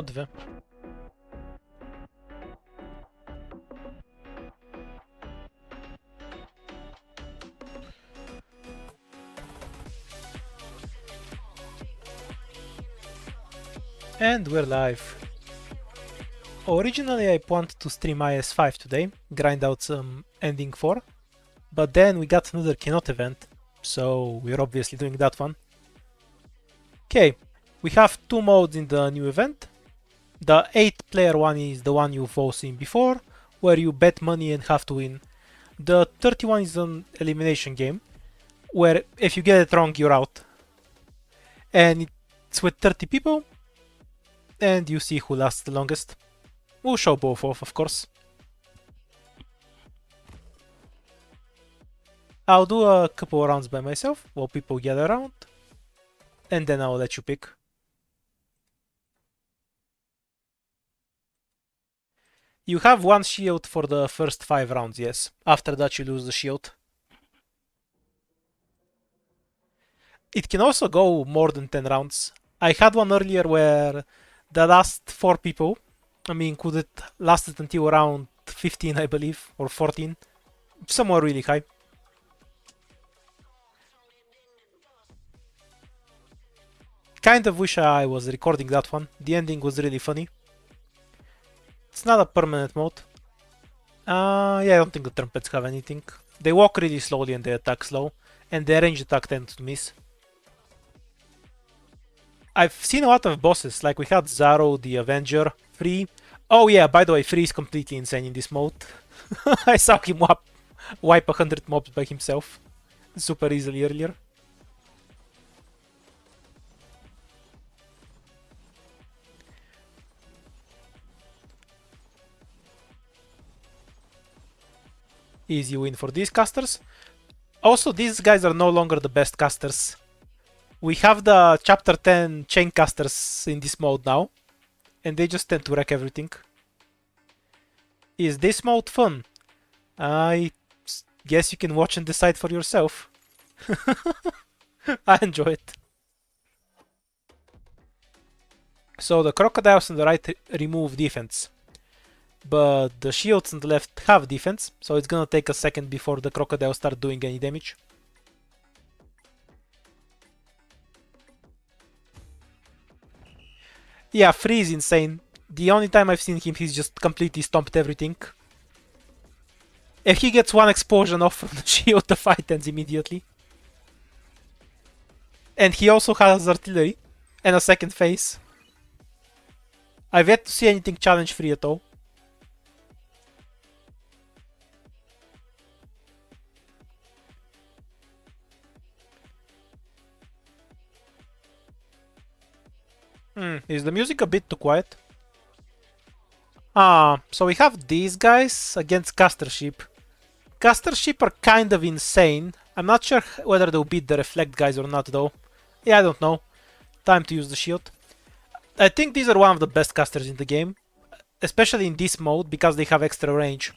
modwy. And we're live. Originally I planned to stream IS5 today, grind out some Ending 4, but then we got another Keynote event, so we're obviously doing that one. Okay, we have two modes in the new event. The 8-player one is the one you've all seen before, where you bet money and have to win. The 31 is an elimination game, where if you get it wrong you're out. And it's with 30 people, and you see who lasts the longest. We'll show both off, of course. I'll do a couple rounds by myself while people gather around, and then I'll let you pick. You have one shield for the first 5 rounds, yes. After that you lose the shield. It can also go more than 10 rounds. I had one earlier where the last 4 people, lasted until around 15, I believe, or 14. Somewhere really high. Kind of wish I was recording that one. The ending was really funny. It's not a permanent mode. Yeah, I don't think the trumpets have anything. They walk really slowly and they attack slow, and their ranged attack tends to miss. I've seen a lot of bosses, like we had Zaro, the Avenger, Free. Oh yeah, by the way, Free is completely insane in this mode. I saw him wipe 100 mobs by himself super easily earlier. Easy win for these casters. Also, these guys are no longer the best casters. We have the chapter 10 chain casters in this mode now, and they just tend to wreck everything. Is this mode fun? I guess you can watch and decide for yourself. I enjoy it. So the crocodiles on the right remove defense, but the shields on the left have defense, so it's gonna take a second before the crocodiles start doing any damage. Yeah, Free is insane. The only time I've seen him, he's just completely stomped everything. If he gets one explosion off from the shield, the fight ends immediately. And he also has artillery and a second phase. I've yet to see anything challenge Free at all. Is the music a bit too quiet? So we have these guys against Caster Sheep. Caster Sheep are kind of insane. I'm not sure whether they'll beat the Reflect guys or not though. Yeah, I don't know. Time to use the shield. I think these are one of the best casters in the game, especially in this mode because they have extra range.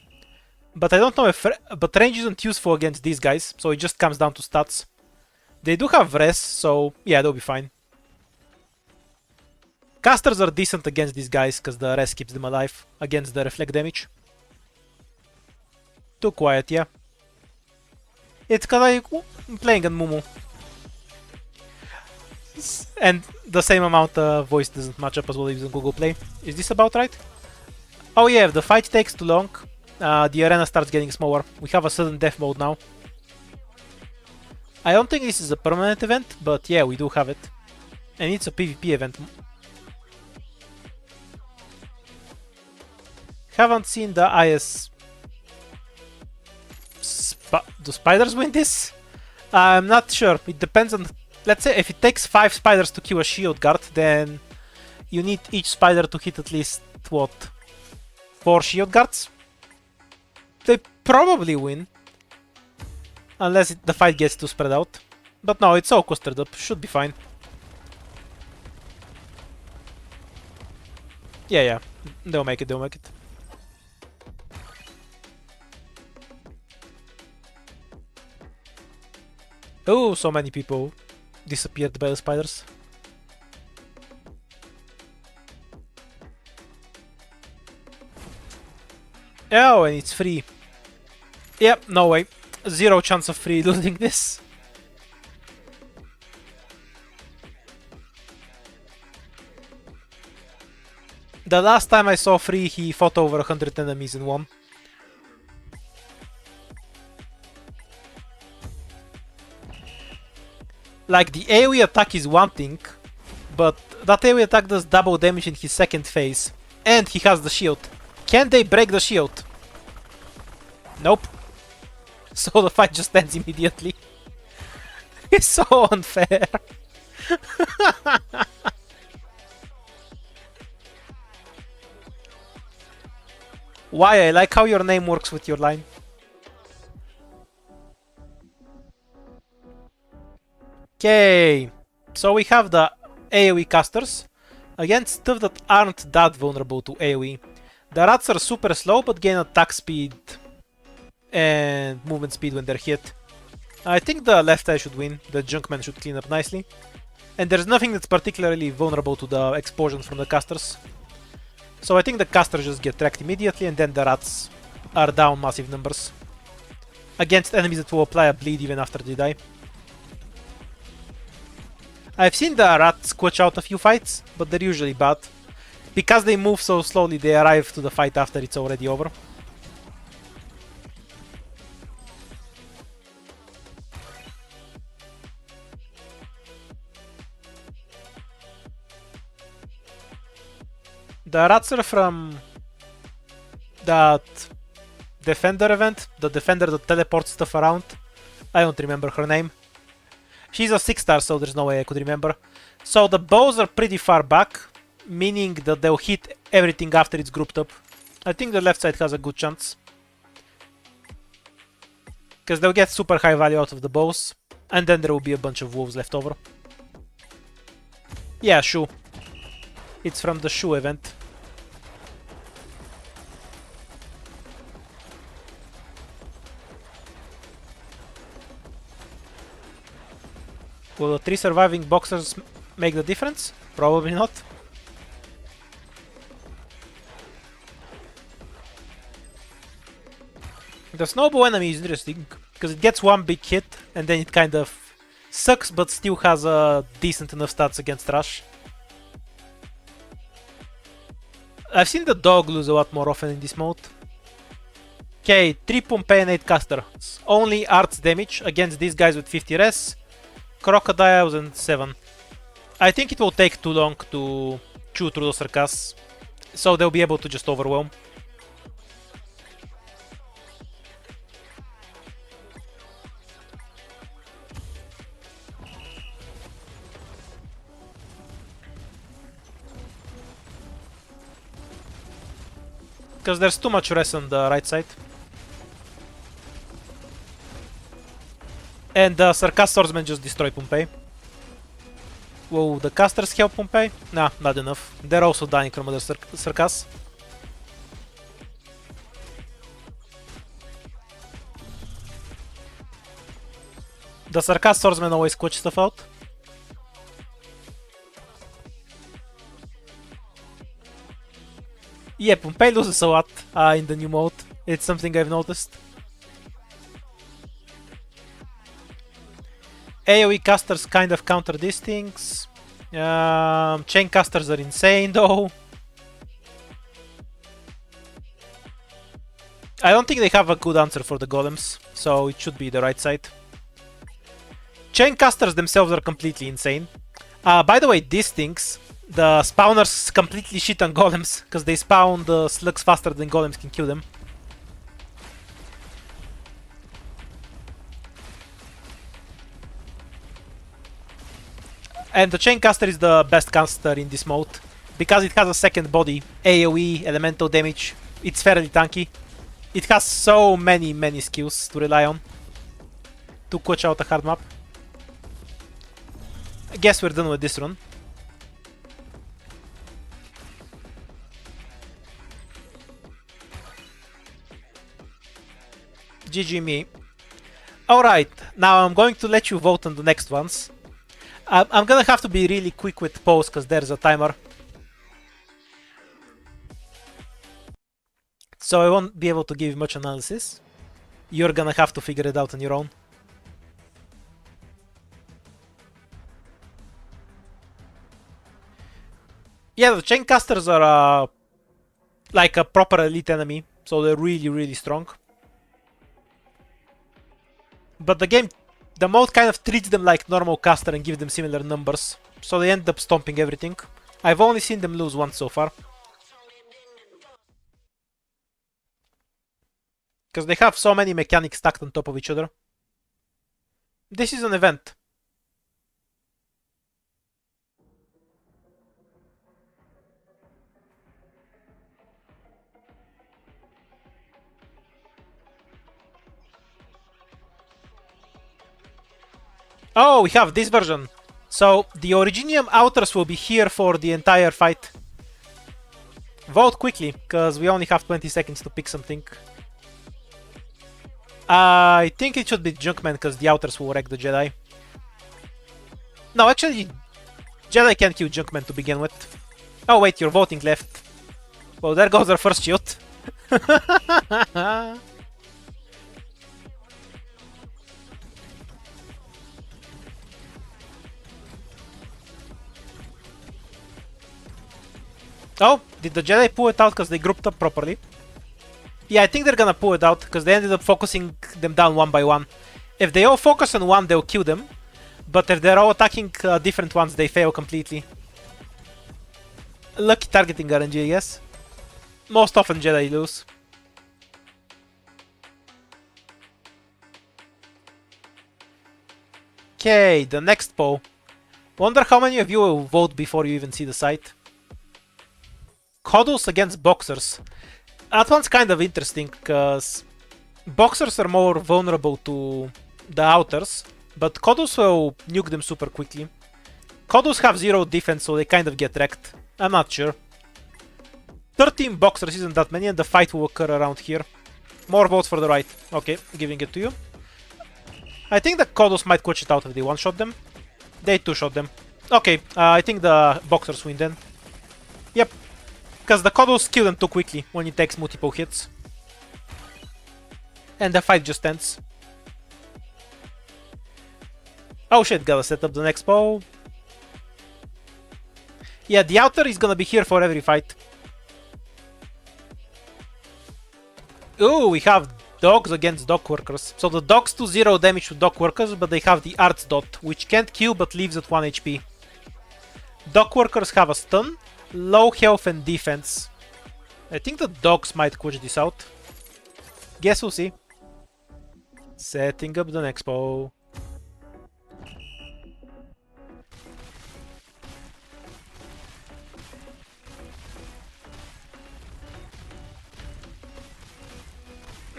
But I don't know if... But range isn't useful against these guys, so it just comes down to stats. They do have res, so yeah, they'll be fine. Casters are decent against these guys because the res keeps them alive against the reflect damage. Too quiet, yeah. It's because I'm playing on Mumu. And the same amount of voice doesn't match up as well as on Google Play. Is this about right? Oh yeah, if the fight takes too long, the arena starts getting smaller. We have a sudden death mode now. I don't think this is a permanent event, but yeah, we do have it. And it's a PvP event. Haven't seen the IS... Do spiders win this? I'm not sure. It depends on... Let's say if it takes 5 spiders to kill a shield guard, then you need each spider to hit at least, what, 4 shield guards? They probably win. Unless the fight gets too spread out. But no, it's all clustered up. Should be fine. Yeah. They'll make it. Oh, so many people disappeared by the spiders. Oh, and it's free. Yep, no way. Zero chance of free losing this. The last time I saw free, he fought over 100 enemies in one. Like, the AoE attack is one thing, but that AoE attack does double damage in his second phase. And he has the shield. Can they break the shield? Nope. So the fight just ends immediately. It's so unfair. Why? I like how your name works with your line. Okay, so we have the AoE casters against stuff that aren't that vulnerable to AoE. The rats are super slow but gain attack speed and movement speed when they're hit. I think the left eye should win, the Junkman should clean up nicely. And there's nothing that's particularly vulnerable to the explosions from the casters. So I think the casters just get wrecked immediately and then the rats are down massive numbers. Against enemies that will apply a bleed even after they die. I've seen the rats squash out a few fights, but they're usually bad. Because they move so slowly, they arrive to the fight after it's already over. The rats are from that Defender event, the Defender that teleports stuff around. I don't remember her name. She's a 6-star, so there's no way I could remember. So the bows are pretty far back, meaning that they'll hit everything after it's grouped up. I think the left side has a good chance. Because they'll get super high value out of the bows, and then there will be a bunch of wolves left over. Yeah, Shu. It's from the Shu event. Will the 3 surviving boxers make the difference? Probably not. The snowball enemy is interesting, because it gets one big hit, and then it kind of sucks, but still has a decent enough stats against Rush. I've seen the dog lose a lot more often in this mode. Okay, 3 Pompeii and 8 Caster. Only arts damage against these guys with 50 res. Crocodiles and 7. I think it will take too long to chew through the Sarkas, so they'll be able to just overwhelm. Because there's too much res on the right side. And the Sarkas swordsmen just destroy Pompeii. Will the casters help Pompeii? Nah, not enough. They're also dying from other Sarkas. The Sarkas swordsmen always squash stuff out. Yeah, Pompeii loses a lot in the new mode. It's something I've noticed. AoE casters kind of counter these things. Chain casters are insane though. I don't think they have a good answer for the golems, so it should be the right side. Chain casters themselves are completely insane. By the way, these things, the spawners completely shit on golems, because they spawn the slugs faster than golems can kill them. And the chain caster is the best caster in this mode, because it has a second body, AoE, elemental damage, it's fairly tanky. It has so many skills to rely on to coach out a hard map. I guess we're done with this run. GG me. Alright, now I'm going to let you vote on the next ones. I'm gonna have to be really quick with pause because there's a timer. so I won't be able to give much analysis. You're gonna have to figure it out on your own. Yeah, the Chaincasters are like a proper elite enemy, so they're really, really strong. But the mode kind of treats them like normal caster and gives them similar numbers, so they end up stomping everything. I've only seen them lose once so far. Because they have so many mechanics stacked on top of each other. This is an event. Oh, we have this version. So the Originium Outers will be here for the entire fight. Vote quickly, because we only have 20 seconds to pick something. I think it should be Junkman, because the Outers will wreck the Jedi. No, actually, Jedi can't kill Junkman to begin with. Oh wait, you're voting left. Well, there goes our first shoot. Oh, did the Jedi pull it out because they grouped up properly? Yeah, I think they're gonna pull it out because they ended up focusing them down one by one. If they all focus on one, they'll kill them. But if they're all attacking different ones, they fail completely. Lucky targeting RNG, I guess. Most often Jedi lose. Okay, the next poll. Wonder how many of you will vote before you even see the site. Coddles against Boxers. That one's kind of interesting, because Boxers are more vulnerable to the Outers, but Coddles will nuke them super quickly. Coddles have 0 defense, so they kind of get wrecked. I'm not sure. 13 Boxers isn't that many, and the fight will occur around here. More votes for the right. Okay, giving it to you. I think the Coddles might clutch it out if they one-shot them. They two-shot them. Okay, I think the Boxers win then. Yep. Because the Coddles kill them too quickly when it takes multiple hits. And the fight just ends. Oh shit, gotta set up the next bow. Yeah, the Outer is gonna be here for every fight. Ooh, we have dogs against dog workers. So the dogs do 0 damage to dog workers, but they have the Arts Dot, which can't kill but leaves at 1 HP. Dog workers have a stun, low health and defense. I think the dogs might clutch this out. Guess we'll see. Setting up the next bow.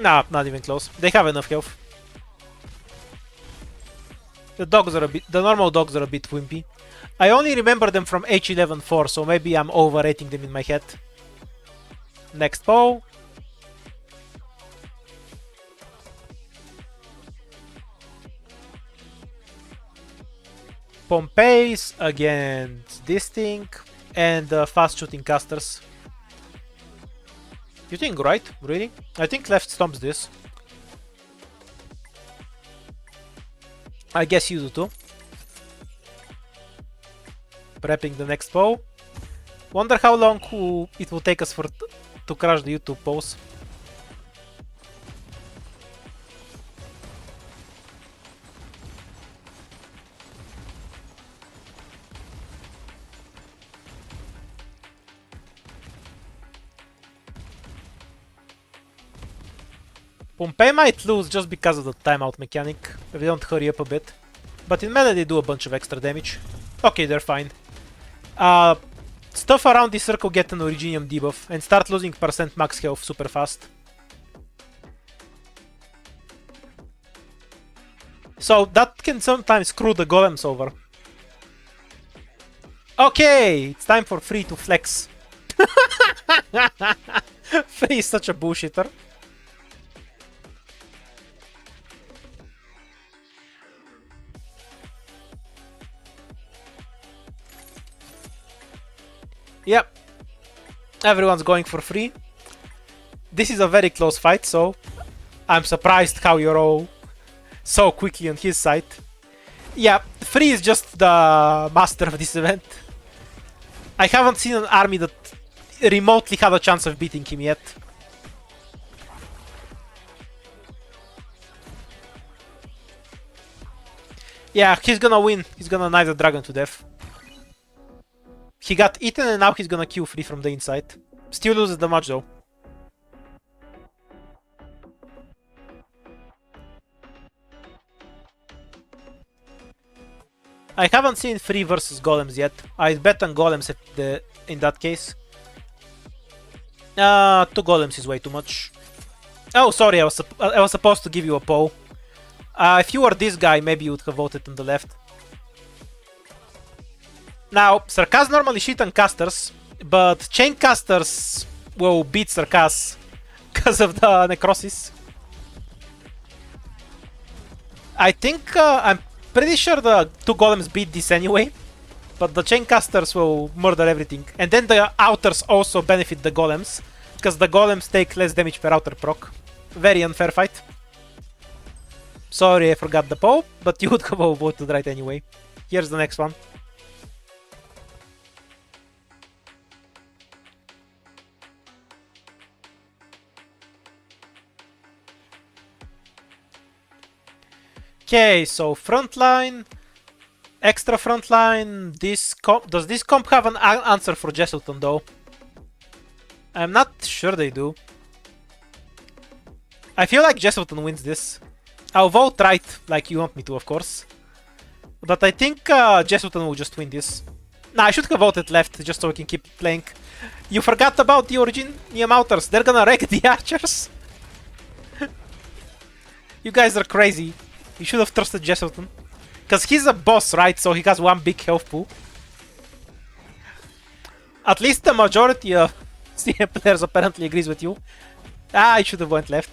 Nah, not even close. They have enough health. The normal dogs are a bit wimpy. I only remember them from H11-4, so maybe I'm overrating them in my head. Next bow. Pompey's against this thing, and fast shooting casters. You think right? Really? I think left stomps this. I guess you do too. Prepping the next bow. Wonder how long it will take us to crash the YouTube pose. Pompey might lose just because of the timeout mechanic, if they don't hurry up a bit. But in melee they do a bunch of extra damage. Okay, they're fine. Stuff around this circle get an Originium debuff and start losing percent max health super fast. So that can sometimes screw the golems over. Okay, it's time for Free to flex. Free is such a bullshitter. Yep. Everyone's going for free. this is a very close fight, so I'm surprised how you're all so quickly on his side. Yeah, Free is just the master of this event. I haven't seen an army that remotely had a chance of beating him yet. Yeah, he's gonna win. He's gonna knife the dragon to death. He got eaten and now he's gonna kill Free from the inside. Still loses the match though. I haven't seen Free versus Golems yet. I'd bet on Golems in that case. 2 Golems is way too much. Oh, sorry, I was supposed to give you a poll. If you were this guy, maybe you would have voted on the left. Now, Sarkaz normally shit on casters, but chain casters will beat Sarkaz because of the necrosis. I think I'm pretty sure the 2 golems beat this anyway, but the chain casters will murder everything. And then the outers also benefit the golems, because the golems take less damage per outer proc. Very unfair fight. Sorry, I forgot the poll, but you would have all voted right anyway. Here's the next one. Okay, so frontline, extra frontline. Does this comp have an answer for Jesselton though? I'm not sure they do. I feel like Jesselton wins this. I'll vote right, like you want me to, of course. But I think Jesselton will just win this. Nah, I should have voted left, just so we can keep playing. You forgot about the Originium Outers. They're gonna wreck the archers. You guys are crazy. You should have trusted Jesselton. Because he's a boss, right? So he has one big health pool. At least the majority of CM players apparently agrees with you. I should have went left.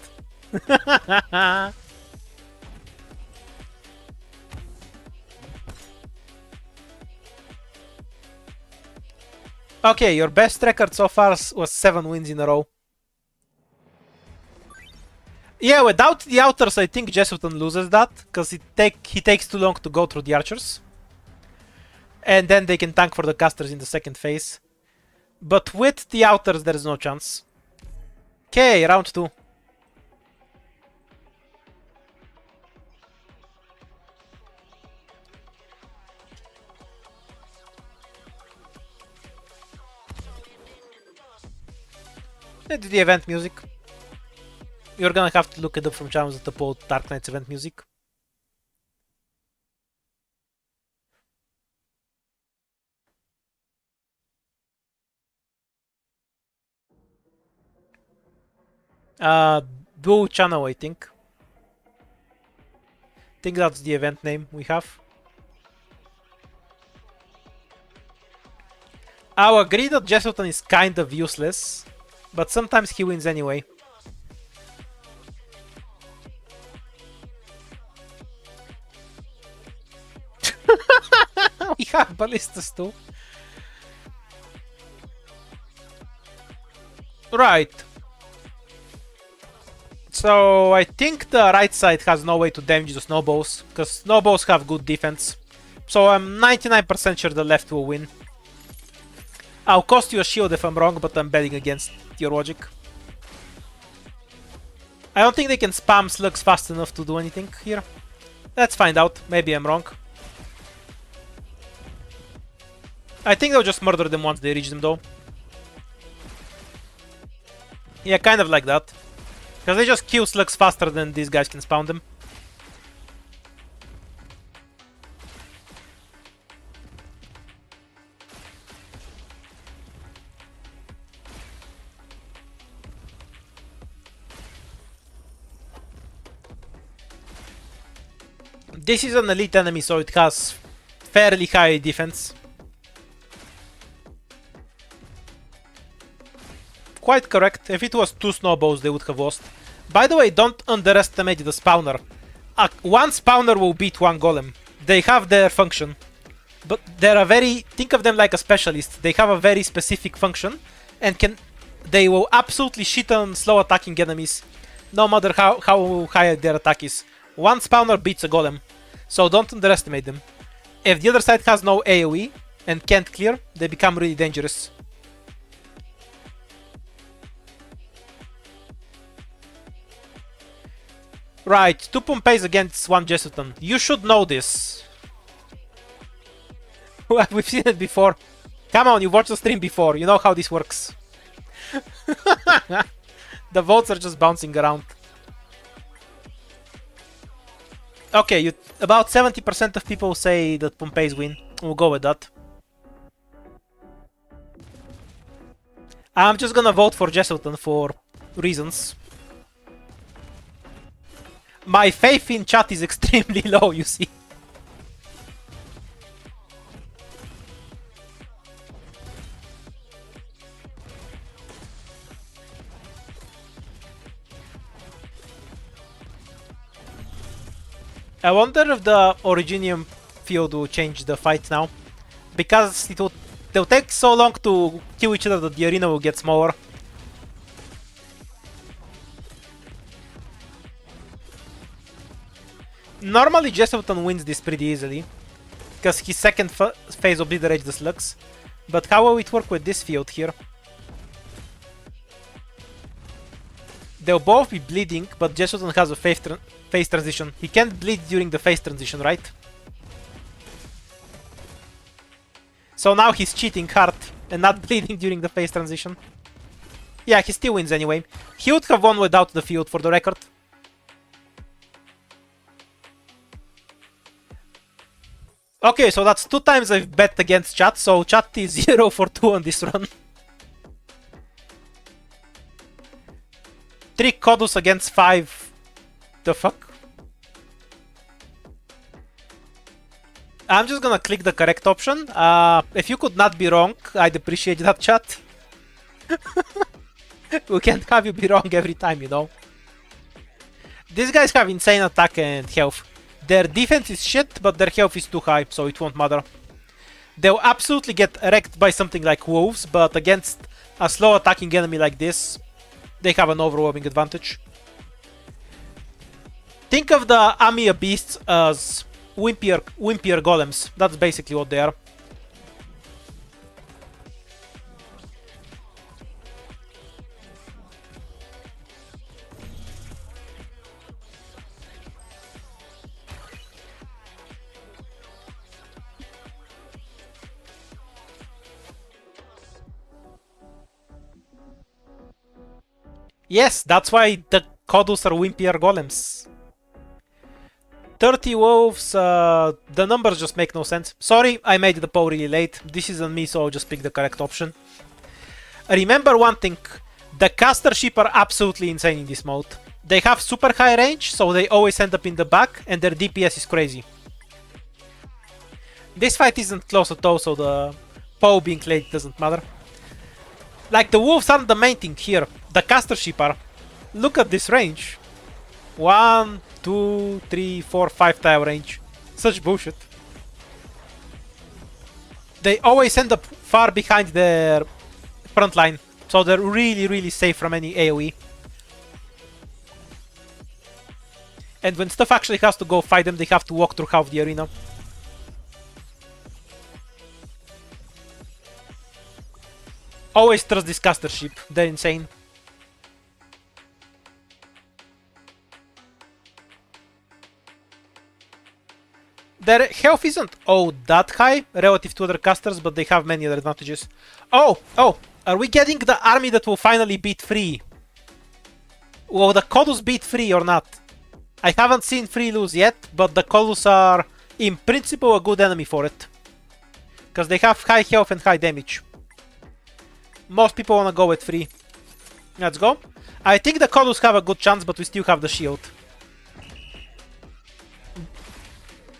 Okay, your best record so far was 7 wins in a row. Yeah, without the outers, I think Jesselton loses that, because he takes too long to go through the archers. And then they can tank for the casters in the second phase. But with the outers, there is no chance. Okay, round 2. Let's do the event music. You're gonna have to look it up from channels that upload Arknights event music. Duo channel, I think. Think that's the event name we have. I'll agree that Jesselton is kind of useless, but sometimes he wins anyway. We have ballistas too. Right. So I think the right side has no way to damage the snowballs, because snowballs have good defense. So I'm 99% sure the left will win. I'll cost you a shield if I'm wrong, but I'm betting against your logic. I don't think they can spam slugs fast enough to do anything here. Let's find out. Maybe I'm wrong. I think they'll just murder them once they reach them though. Yeah, kind of like that. Because they just kill slugs faster than these guys can spawn them. This is an elite enemy, so it has fairly high defense. Quite correct. If it was 2 snowballs, they would have lost. By the way, don't underestimate the spawner. One spawner will beat 1 golem. They have their function. But they're a very... Think of them like a specialist. They have a very specific function and can They will absolutely shit on slow attacking enemies, no matter how high their attack is. One spawner beats a golem, so don't underestimate them. If the other side has no AoE and can't clear, they become really dangerous. Right, 2 Pompeys against 1 Jesuton. You should know this. We've seen it before. Come on, you watched the stream before. You know how this works. The votes are just bouncing around. Okay, about 70% of people say that Pompeys win. We'll go with that. I'm just gonna vote for Jesuton for reasons. My faith in chat is extremely low, you see. I wonder if the Originium field will change the fight now. Because they'll take so long to kill each other that the arena will get smaller. Normally Jesuton wins this pretty easily, because his second phase obliterates the slugs. But how will it work with this field here? They'll both be bleeding, but Jesuton has a phase transition. He can't bleed during the phase transition, right? So now he's cheating hard and not bleeding during the phase transition. Yeah, he still wins anyway. He would have won without the field, for the record. Okay, so that's 2 times I've bet against chat, so chat is 0 for 2 on this run. 3 Kodus against 5. The fuck? I'm just gonna click the correct option. If you could not be wrong, I'd appreciate that, chat. We can't have you be wrong every time, you know. These guys have insane attack and health. Their defense is shit, but their health is too high, so it won't matter. They'll absolutely get wrecked by something like wolves, but against a slow attacking enemy like this, they have an overwhelming advantage. Think of the Amiya beasts as wimpier golems. That's basically what they are. Yes, that's why the Kodus are wimpier golems. 30 wolves, the numbers just make no sense. Sorry, I made the poll really late. This isn't me, so I'll just pick the correct option. Remember one thing, the caster sheep are absolutely insane in this mode. They have super high range, so they always end up in the back, and their DPS is crazy. This fight isn't close at all, so the poll being late doesn't matter. Like, the wolves aren't the main thing here. The caster sheep are. Look at this range. 1, 2, 3, 4, 5 tile range. Such bullshit. They always end up far behind their front line, so they're really safe from any AoE. And when stuff actually has to go fight them, they have to walk through half the arena. Always trust this caster sheep, they're insane. Their health isn't all that high relative to other casters, but they have many other advantages. Oh, are we getting the army that will finally beat free? Will the Kodus beat free or not? I haven't seen free lose yet, but the Kodus are in principle a good enemy for it. Because they have high health and high damage. Most people wanna go with free. Let's go. I think the Kodus have a good chance, but we still have the shield.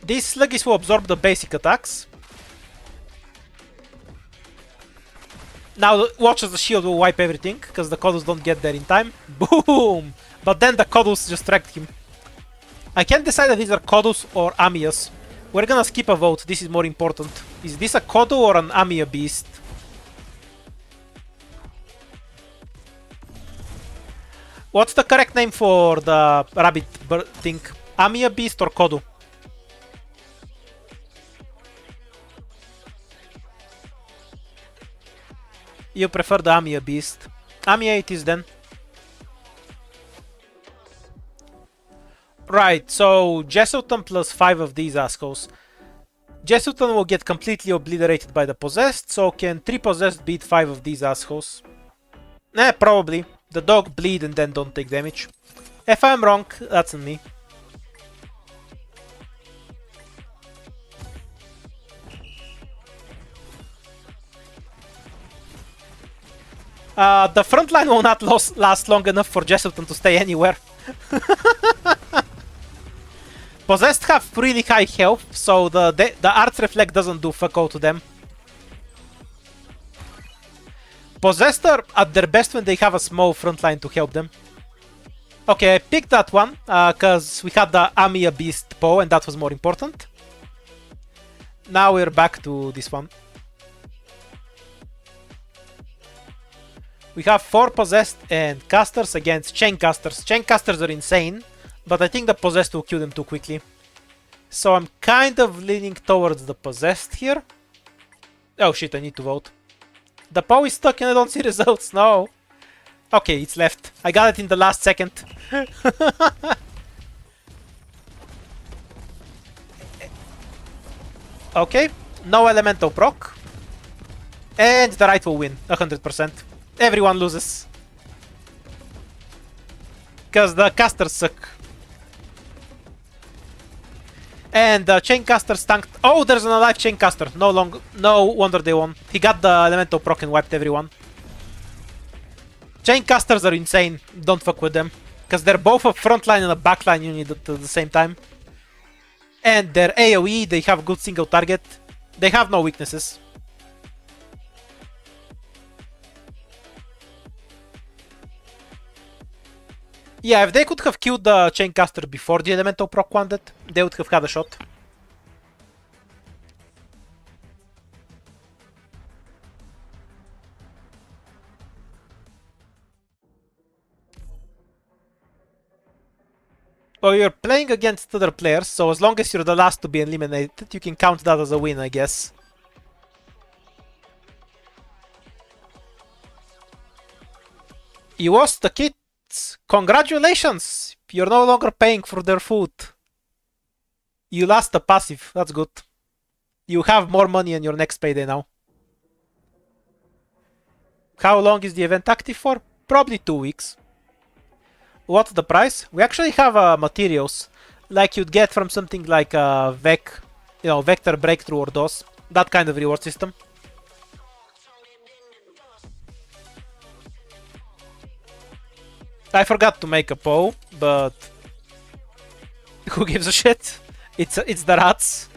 These sluggies will absorb the basic attacks. Now watch as the shield will wipe everything, because the Kodus don't get there in time. Boom! But then the Kodus just wrecked him. I can't decide if these are Kodus or Amiyas. We're gonna skip a vote, this is more important. Is this a Kodu or an Amiya beast? What's the correct name for the rabbit thing? Amia Beast or Kodu? You prefer the Amia Beast. Amia it is then. Right, so Jessuton plus 5 of these assholes. Jessuton will get completely obliterated by the possessed, so can 3 possessed beat 5 of these assholes? Probably. The dog bleed and then don't take damage. If I'm wrong, that's on me. The front line will not last long enough for Jessuton to stay anywhere. Possessed have really high health, so the Arts Reflect doesn't do fuck all to them. Possessed are at their best when they have a small front line to help them. Okay, I picked that one, because we had the Amia Beast Poe, and that was more important. Now we're back to this one. We have 4 Possessed and Casters against Chain Casters. Chain Casters are insane, but I think the Possessed will kill them too quickly. So I'm kind of leaning towards the Possessed here. Oh shit, I need to vote. The Poe is stuck and I don't see results, no. Okay, it's left. I got it in the last second. Okay, no elemental proc. And the right will win, 100%. Everyone loses. Because the casters suck. And the chain casters tanked. Oh, there's an alive chain caster. No wonder they won. He got the elemental proc and wiped everyone. Chain casters are insane. Don't fuck with them. Because they're both a frontline and a backline unit at the same time. And they're AoE, they have good single target. They have no weaknesses. Yeah, if they could have killed the chain caster before the elemental proc wanted, they would have had a shot. Well, you're playing against other players, so as long as you're the last to be eliminated, you can count that as a win, I guess. You lost the kids! Congratulations! You're no longer paying for their food. You lost the passive, that's good. You have more money in your next payday now. How long is the event active for? Probably 2 weeks. What's the price? We actually have materials, like you'd get from something like Vector Breakthrough or DOS. That kind of reward system. I forgot to make a poll, but who gives a shit? It's the rats.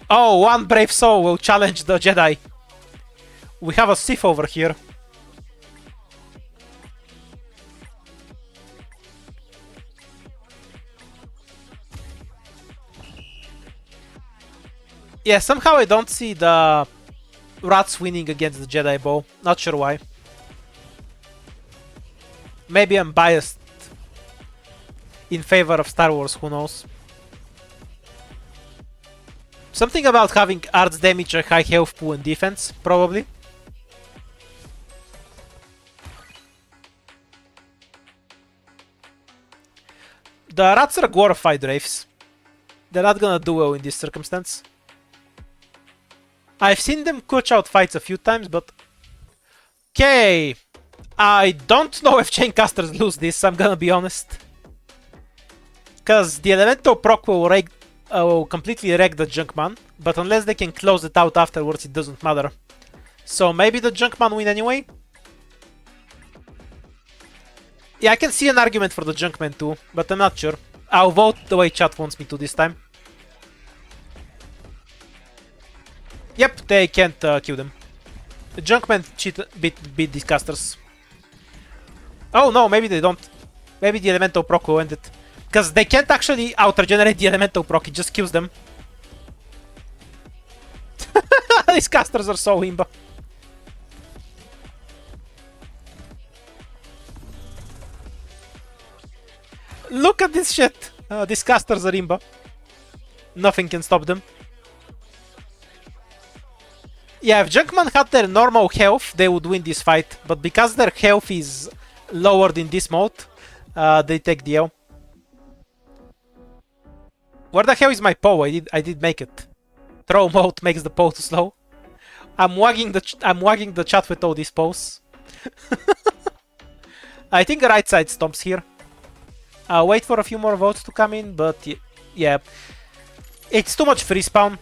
Oh, one brave soul will challenge the Jedi. We have a Sith over here. Yeah, somehow I don't see the rats winning against the Jedi bow. Not sure why. Maybe I'm biased in favor of Star Wars, who knows. Something about having arts damage, a high health pool and defense, probably. The rats are glorified wraiths. They're not gonna do well in this circumstance. I've seen them clutch out fights a few times, but... Okay, I don't know if Chaincasters lose this, I'm gonna be honest. Because the Elemental proc will completely wreck the Junkman, but unless they can close it out afterwards, it doesn't matter. So maybe the Junkman win anyway? Yeah, I can see an argument for the Junkman too, but I'm not sure. I'll vote the way chat wants me to this time. Yep, they can't kill them. The Junkman beat these casters. Oh no, maybe they don't. Maybe the Elemental proc will end it. Because they can't actually out-regenerate the Elemental proc, it just kills them. These casters are so imba. Look at this shit! These casters are imba. Nothing can stop them. Yeah, if Junkman had their normal health, they would win this fight. But because their health is lowered in this mode, they take the L. Where the hell is my Poe? I did make it. Throw mode makes the Poe too slow. I'm wagging the chat with all these Poes. I think the right side stomps here. I'll wait for a few more votes to come in, but yeah. It's too much free spawn.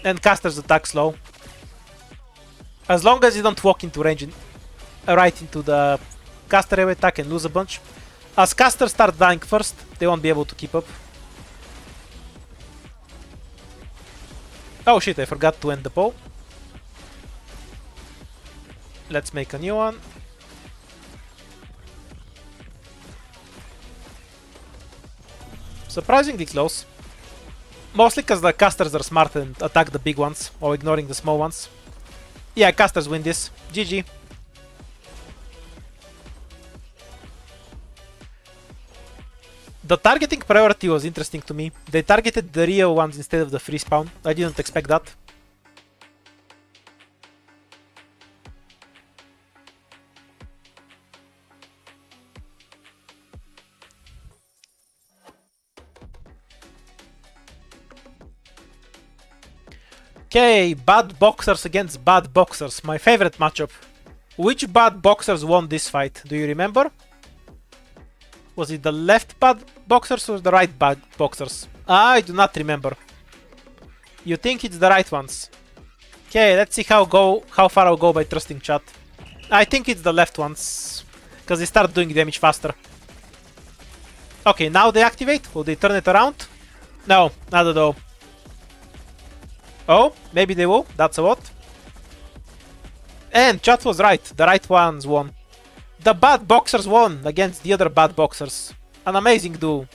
And casters attack slow. As long as you don't walk into range right into the caster area attack and lose a bunch. As casters start dying first, they won't be able to keep up. Oh shit, I forgot to end the poll. Let's make a new one. Surprisingly close. Mostly because the casters are smart and attack the big ones, while ignoring the small ones. Yeah, casters win this. GG. The targeting priority was interesting to me. They targeted the real ones instead of the free spawn. I didn't expect that. Okay, bad boxers against bad boxers. My favorite matchup. Which bad boxers won this fight? Do you remember? Was it the left bad boxers or the right bad boxers? I do not remember. You think it's the right ones? Okay, let's see how far I'll go by trusting chat. I think it's the left ones, because they start doing damage faster. Okay, now they activate. Will they turn it around? No, not at all. Oh, maybe they will. That's a what? And chat was right. The right ones won. The bad boxers won against the other bad boxers. An amazing duel.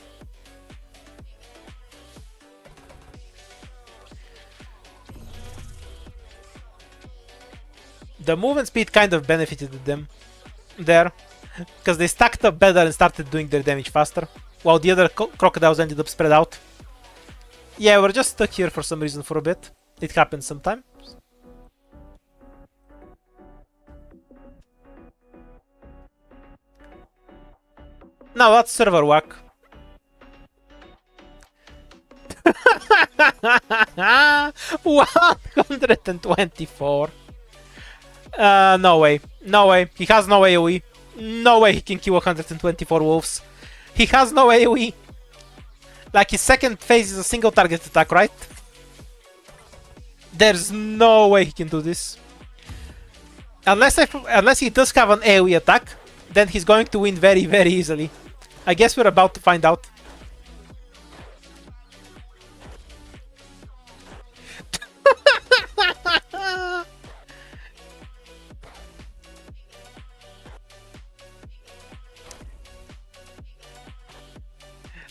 The movement speed kind of benefited them there, because they stacked up better and started doing their damage faster, while the other crocodiles ended up spread out. Yeah, we're just stuck here for some reason for a bit. It happens sometimes. No, that's server whack. 124. No way. No way. He has no AoE. No way he can kill 124 wolves. He has no AoE. Like, his second phase is a single target attack, right? There's no way he can do this. Unless he does have an AoE attack, then he's going to win very, very easily. I guess we're about to find out.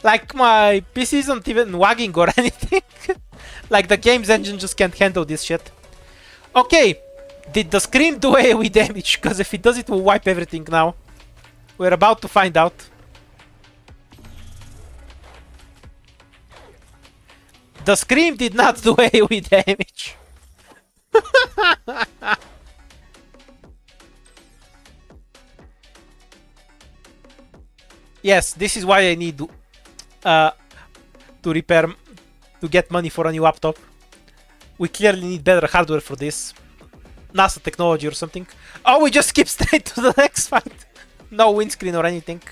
Like, my PC isn't even wagging or anything. Like, the game's engine just can't handle this shit. Okay, did the scream do AoE damage? Because if it does, it will wipe everything now. We're about to find out. The scream did not do AoE damage. Yes, this is why I need to get money for a new laptop. We clearly need better hardware for this. NASA technology or something. Oh, we just skip straight to the next fight. No windscreen or anything.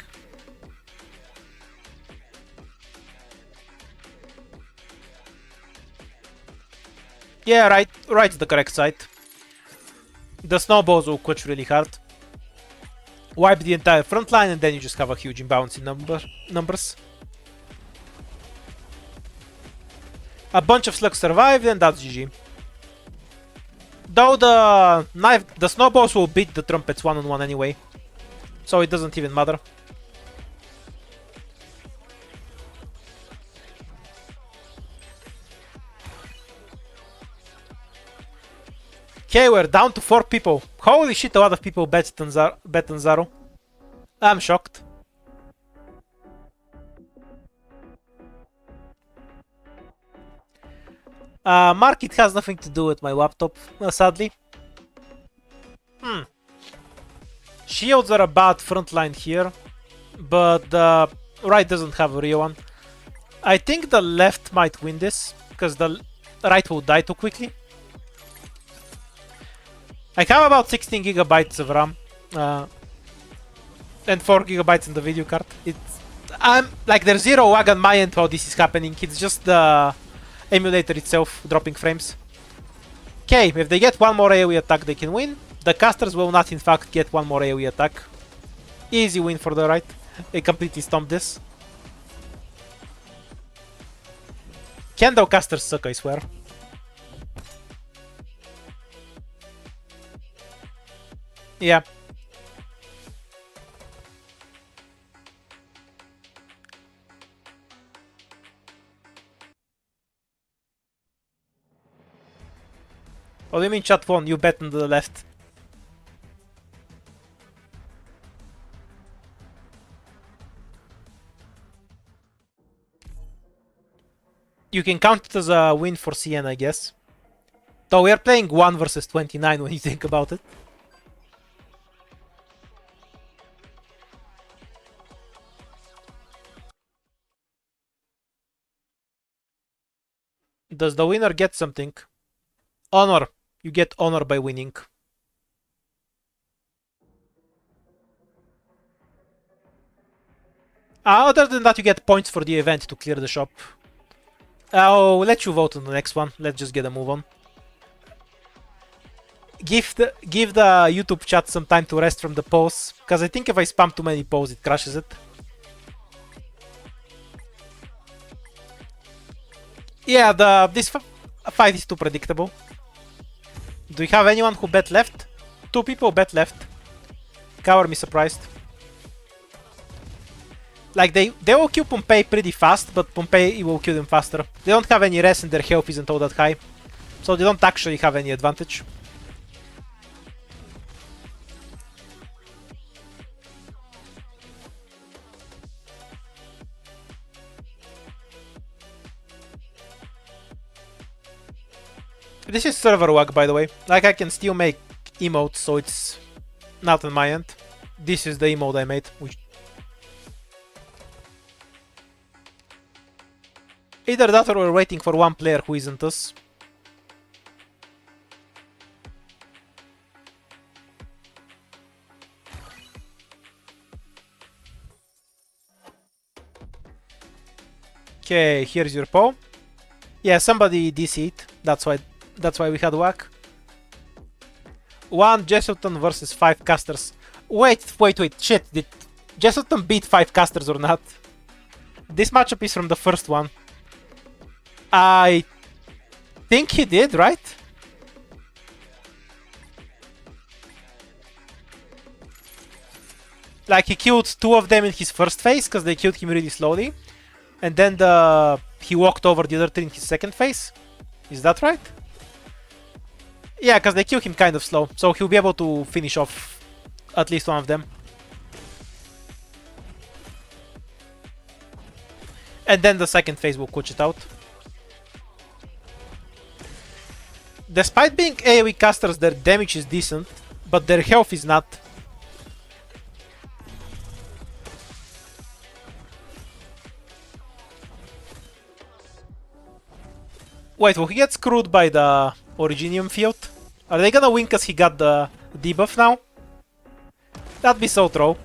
Yeah, right's the correct side. The snowballs will clutch really hard. Wipe the entire front line and then you just have a huge imbalance in numbers. A bunch of slugs survived and that's GG. Though the snowballs will beat the trumpets one-on-one anyway. So it doesn't even matter. Okay, we're down to 4 people. Holy shit, a lot of people bet on Zaro. I'm shocked. Mark, it has nothing to do with my laptop, sadly. Shields are a bad front line here, but the right doesn't have a real one. I think the left might win this, because the right will die too quickly. I have about 16 gigabytes of RAM, and 4 gigabytes in the video card. I'm like, there's zero lag on my end while this is happening. It's just the emulator itself dropping frames. Okay, if they get one more AoE attack, they can win. The casters will not, in fact, get one more AoE attack. Easy win for the right. They completely stomped this. Kendo casters suck, I swear. Yeah. What do you mean chat won? You bet on the left. You can count it as a win for CN, I guess. Though we are playing 1 versus 29 when you think about it. Does the winner get something? Honor. You get honor by winning. Other than that, you get points for the event to clear the shop. I'll let you vote on the next one. Let's just get a move on. Give the YouTube chat some time to rest from the polls, because I think if I spam too many polls, it crashes it. Yeah, this fight is too predictable. Do we have anyone who bet left? 2 people bet left. Cover me surprised. Like, they will kill Pompey pretty fast, but Pompey will kill them faster. They don't have any res and their health isn't all that high. So they don't actually have any advantage. This is server lag, by the way. Like, I can still make emotes, so it's not on my end. This is the emote I made. Either that or we're waiting for one player who isn't us. Okay, here's your paw. Yeah, somebody DC'd. That's why we had whack. 1 Jesselton versus 5 casters. Wait, shit, did Jesselton beat 5 casters or not? This matchup is from the first one. I think he did, right? Like, he killed 2 of them in his first phase, because they killed him really slowly. And then he walked over the other 3 in his second phase. Is that right? Yeah, because they kill him kind of slow, so he'll be able to finish off at least one of them. And then the second phase will clutch it out. Despite being AoE casters, their damage is decent, but their health is not. Wait, will he get screwed by the Originium field? Are they gonna win because he got the debuff now? That'd be so troll.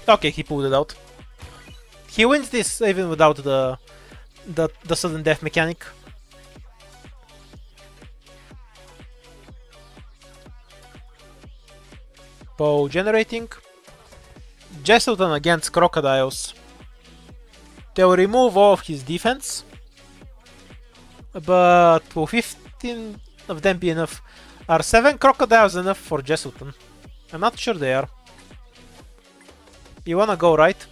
Okay, he pulled it out. He wins this even without the sudden death mechanic. Bow generating. Jesselton against crocodiles. They'll remove all of his defense. But will 15 of them be enough? Are 7 crocodiles enough for Jesselton? I'm not sure they are. You wanna go right?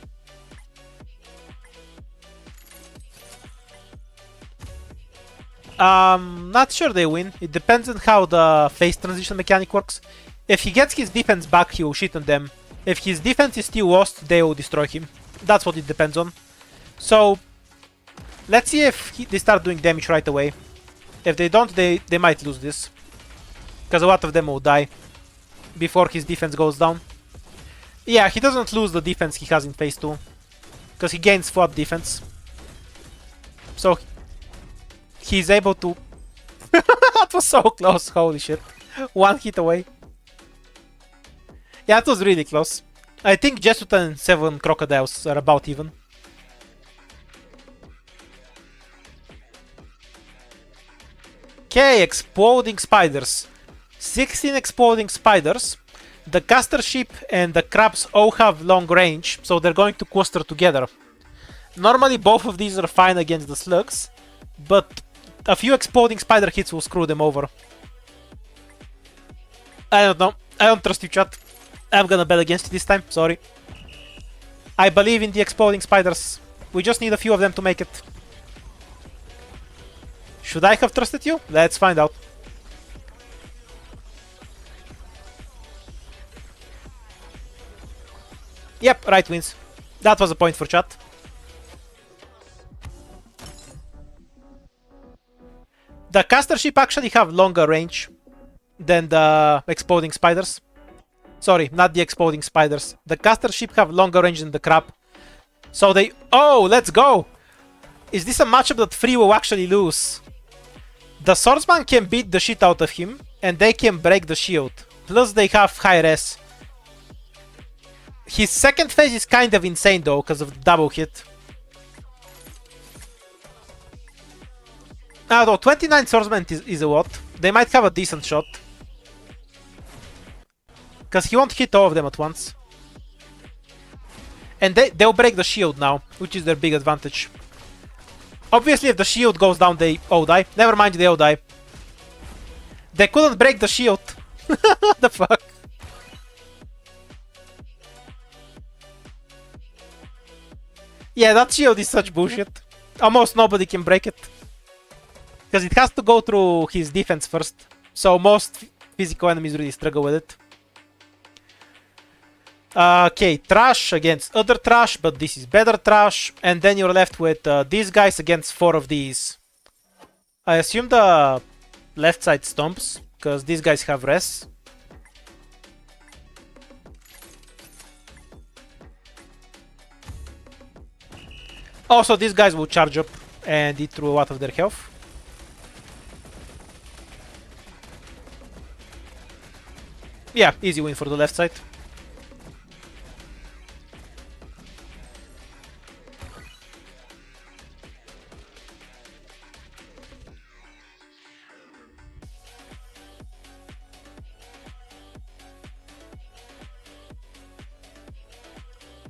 Not sure they win. It depends on how the phase transition mechanic works. If he gets his defense back, he will shit on them. If his defense is still lost, they will destroy him. That's what it depends on. So, let's see if they start doing damage right away. If they don't, they might lose this. Because a lot of them will die before his defense goes down. Yeah, he doesn't lose the defense he has in phase 2. Because he gains flat defense. So, he's able to... That was so close, holy shit. One hit away. Yeah, it was really close. I think Jesuit and 7 crocodiles are about even. Okay, exploding spiders. 16 exploding spiders. The caster ship and the crabs all have long range, so they're going to cluster together. Normally both of these are fine against the slugs, but a few exploding spider hits will screw them over. I don't know. I don't trust you, chat. I'm gonna bet against you this time, sorry. I believe in the exploding spiders. We just need a few of them to make it. Should I have trusted you? Let's find out. Yep, right wins. That was a point for chat. The caster ship actually have longer range than the exploding spiders. Sorry, not the exploding spiders. The caster ship have longer range than the crab. So they... Oh, let's go! Is this a matchup that 3 will actually lose? The swordsman can beat the shit out of him, and they can break the shield. Plus they have high res. His second phase is kind of insane though, because of the double hit. Although 29 swordsman is a lot. They might have a decent shot. Because he won't hit all of them at once. And they'll break the shield now, which is their big advantage. Obviously, if the shield goes down, they all die. Never mind, they all die. They couldn't break the shield. What the fuck? Yeah, that shield is such bullshit. Almost nobody can break it. Because it has to go through his defense first. So most physical enemies really struggle with it. Okay, trash against other trash, but this is better trash. And then you're left with these guys against 4 of these. I assume the left side stomps, because these guys have res. Also, these guys will charge up and eat through a lot of their health. Yeah, easy win for the left side.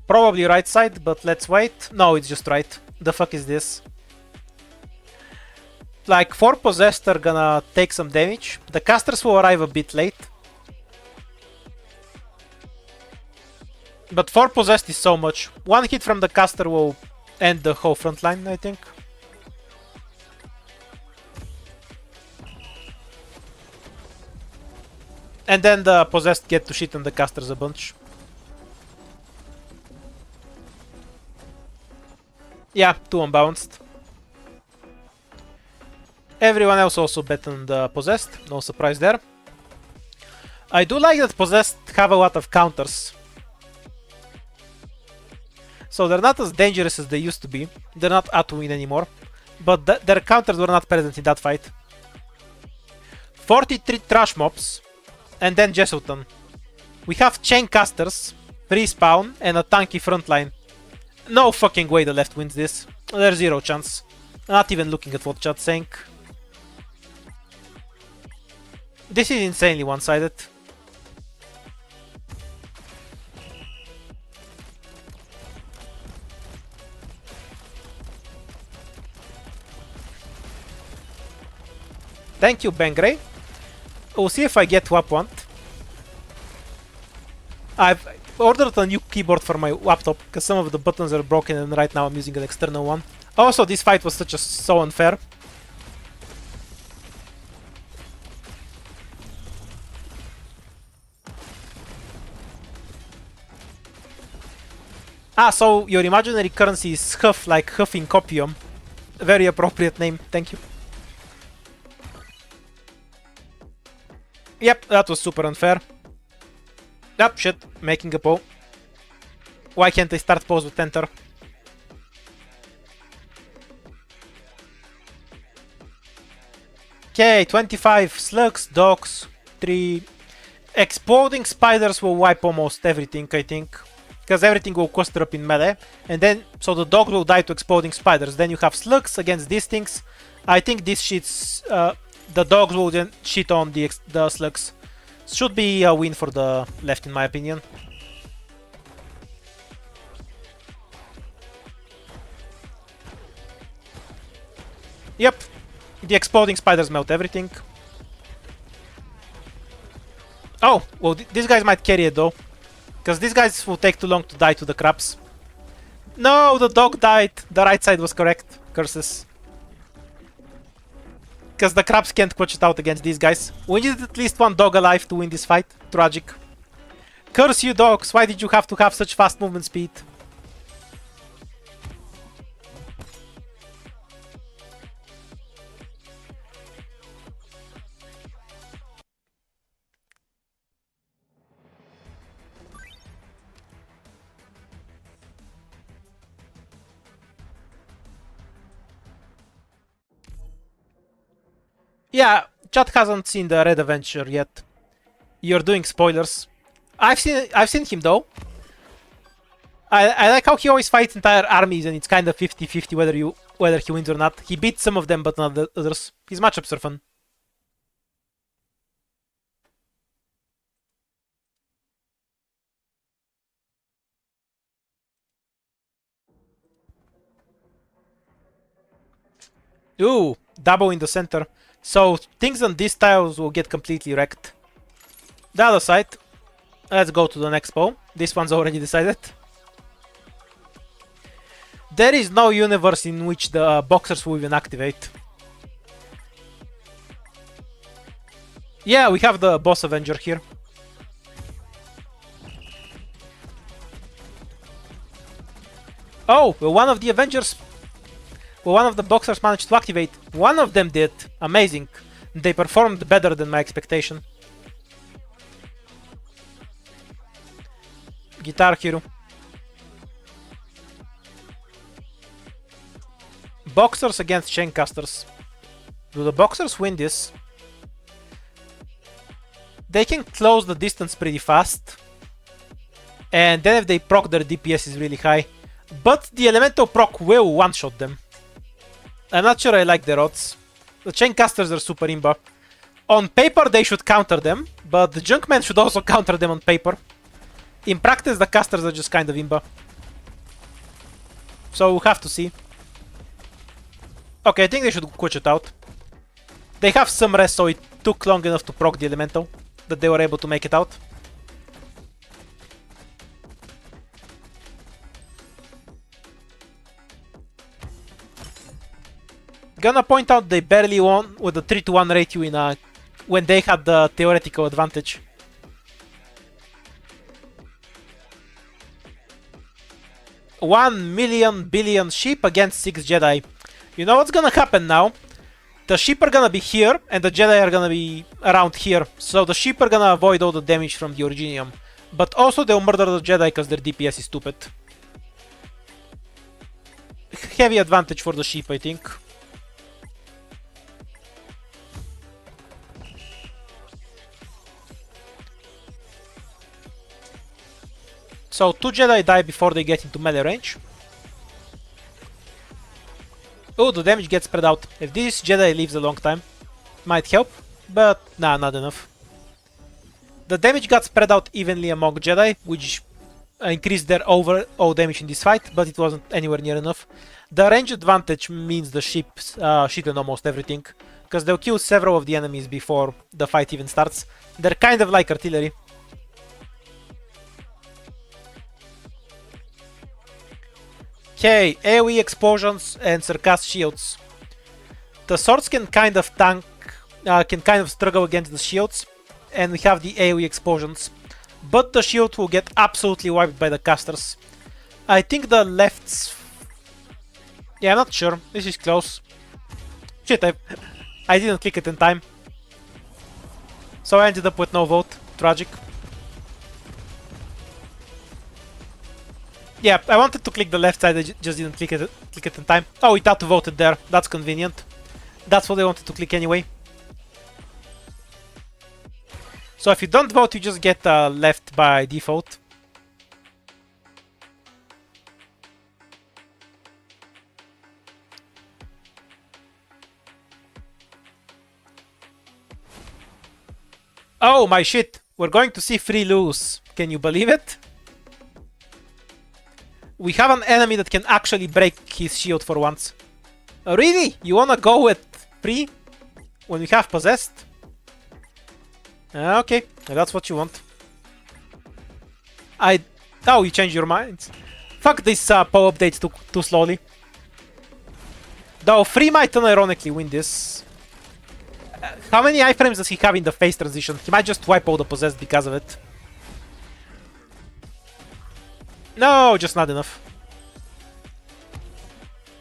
Probably right side, but let's wait. No, it's just right. The fuck is this? Like, 4 possessed are gonna take some damage. The casters will arrive a bit late. But 4 possessed is so much. 1 hit from the caster will end the whole front line, I think. And then the possessed get to shit on the casters a bunch. Yeah, 2 unbalanced. Everyone else also bet on the possessed, no surprise there. I do like that possessed have a lot of counters. So they're not as dangerous as they used to be. They're not at to win anymore. But their counters were not present in that fight. 43 trash mobs. And then Jesuitan. We have chain casters, respawn, and a tanky frontline. No fucking way the left wins this. There's 0 chance. Not even looking at what chat's saying. This is insanely one-sided. Thank you, Bangray. We'll see if I get what I want. I've ordered a new keyboard for my laptop because some of the buttons are broken and right now I'm using an external one. Also, this fight was so unfair. Ah, so your imaginary currency is Huff, like huffing copium. Very appropriate name, thank you. Yep, that was super unfair. Yep, shit, making a pole. Why can't I start pose with enter? Okay, 25 slugs, dogs, 3... Exploding spiders will wipe almost everything, I think. Because everything will cluster up in melee. And then, so the dog will die to exploding spiders. Then you have slugs against these things. I think this shits... the dogs will then shit on the slugs. Should be a win for the left, in my opinion. Yep. The exploding spiders melt everything. Oh, well, these guys might carry it though. Because these guys will take too long to die to the crabs. No, the dog died. The right side was correct. Curses. Because the crabs can't clutch it out against these guys. We need at least one dog alive to win this fight. Tragic. Curse you dogs, why did you have to have such fast movement speed? Yeah, chat hasn't seen the Red Adventure yet. You're doing spoilers. I've seen him though. I like how he always fights entire armies and it's kind of 50-50 whether he wins or not. He beats some of them but not the others. His matchups are fun. Ooh, double in the center. So things on these tiles will get completely wrecked. The other side. Let's go to the next pole. This one's already decided. There is no universe in which the boxers will even activate. Yeah, we have the boss Avenger here. Oh, well, one of the Avengers... Well, one of the boxers managed to activate. One of them did. Amazing. They performed better than my expectation. Guitar Hero. Boxers against Chaincasters. Do the boxers win this? They can close the distance pretty fast. And then if they proc, their DPS is really high. But the Elemental proc will one-shot them. I'm not sure I like their odds. The Chaincasters are super imba. On paper they should counter them, but the Junkmen should also counter them on paper. In practice the casters are just kind of imba. So we'll have to see. Okay, I think they should quitch it out. They have some rest, so it took long enough to proc the Elemental that they were able to make it out. Gonna point out they barely won with the 3-to-1 ratio in when they had the theoretical advantage. $1 million billion sheep against 6 Jedi. You know what's gonna happen now? The sheep are gonna be here and the Jedi are gonna be around here. So the sheep are gonna avoid all the damage from the Originium. But also they'll murder the Jedi because their DPS is stupid. Heavy advantage for the sheep, I think. So 2 Jedi die before they get into melee range. Oh, the damage gets spread out. If this Jedi lives a long time, might help, but nah, not enough. The damage got spread out evenly among Jedi, which increased their overall damage in this fight, but it wasn't anywhere near enough. The range advantage means the ships shit on almost everything, because they'll kill several of the enemies before the fight even starts. They're kind of like artillery. Okay, AoE explosions and Sarcast shields. The swords can kind of tank, can kind of struggle against the shields, and we have the AoE explosions. But the shield will get absolutely wiped by the casters. I think the left's... Yeah, I'm not sure. This is close. Shit, I didn't click it in time. So I ended up with no vote. Tragic. Yeah, I wanted to click the left side, I just didn't click it in time. Oh, it auto-voted there. That's convenient. That's what I wanted to click anyway. So if you don't vote, you just get left by default. Oh my shit! We're going to see free lose. Can you believe it? We have an enemy that can actually break his shield for once. Really? You wanna go with free? When we have possessed? Okay, that's what you want. Oh, you changed your mind. Fuck this PoE updates too slowly. Though free might unironically win this. How many iframes does he have in the phase transition? He might just wipe all the possessed because of it. No, just not enough.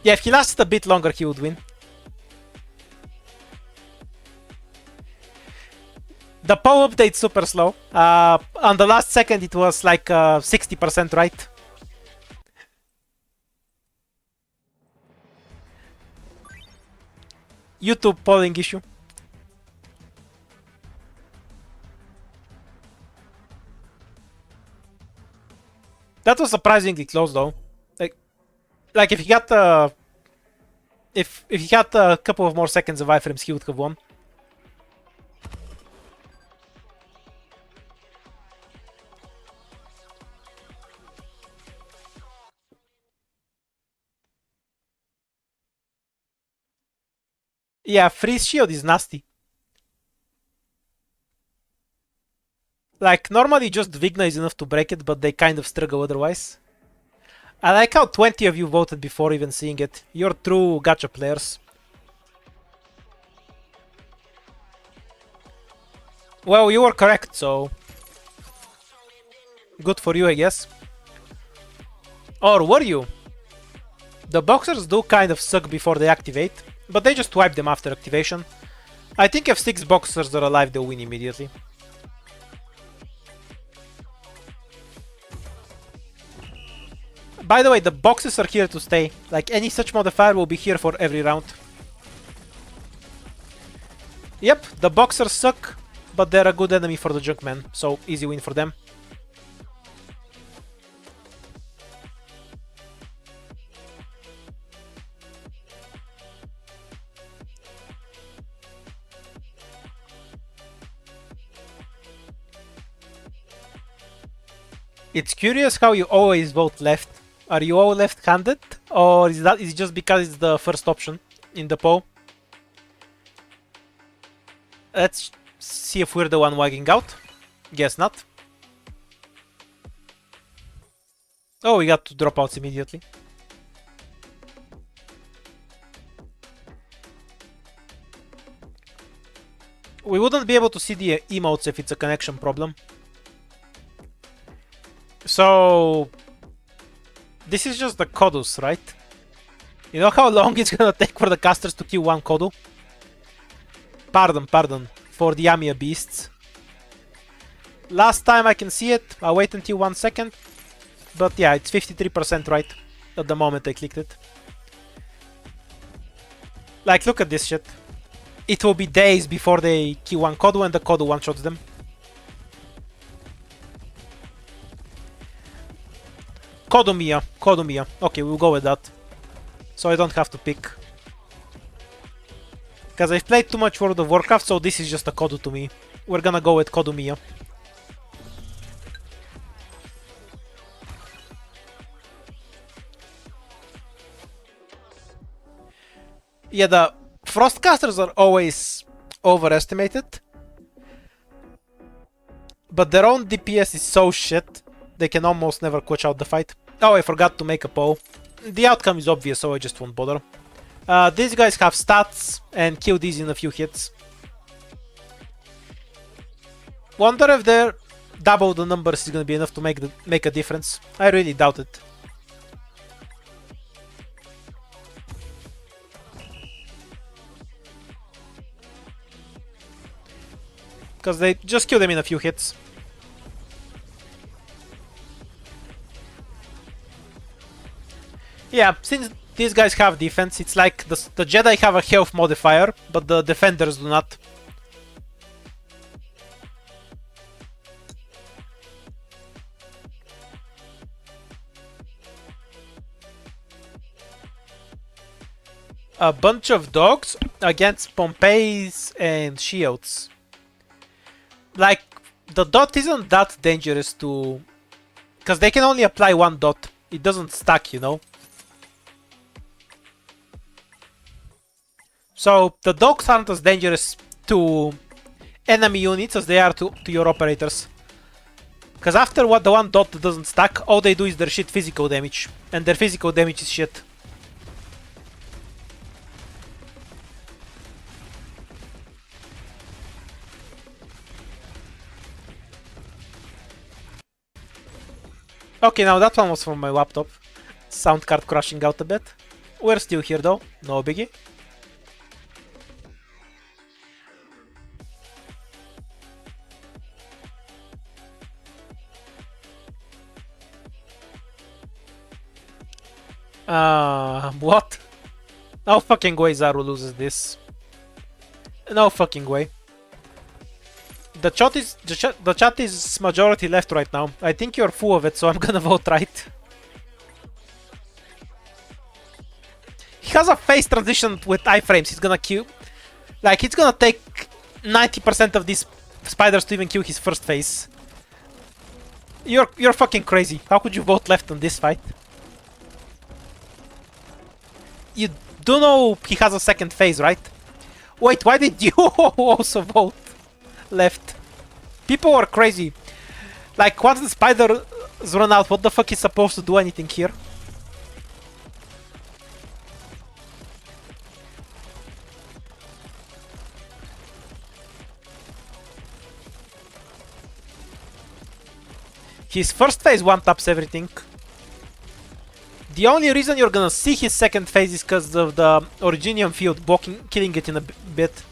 Yeah, if he lasted a bit longer, he would win. The PoE update's super slow. On the last second, it was like 60% right. YouTube polling issue. That was surprisingly close, though. Like if he got if he got a couple of more seconds of iframes, he would have won. Yeah, freeze shield is nasty. Like, normally just Vigna is enough to break it, but they kind of struggle otherwise. I like how 20 of you voted before even seeing it. You're true gacha players. Well, you were correct, so... good for you, I guess. Or were you? The boxers do kind of suck before they activate, but they just wipe them after activation. I think if 6 boxers are alive, they'll win immediately. By the way, the boxes are here to stay. Like, any such modifier will be here for every round. Yep, the boxers suck, but they're a good enemy for the Junkman, so easy win for them. It's curious how you always vote left. Are you all left-handed? Or is it just because it's the first option in the poll? Let's see if we're the one wagging out. Guess not. Oh, we got 2 dropouts immediately. We wouldn't be able to see the emotes if it's a connection problem. So... this is just the Kodus, right? You know how long it's gonna take for the casters to kill one Kodu? Pardon, for the Amiya beasts. Last time I can see it, I'll wait until 1 second. But yeah, it's 53% right at the moment I clicked it. Like, look at this shit. It will be days before they kill one Kodu and the Kodu one-shots them. Kodumiya. Okay, we'll go with that. So I don't have to pick. Because I've played too much World of Warcraft, so this is just a Kodu to me. We're gonna go with Kodumiya. Yeah, the Frostcasters are always overestimated. But their own DPS is so shit, they can almost never coach out the fight. Oh, I forgot to make a poll. The outcome is obvious, so I just won't bother. These guys have stats and kill these in a few hits. Wonder if they're double the numbers is gonna be enough to make a difference. I really doubt it. because they just kill them in a few hits. Yeah, since these guys have defense, it's like the Jedi have a health modifier, but the defenders do not. A bunch of dogs against Pompei's and shields. Like, the dot isn't that dangerous to... because they can only apply one dot. It doesn't stack, you know? So, the dogs aren't as dangerous to enemy units as they are to your operators. Because after what the one dot doesn't stack, all they do is their shit physical damage. And their physical damage is shit. Okay, now that one was from my laptop. Sound card crashing out a bit. We're still here though, no biggie. What? No fucking way Zaru loses this. No fucking way. The chat is majority left right now. I think you're full of it, so I'm gonna vote right. He has a phase transition with iframes. He's gonna kill. Like, it's gonna take 90% of these spiders to even kill his first phase. You're fucking crazy. How could you vote left on this fight? You do know he has a second phase, right? Wait, why did you also vote left? People are crazy. Like, once the spiders run out, what the fuck is supposed to do anything here? His first phase one-taps everything. The only reason you're gonna see his second phase is because of the Originium field blocking, killing it in a bit.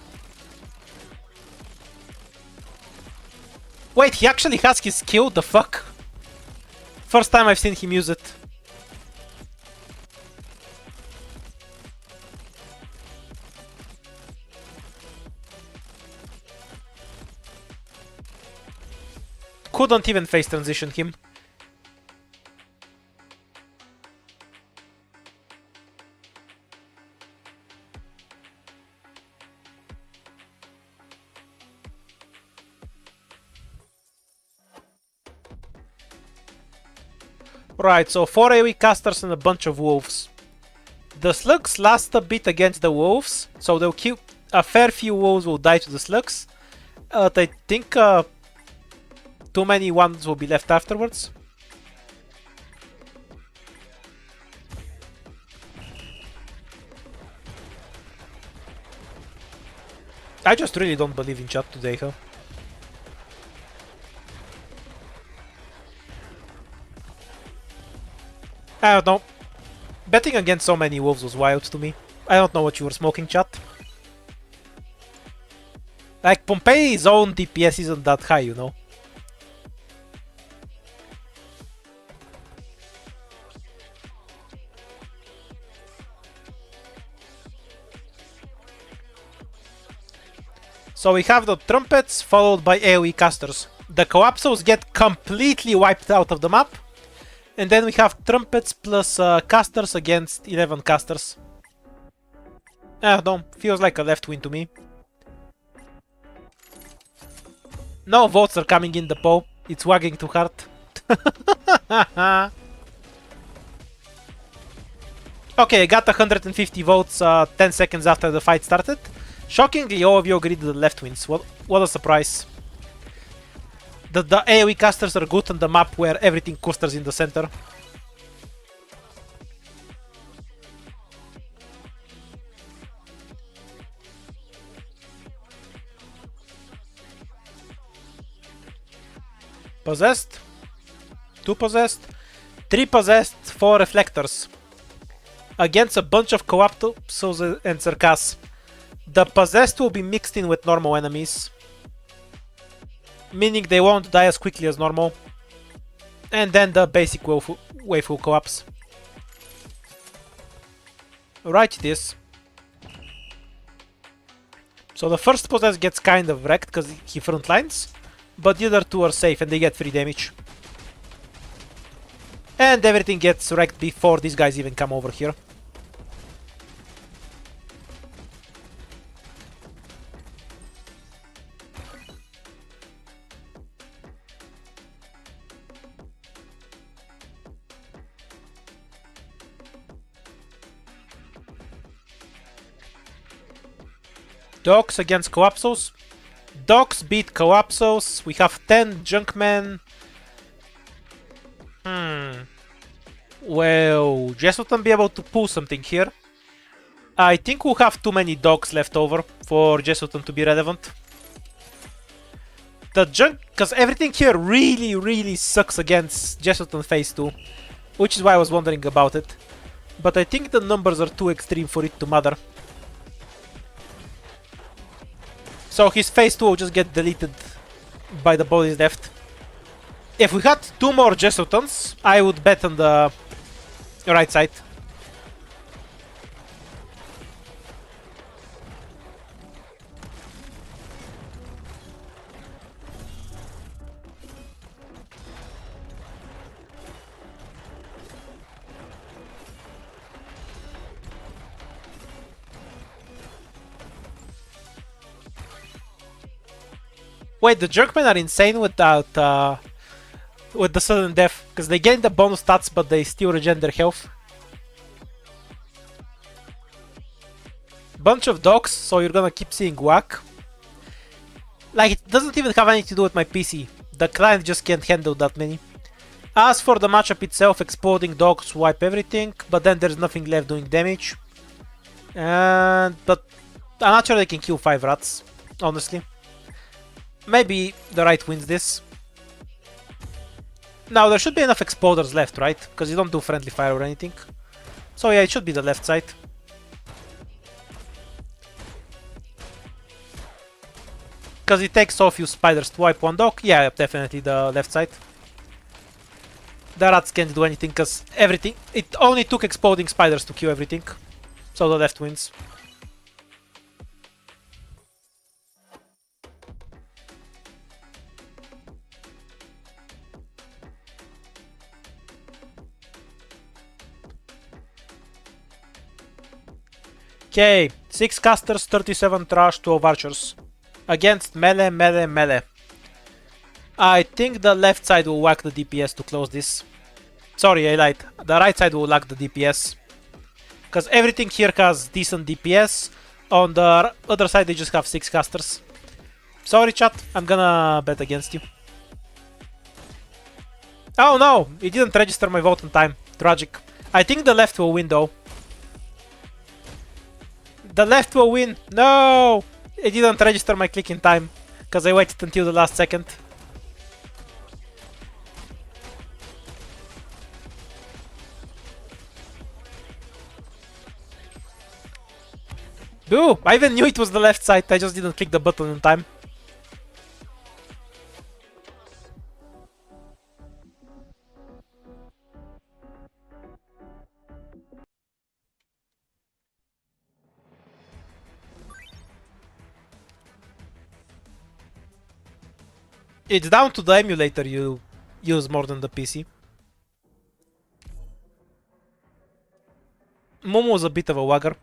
Wait, he actually has his skill? The fuck? First time I've seen him use it. Couldn't even phase transition him. Right, so 4 AoE casters and a bunch of wolves. The slugs last a bit against the wolves, so they'll kill... a fair few wolves will die to the slugs. I think too many ones will be left afterwards. I just really don't believe in chat today, huh? I don't know. Betting against so many wolves was wild to me. I don't know what you were smoking, chat. Like, Pompei's own DPS isn't that high, you know? So we have the trumpets followed by AoE casters. The Coapsos get completely wiped out of the map. And then we have trumpets plus casters against 11 casters. I don't know, feels like a left win to me. No votes are coming in the poll. It's wagging too hard. Okay, I got 150 votes 10 seconds after the fight started. Shockingly, all of you agreed that the left wins. What a surprise. The AoE casters are good on the map where everything clusters in the center. Possessed, 2 possessed, 3 possessed, 4 reflectors. Against a bunch of Coapsos and Circas. The possessed will be mixed in with normal enemies. meaning they won't die as quickly as normal. And then the basic wave will collapse. Right it is. So the first possess gets kind of wrecked because he frontlines, but the other two are safe and they get free damage. And everything gets wrecked before these guys even come over here. Dogs against Collapsos. Dogs beat Collapsos. We have 10 Junkmen. Well, Jessup will be able to pull something here. I think we'll have too many dogs left over for Jessup to be relevant. The junk, because everything here really sucks against Jessup phase 2, which is why I was wondering about it. But I think the numbers are too extreme for it to matter. So his phase 2 will just get deleted by the bodies left. If we had 2 more Jesutons, I would bet on the right side. Wait, the Jerkmen are insane without with the sudden death, because they gain the bonus stats but they still regen their health. Bunch of dogs, so you're gonna keep seeing whack. Like, it doesn't even have anything to do with my PC. The client just can't handle that many. As for the matchup itself, exploding dogs wipe everything, but then there's nothing left doing damage. But I'm not sure they can kill 5 rats, honestly. Maybe the right wins this. Now there should be enough exploders left, right? Because you don't do friendly fire or anything. So yeah, it should be the left side. Because it takes so few spiders to wipe one dog. Yeah, definitely the left side. The rats can't do anything because everything... It only took exploding spiders to kill everything. So the left wins. Okay, 6 casters, 37 trash, 12 archers. Against melee. I think the left side will whack the DPS to close this. Sorry, I lied. The right side will lack the DPS. Because everything here has decent DPS. On the other side they just have 6 casters. Sorry chat, I'm gonna bet against you. Oh no, it didn't register my vote in time. Tragic. I think the left will win though. The left will win. No! It didn't register my click in time because I waited until the last second. Boo! I even knew it was the left side, I just didn't click the button in time. It's down to the emulator you use more than the PC. Momo was a bit of a wagger.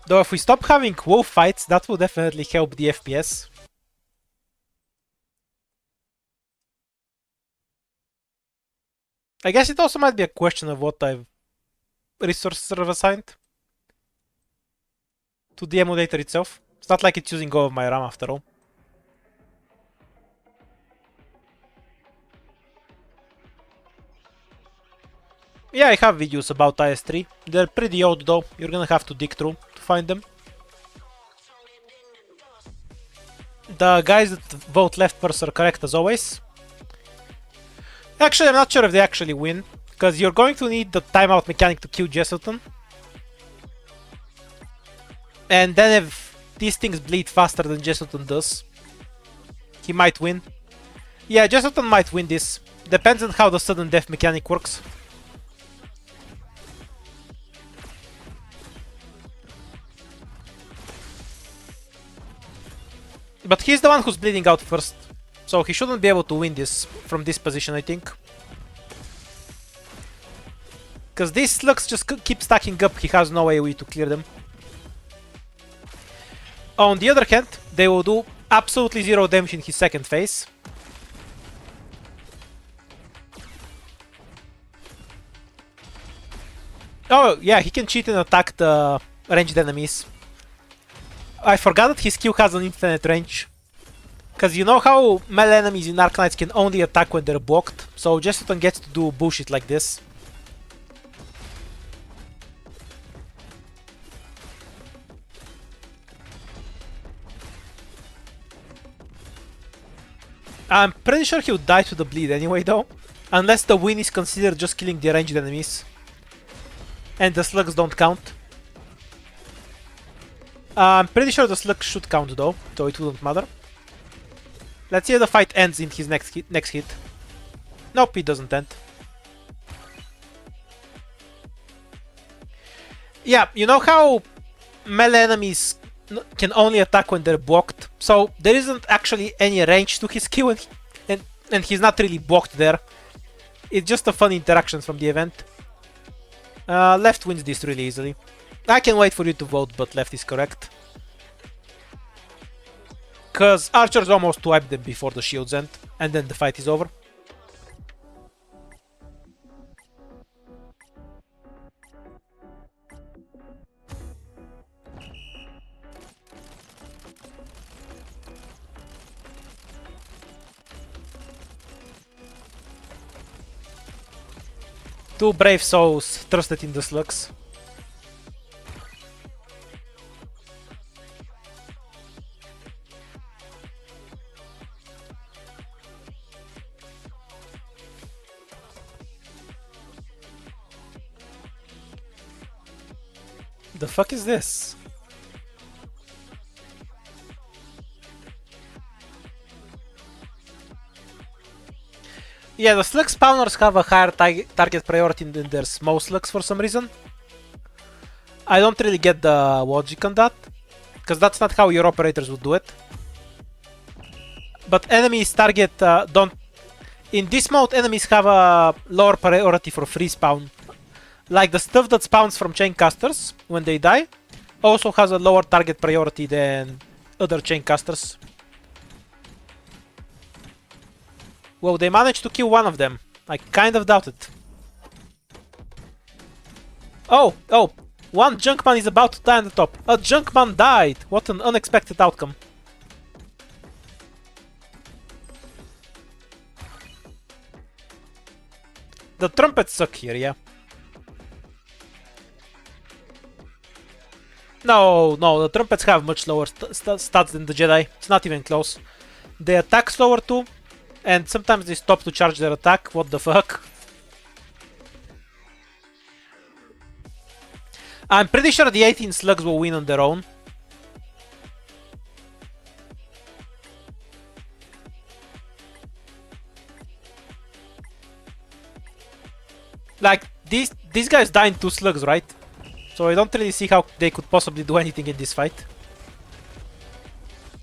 Though if we stop having wolf fights, that will definitely help the FPS. I guess it also might be a question of what type resources are assigned to the emulator itself. It's not like it's using all of my RAM after all. Yeah, I have videos about IS-3. They're pretty old though, you're gonna have to dig through to find them. The guys that vote left first are correct as always. Actually, I'm not sure if they actually win, Because you're going to need the timeout mechanic to kill Jesselton. And then if these things bleed faster than Jesselton does, he might win. Yeah, Jesselton might win this. Depends on how the sudden death mechanic works. But he's the one who's bleeding out first. So he shouldn't be able to win this from this position, I think. Because these slugs just keep stacking up, he has no way to clear them. On the other hand, they will do absolutely zero damage in his second phase. Oh yeah, he can cheat and attack the ranged enemies. I forgot that his skill has an infinite range. Because you know how melee enemies in Arknights can only attack when they're blocked? So Jesselton gets to do bullshit like this. I'm pretty sure he'll die to the bleed anyway though. Unless the win is considered just killing the ranged enemies. And the slugs don't count. I'm pretty sure the slugs should count though, so it wouldn't matter. Let's see if the fight ends in his next hit. Nope, it doesn't end. Yeah, you know how melee enemies can only attack when they're blocked? So there isn't actually any range to his skill and he's not really blocked there. It's just a fun interaction from the event. Left wins this really easily. I can wait for you to vote, but left is correct. Because archers almost wipe them before the shields end, and then the fight is over. Two brave souls trusted in the slugs. The fuck is this? Yeah, the slug spawners have a higher target priority than their small slugs for some reason. I don't really get the logic on that, because that's not how your operators would do it. But enemies target don't... In this mode, enemies have a lower priority for free spawn. Like the stuff that spawns from chain casters when they die also has a lower target priority than other chain casters. Well, they managed to kill one of them. I kind of doubt it. Oh, one Junkman is about to die on the top. A Junkman died! What an unexpected outcome. The trumpets suck here, yeah. No, the trumpets have much lower stats than the Jedi. It's not even close. They attack slower too, and sometimes they stop to charge their attack. What the fuck? I'm pretty sure the 18 slugs will win on their own. Like, these guys die in 2 slugs, right? So I don't really see how they could possibly do anything in this fight.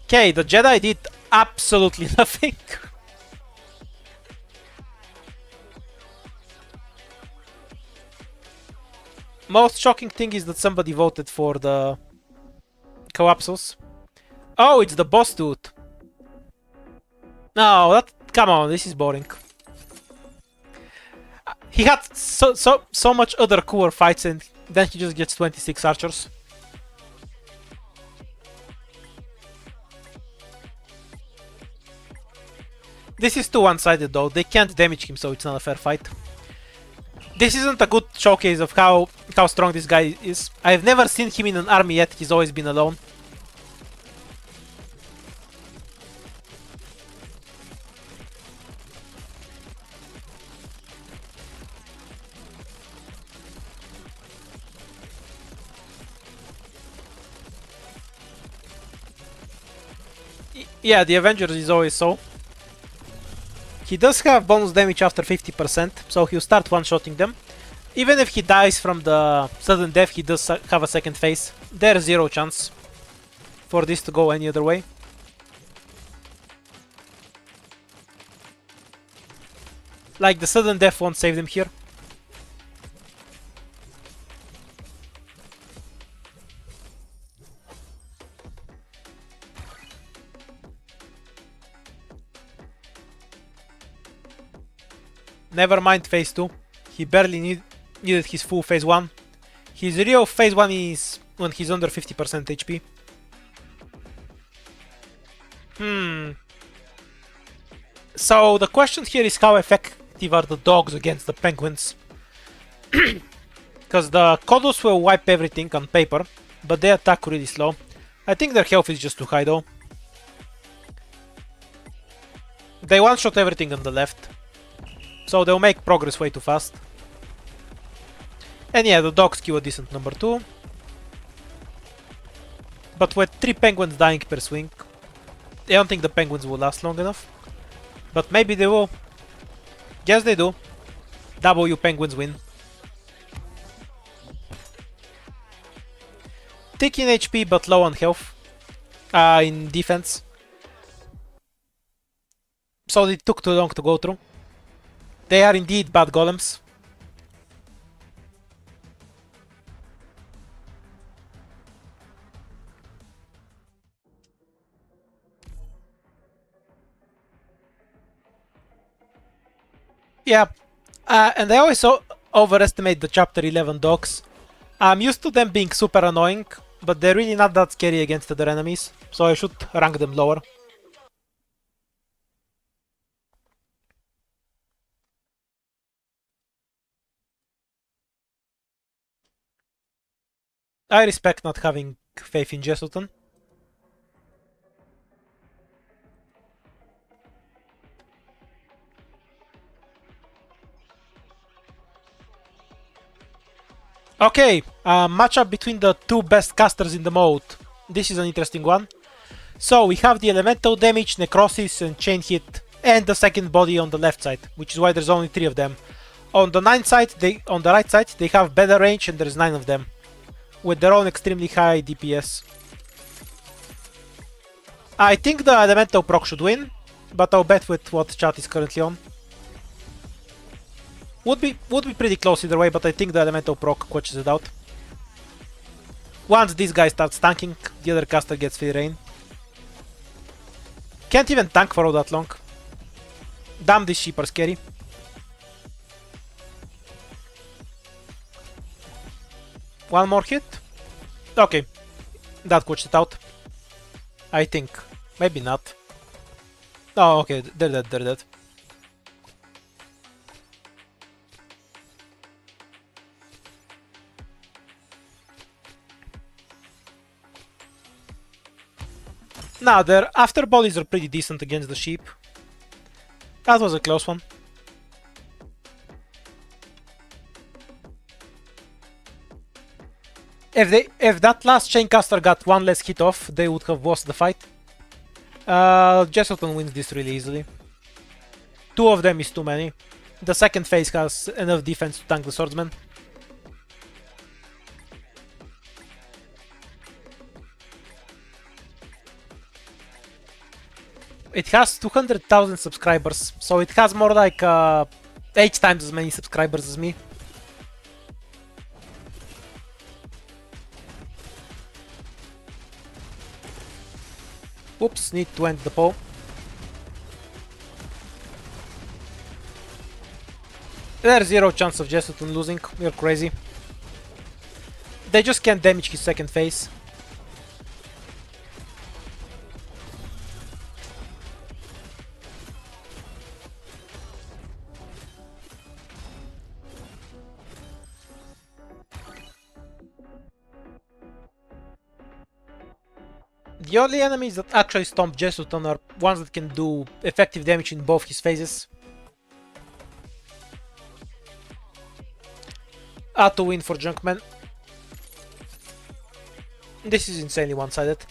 Okay, the Jedi did absolutely nothing. Most shocking thing is that somebody voted for the Coapsos. Oh, it's the boss dude. No, come on, this is boring. He had so much other cooler fights and then he just gets 26 archers. This is too one-sided though, they can't damage him, so it's not a fair fight. This isn't a good showcase of how strong this guy is. I've never seen him in an army yet, he's always been alone. Yeah, the Avengers is always so. He does have bonus damage after 50%, so he'll start one-shotting them. Even if he dies from the sudden death, he does have a second phase. There's zero chance for this to go any other way. Like, the sudden death won't save them here. Never mind phase 2. He barely needed his full phase 1. His real phase 1 is when he's under 50% HP. So the question here is how effective are the dogs against the penguins? Because the Kodos will wipe everything on paper, but they attack really slow. I think their health is just too high though. They one-shot everything on the left, so they'll make progress way too fast. And yeah, the dogs kill a decent number too. But with 3 penguins dying per swing, I don't think the penguins will last long enough. But maybe they will. Yes, they do. W penguins win. Thick in HP but low on health. In defense. So it took too long to go through. They are indeed bad golems. Yeah, and I always overestimate the chapter 11 dogs. I'm used to them being super annoying, but they're really not that scary against other enemies, so I should rank them lower. I respect not having faith in Jesuton. Okay, matchup between the two best casters in the mode. This is an interesting one. So we have the elemental damage, necrosis and chain hit, and the second body on the left side, which is why there's only 3 of them. On the right side, they have better range and there's 9 of them, with their own extremely high DPS. I think the elemental proc should win, but I'll bet with what chat is currently on. Would be pretty close either way, but I think the elemental proc quenches it out. Once this guy starts tanking, the other caster gets free reign. Can't even tank for all that long. Damn, these sheep are scary. One more hit. Okay, that quenches it out. I think. Maybe not. Oh, okay, they're dead, they're dead. Nah, their after bodies are pretty decent against the sheep. That was a close one. If that last chaincaster got one less hit off, they would have lost the fight. Jesselton wins this really easily. 2 of them is too many. The second phase has enough defense to tank the swordsman. It has 200,000 subscribers, so it has more like 8 times as many subscribers as me. Oops, need to end the poll. There's 0 chance of Jessuton losing, you're crazy. They just can't damage his second phase. The only enemies that actually stomp Jessuton are ones that can do effective damage in both his phases. To win for Junkman. This is insanely one-sided.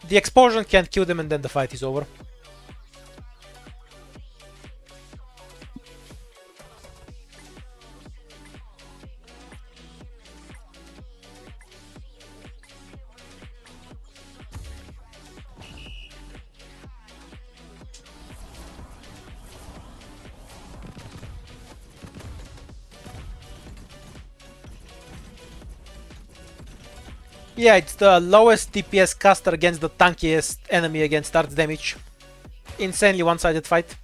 The explosion can't kill them and then the fight is over. Yeah, it's the lowest DPS caster against the tankiest enemy against starts damage. Insanely one-sided fight.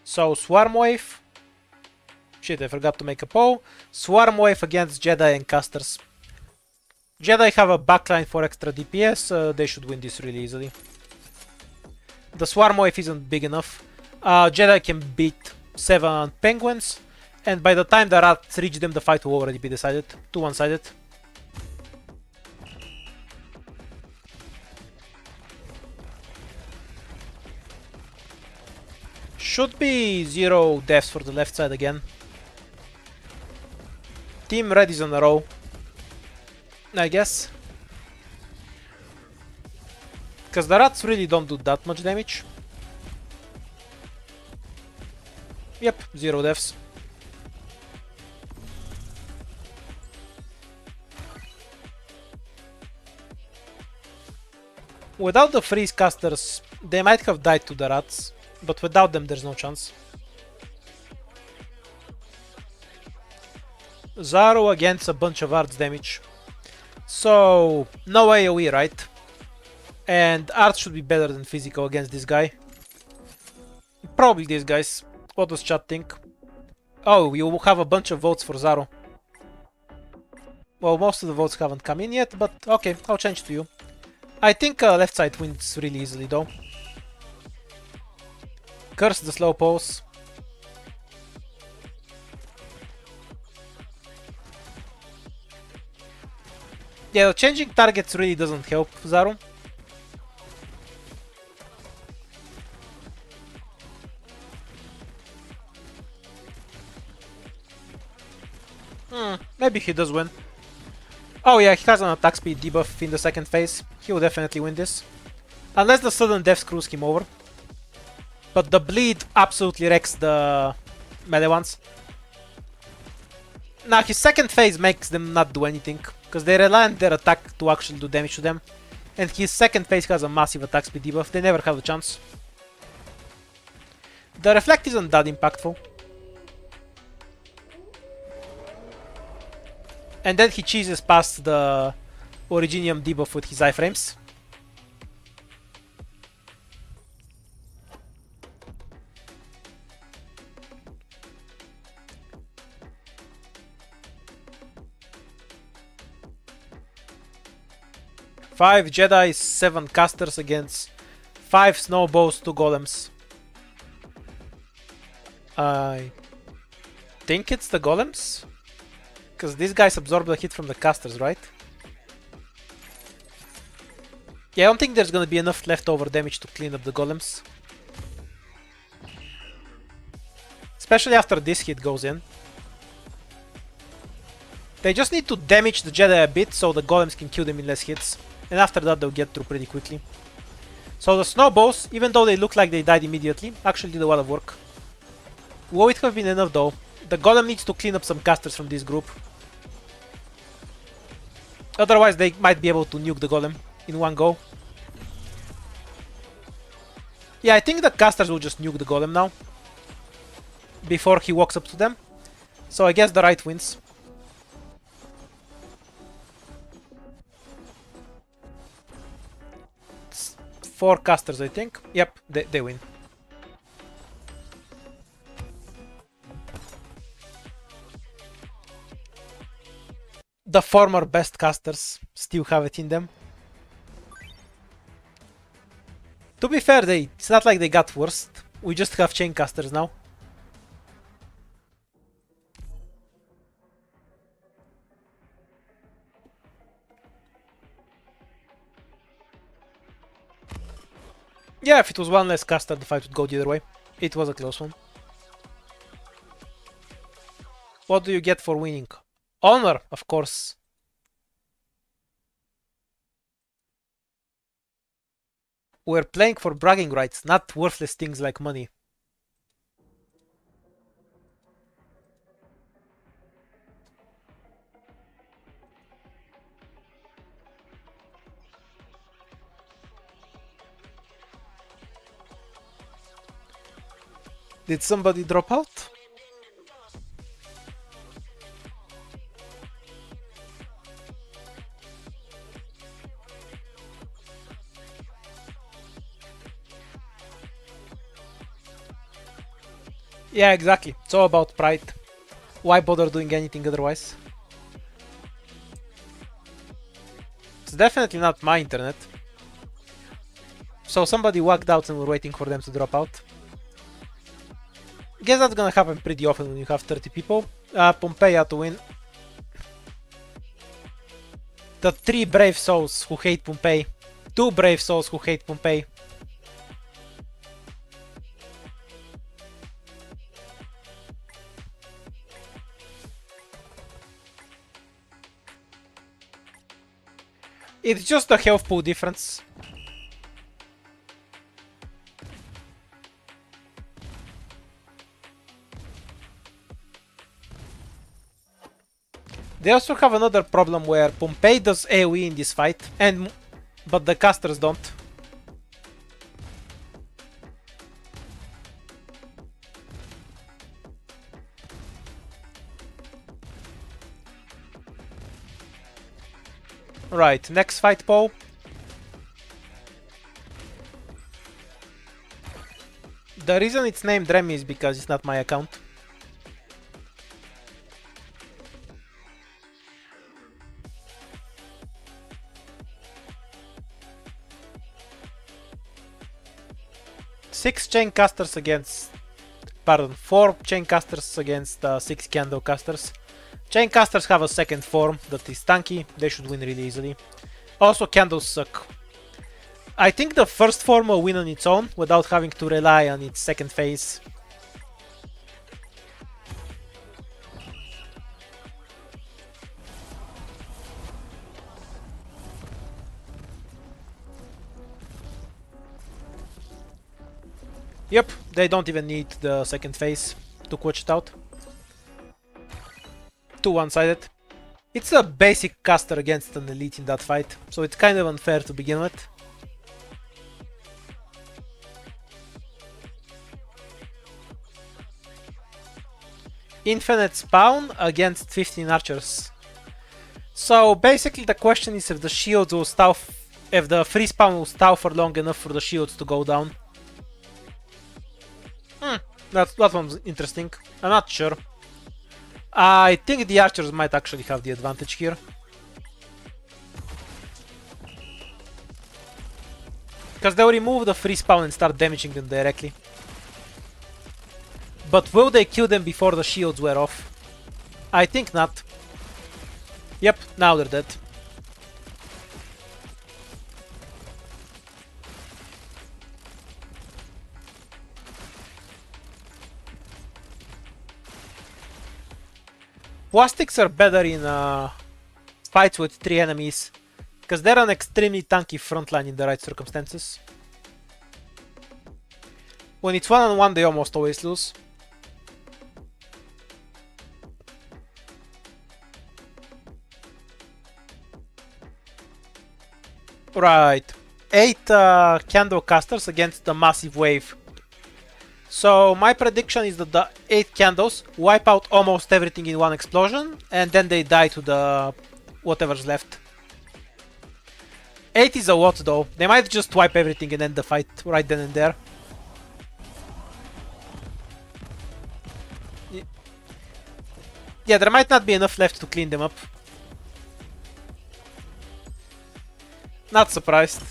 So Swarm Wave. Shit, I forgot to make a poll. Swarm Wave against Jedi and casters. Jedi have a backline for extra DPS, they should win this really easily. The Swarm Wave isn't big enough. Jedi can beat 7 penguins, and by the time the rats reach them, the fight will already be decided. To one-sided. Should be 0 deaths for the left side again. Team Red is on a row, I guess. Because the rats really don't do that much damage. Yep, 0 deaths. Without the freeze casters, they might have died to the rats, but without them there's no chance. Zaro against a bunch of arts damage. So, no AoE, right? And art should be better than physical against this guy. Probably these guys. What does chat think? Oh, you will have a bunch of votes for Zaro. Well, most of the votes haven't come in yet, but okay, I'll change to you. I think left side wins really easily though. Curse the slow pulse. Yeah, changing targets really doesn't help Zaro. Maybe he does win. Oh yeah, he has an attack speed debuff in the second phase. He will definitely win this. Unless the sudden death screws him over. But the bleed absolutely wrecks the melee ones. Now his second phase makes them not do anything, because they rely on their attack to actually do damage to them. And his second phase has a massive attack speed debuff, they never have a chance. The reflect isn't that impactful. And then he cheeses past the Originium debuff with his iframes. Five Jedi, 7 casters against 5 snowballs, 2 golems. I think it's the golems? Because these guys absorb the hit from the casters, right? Yeah, I don't think there's gonna be enough leftover damage to clean up the golems. Especially after this hit goes in. They just need to damage the Jedi a bit so the golems can kill them in less hits. And after that they'll get through pretty quickly. So the snowballs, even though they look like they died immediately, actually did a lot of work. Would it have been enough though? The golem needs to clean up some casters from this group. Otherwise they might be able to nuke the golem in one go. Yeah, I think the casters will just nuke the golem now. Before he walks up to them. So I guess the right wins. It's 4 casters, I think. Yep, they win. The former best casters still have it in them. To be fair, it's not like they got worse. We just have chain casters now. Yeah, if it was one less caster, the fight would go the other way. It was a close one. What do you get for winning? Honor, of course. We're playing for bragging rights, not worthless things like money. Did somebody drop out? Yeah, exactly. It's all about pride. Why bother doing anything otherwise? It's definitely not my internet. So somebody walked out and we're waiting for them to drop out. Guess that's gonna happen pretty often when you have 30 people. Pompeia to win. The 3 brave souls who hate Pompeii. 2 brave souls who hate Pompeii. It's just a health pool difference. They also have another problem where Pompeii does AoE in this fight, but the casters don't. Right, next fight, Paul. The reason it's named Remy is because it's not my account. Four chain casters against 6 candle casters. Chain casters have a second form that is tanky, they should win really easily. Also, candles suck. I think the first form will win on its own without having to rely on its second phase. Yep, they don't even need the second phase to quench it out. 2 one-sided. It's a basic caster against an elite in that fight, so it's kind of unfair to begin with. Infinite spawn against 15 archers. So basically the question is if the shields will stall, if the free spawn will stall for long enough for the shields to go down. That one's interesting. I'm not sure. I think the archers might actually have the advantage here. Because they'll remove the free spawn and start damaging them directly. But will they kill them before the shields wear off? I think not. Yep, now they're dead. Plastics are better in fights with 3 enemies, because they're an extremely tanky frontline in the right circumstances. When it's 1-on-1 they almost always lose. Right, 8 candle casters against the massive wave. So my prediction is that the 8 candles wipe out almost everything in one explosion, and then they die to the whatever's left. 8 is a lot though. They might just wipe everything and end the fight right then and there. Yeah, there might not be enough left to clean them up. Not surprised.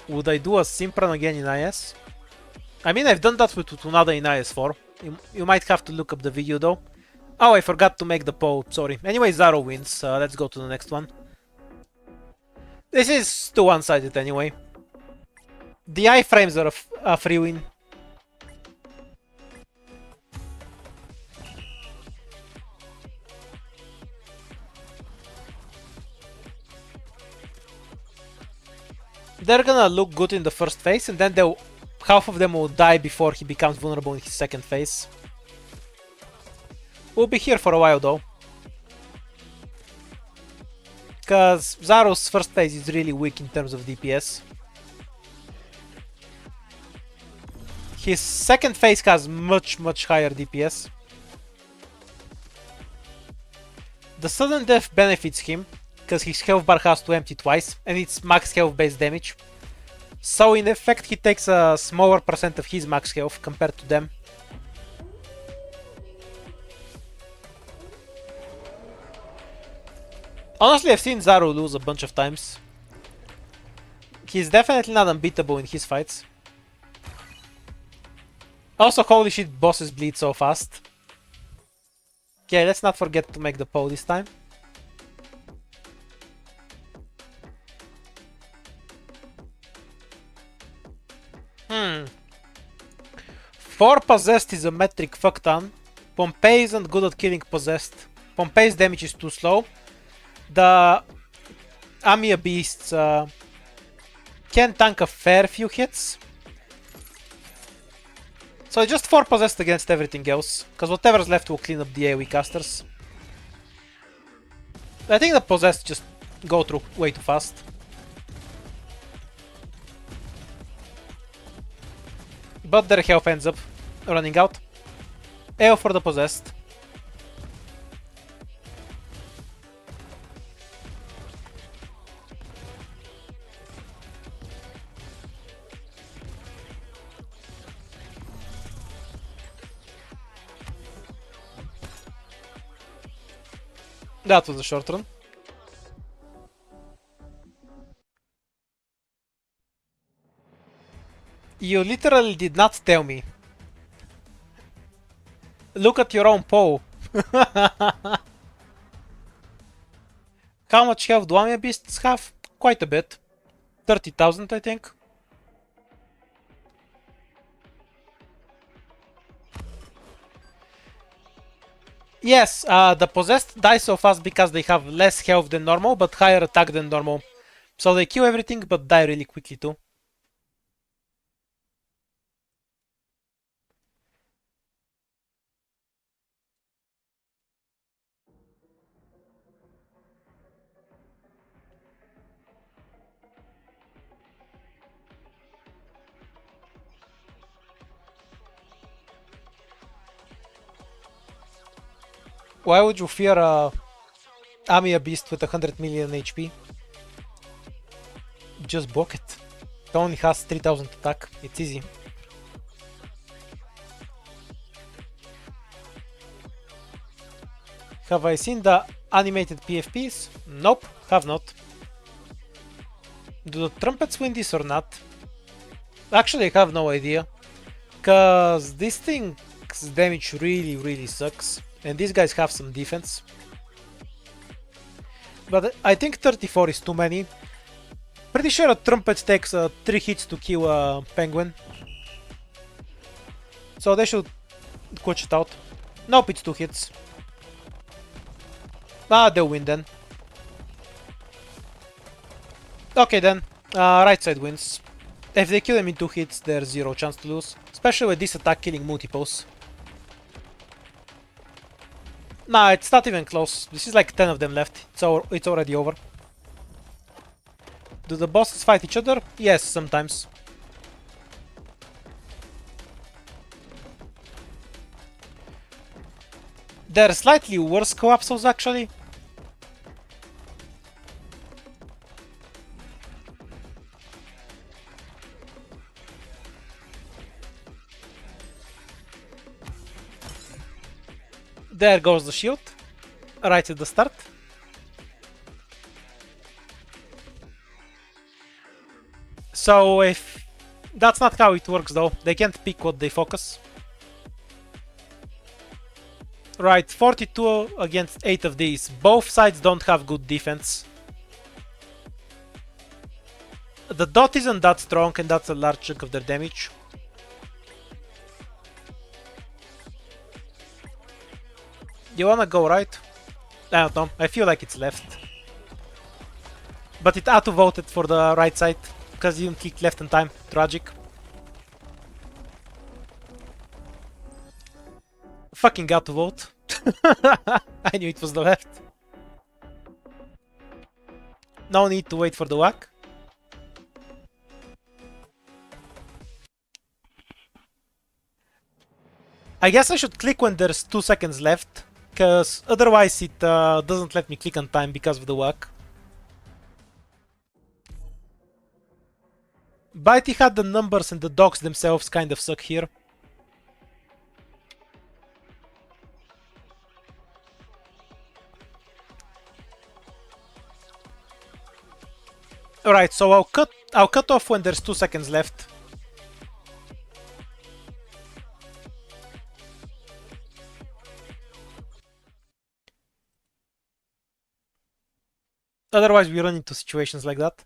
Would I do a Simpron again in IS? I mean, I've done that with Tunada in IS4. You might have to look up the video though. Oh, I forgot to make the poll, sorry. Anyway, Zaro wins. Let's go to the next one. This is too one-sided anyway. The iframes are a free win. They're gonna look good in the first phase, and then half of them will die before he becomes vulnerable in his second phase. We'll be here for a while though. Because Zaro's first phase is really weak in terms of DPS. His second phase has much higher DPS. The sudden death benefits him, because his health bar has to empty twice, and it's max health based damage. So in effect he takes a smaller percent of his max health compared to them. Honestly, I've seen Zaro lose a bunch of times. He's definitely not unbeatable in his fights. Also, holy shit, bosses bleed so fast. Okay, let's not forget to make the poll this time. For Possessed is a metric fuckton. Pompeii isn't good at killing Possessed. Pompeii's damage is too slow. The Amia beasts can tank a fair few hits. So just 4 Possessed against everything else, because whatever's left will clean up the AoE casters. I think the Possessed just go through way too fast. But their health ends up running out. AO for the Possessed. That was a short run. You literally did not tell me. Look at your own poll. How much health do Amia beasts have? Quite a bit. 30,000, I think. Yes, the Possessed die so fast because they have less health than normal, but higher attack than normal. So they kill everything, but die really quickly too. Why would you fear a Amia beast with 100 million HP? Just block it. It only has 3000 attack. It's easy. Have I seen the animated PFPs? Nope, have not. Do the trumpets win this or not? Actually, I have no idea. Cause this thing's damage really sucks. And these guys have some defense. But I think 34 is too many. Pretty sure a trumpet takes 3 hits to kill a penguin. So they should coach it out. Nope, it's 2 hits. Ah, they'll win then. Okay then, right side wins. If they kill them in 2 hits, there's 0 chance to lose. Especially with this attack killing multiples. Nah, it's not even close. This is like 10 of them left. It's already over. Do the bosses fight each other? Yes, sometimes. They're slightly worse collapsos actually. There goes the shield, right at the start. So if that's not how it works though, they can't pick what they focus. Right, 42 against 8 of these. Both sides don't have good defense. The dot isn't that strong, and that's a large chunk of their damage. You wanna go right? I don't know, I feel like it's left. But it auto-voted for the right side, because you didn't click left in time. Tragic. Fucking got to vote. I knew it was the left. No need to wait for the whack. I guess I should click when there's 2 seconds left, because otherwise it doesn't let me click on time because of the whack. But he had the numbers and the dogs themselves kind of suck here. Alright, so I'll cut off when there's 2 seconds left. Otherwise we run into situations like that.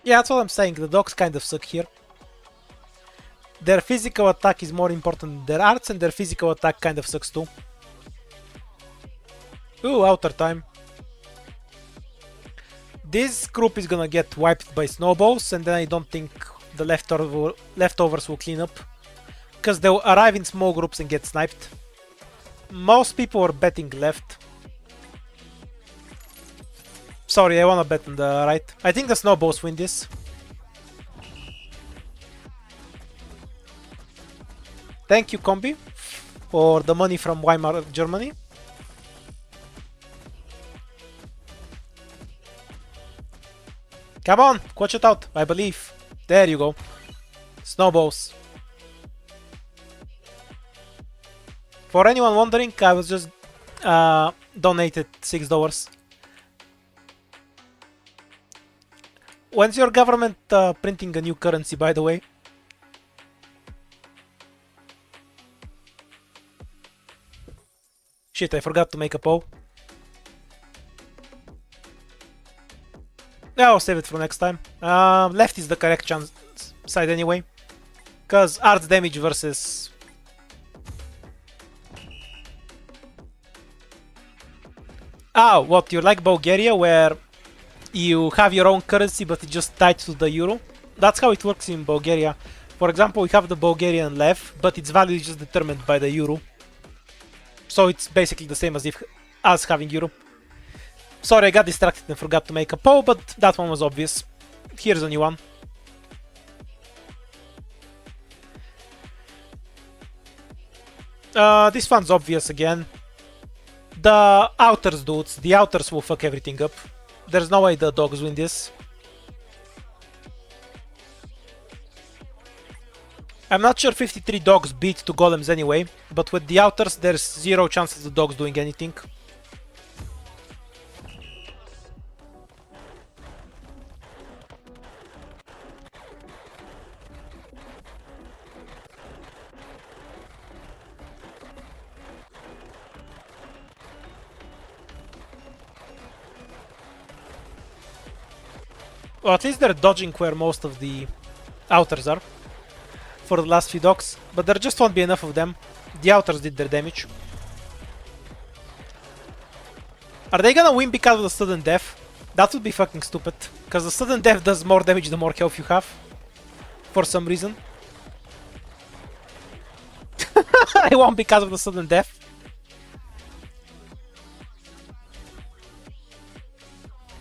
Yeah, that's what I'm saying, the dogs kind of suck here. Their physical attack is more important than their arts, and their physical attack kind of sucks too. Ooh, outer time. This group is gonna get wiped by snowballs, and then I don't think the leftovers will clean up. Because they'll arrive in small groups and get sniped. Most people are betting left. Sorry, I wanna bet on the right. I think the snowballs win this. Thank you, Combi, for the money from Weimar, Germany. Come on, watch it out, I believe. There you go. Snowballs. For anyone wondering, I was just donated $6. When's your government printing a new currency, by the way? Shit, I forgot to make a poll. I'll save it for next time. Left is the correct side anyway. Because arts damage versus... Ah, what, you like Bulgaria, where you have your own currency but it's just tied to the euro? That's how it works in Bulgaria. For example, we have the Bulgarian lev, but its value is just determined by the euro. So it's basically the same as if us having euro. Sorry, I got distracted and forgot to make a poll, but that one was obvious. Here's a new one. This one's obvious again. The outers, dudes. The outers will fuck everything up. There's no way the dogs win this. I'm not sure 53 dogs beat 2 golems anyway, but with the outers there's 0 chance of the dogs doing anything. Well, at least they're dodging where most of the outers are for the last few dogs, but there just won't be enough of them. The outers did their damage. Are they gonna win because of the sudden death? That would be fucking stupid, because the sudden death does more damage the more health you have. For some reason. I won because of the sudden death.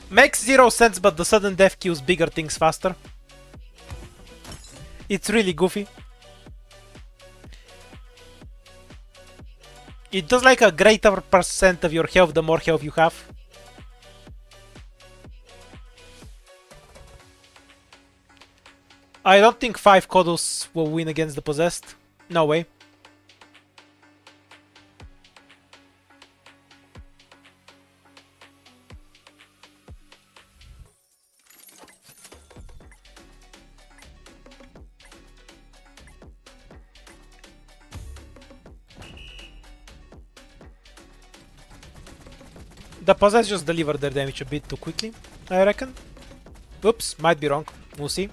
Makes 0 sense, but the sudden death kills bigger things faster. It's really goofy. It does like a greater percent of your health the more health you have. I don't think 5 Kodos will win against the possessed. No way. The possess just delivered their damage a bit too quickly, I reckon. Oops, might be wrong. We'll see.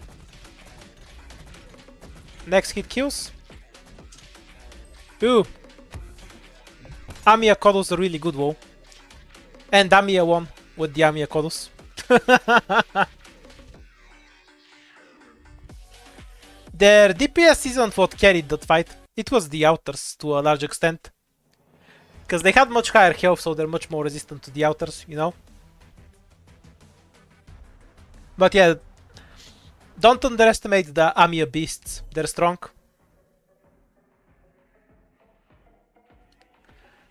Next hit kills. Ooh. Amiya Kodus a really good wall. And Amiya won with the Amiya Kodus. Their DPS isn't what carried that fight. It was the outers to a large extent. Because they had much higher health, so they're much more resistant to the outers, you know? But yeah, don't underestimate the Amiya beasts. They're strong.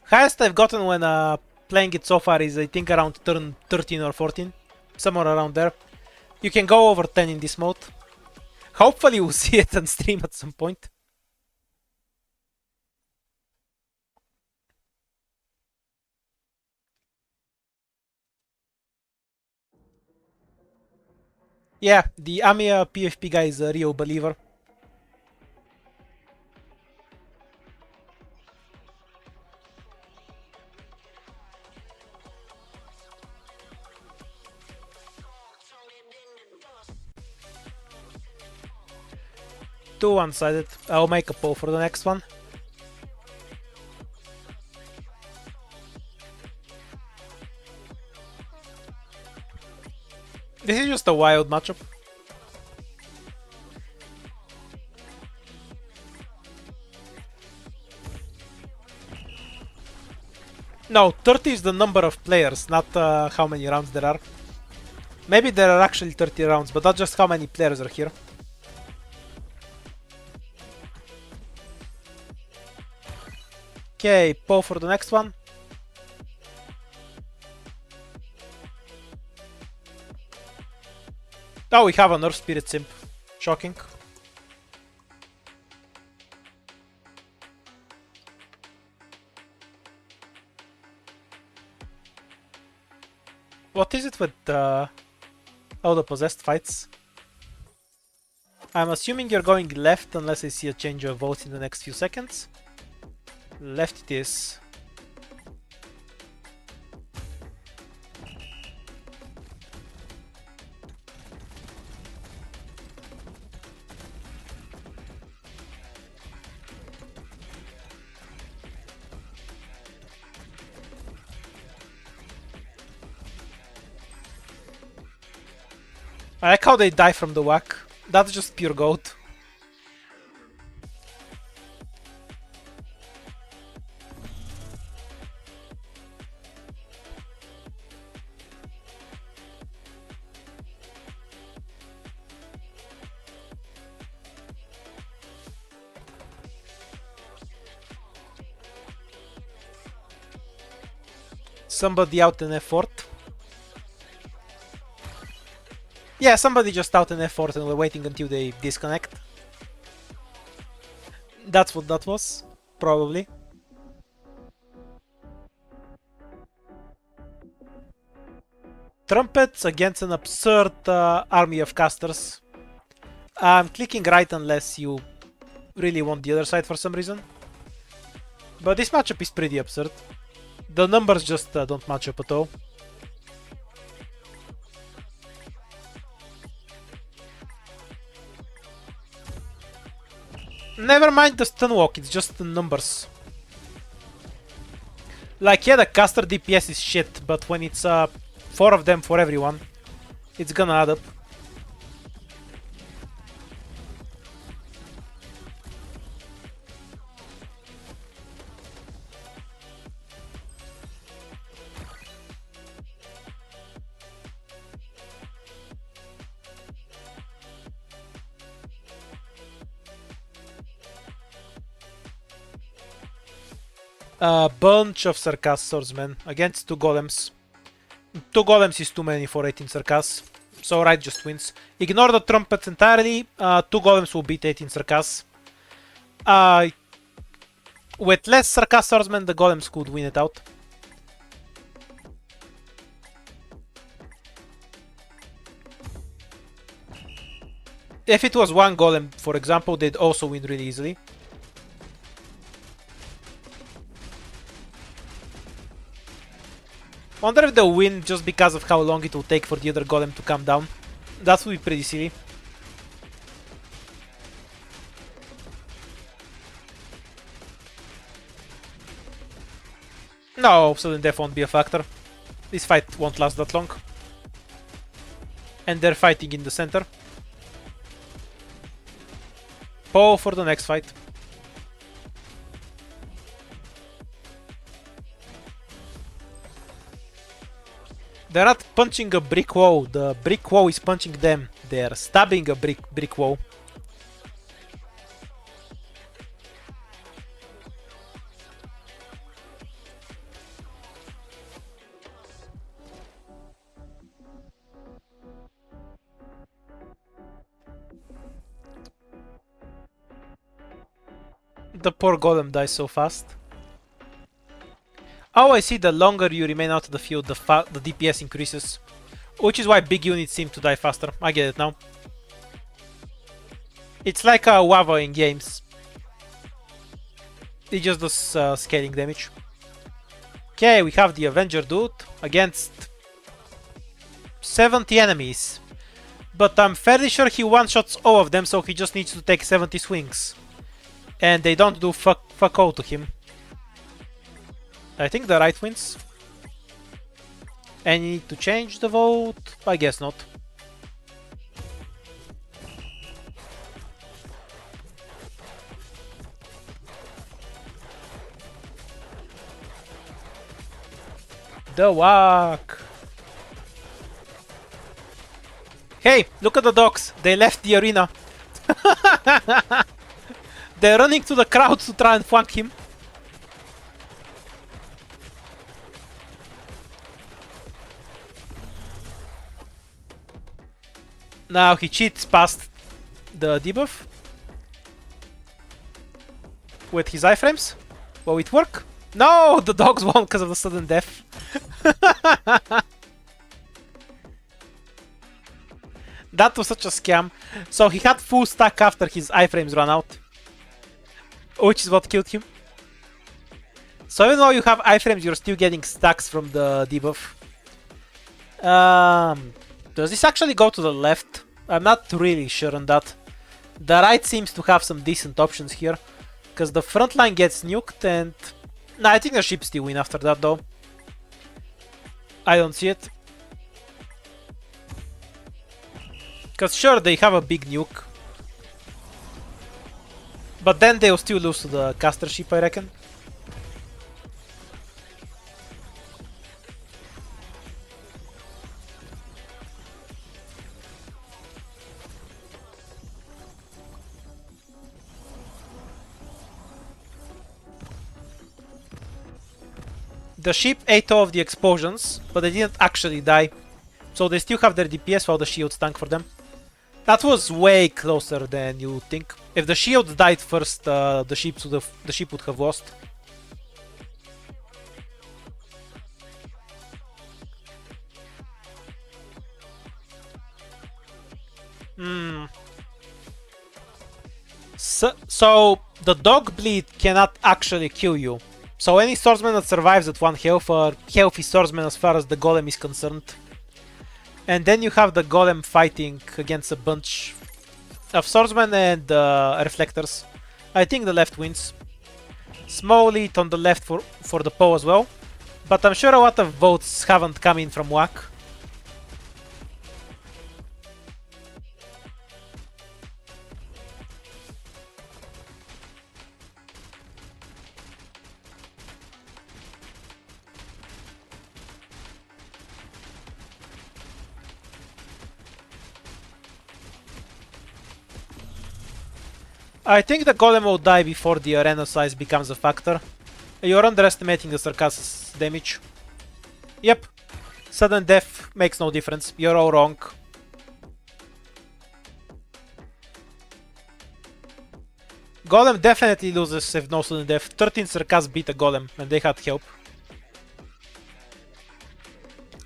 Highest I've gotten when playing it so far is I think around turn 13 or 14. Somewhere around there. You can go over 10 in this mode. Hopefully we'll see it on stream at some point. Yeah, the Amiya PvP guy is a real believer. Too one-sided. I'll make a poll for the next one. This is just a wild matchup. No, 30 is the number of players, not how many rounds there are. Maybe there are actually 30 rounds, but not just how many players are here. Okay, poll for the next one. Oh, we have a Nerf Spirit Simp. Shocking. What is it with all the possessed fights? I'm assuming you're going left unless I see a change of votes in the next few seconds. Left it is. I like how they die from the whack. That's just pure gold. Somebody out an effort. Yeah, somebody just out an effort and we're waiting until they disconnect. That's what that was, probably. Trumpets against an absurd army of casters. I'm clicking right unless you really want the other side for some reason. But this matchup is pretty absurd. The numbers just don't match up at all. Never mind the stun walk, it's just the numbers. Like, yeah, the caster DPS is shit, but when it's 4 of them for everyone, it's gonna add up. A bunch of Sarkaz swordsmen against 2 golems. 2 golems is too many for 18 Sarkaz, so right just wins. Ignore the trumpets entirely, 2 golems will beat 18 Sarkaz. With less Sarkaz swordsmen, the golems could win it out. If it was 1 golem, for example, they'd also win really easily. Wonder if they'll win just because of how long it will take for the other golem to come down. That would be pretty silly. No, sudden death won't be a factor. This fight won't last that long. And they're fighting in the center. Poe for the next fight. They're not punching a brick wall. The brick wall is punching them. They're stabbing a brick wall. The poor golem dies so fast. Oh, I see, the longer you remain out of the field, the DPS increases. Which is why big units seem to die faster. I get it now. It's like a Wava in games. It just does scaling damage. Okay, we have the Avenger dude against 70 enemies. But I'm fairly sure he one-shots all of them, so he just needs to take 70 swings. And they don't do fuck all to him. I think the right wins. And you need to change the vote? I guess not. The whack! Hey, look at the dogs! They left the arena! They're running to the crowd to try and flank him. Now he cheats past the debuff with his iframes. Will it work? No! The dogs won because of the sudden death. That was such a scam. So he had full stack after his iframes ran out, which is what killed him. So even though you have iframes, you're still getting stacks from the debuff. Does this actually go to the left? I'm not really sure on that. The right seems to have some decent options here, because the front line gets nuked and... Nah, I think the ships still win after that though. I don't see it. Because sure, they have a big nuke. But then they'll still lose to the caster ship, I reckon. The ship ate all of the explosions, but they didn't actually die. So they still have their DPS while the shields tank for them. That was way closer than you would think. If the shields died first, the ship would have lost. So the dog bleed cannot actually kill you. So any swordsman that survives at 1 health are healthy swordsmen as far as the golem is concerned. And then you have the golem fighting against a bunch of swordsmen and reflectors. I think the left wins. Small lead on the left for the Poe as well. But I'm sure a lot of votes haven't come in from WAC. I think the golem will die before the arena size becomes a factor. You're underestimating the Sarkas's damage. Yep. Sudden death makes no difference. You're all wrong. Golem definitely loses if no sudden death. 13 Sarkas beat a golem and they had help.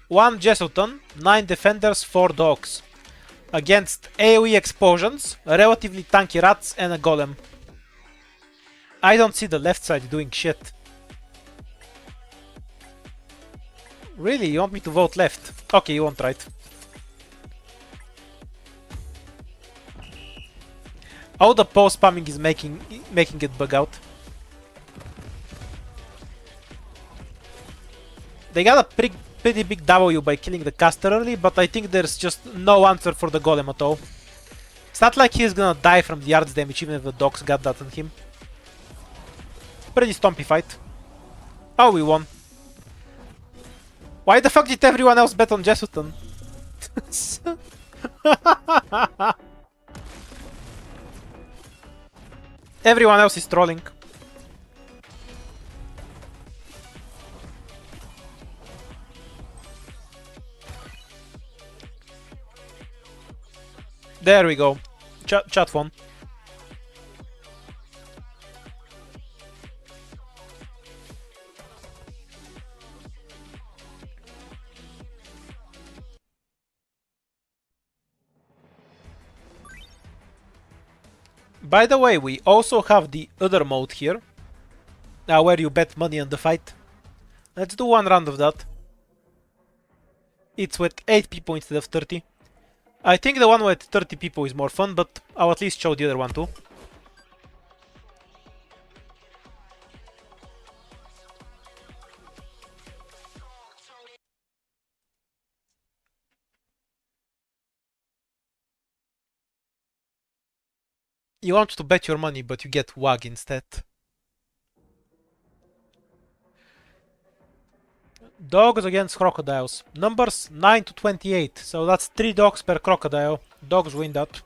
1 Jesselton, 9 defenders, 4 dogs. Against AoE explosions, relatively tanky rats, and a golem. I don't see the left side doing shit. Really? You want me to vote left? Okay, you won't try it. All the pause spamming is making it bug out. They got a pretty big W by killing the caster early, but I think there's just no answer for the golem at all. It's not like he's gonna die from the yards damage even if the dogs got that on him. Pretty stompy fight. Oh, we won. Why the fuck did everyone else bet on Jesuton? Everyone else is trolling. There we go. Chat phone. By the way, we also have the other mode here, where you bet money on the fight. Let's do one round of that. It's with 8 people instead of 30. I think the one with 30 people is more fun, but I'll at least show the other one too. You want to bet your money, but you get WAG instead. Dogs against crocodiles. Numbers 9 to 28, so that's 3 dogs per crocodile. Dogs win that.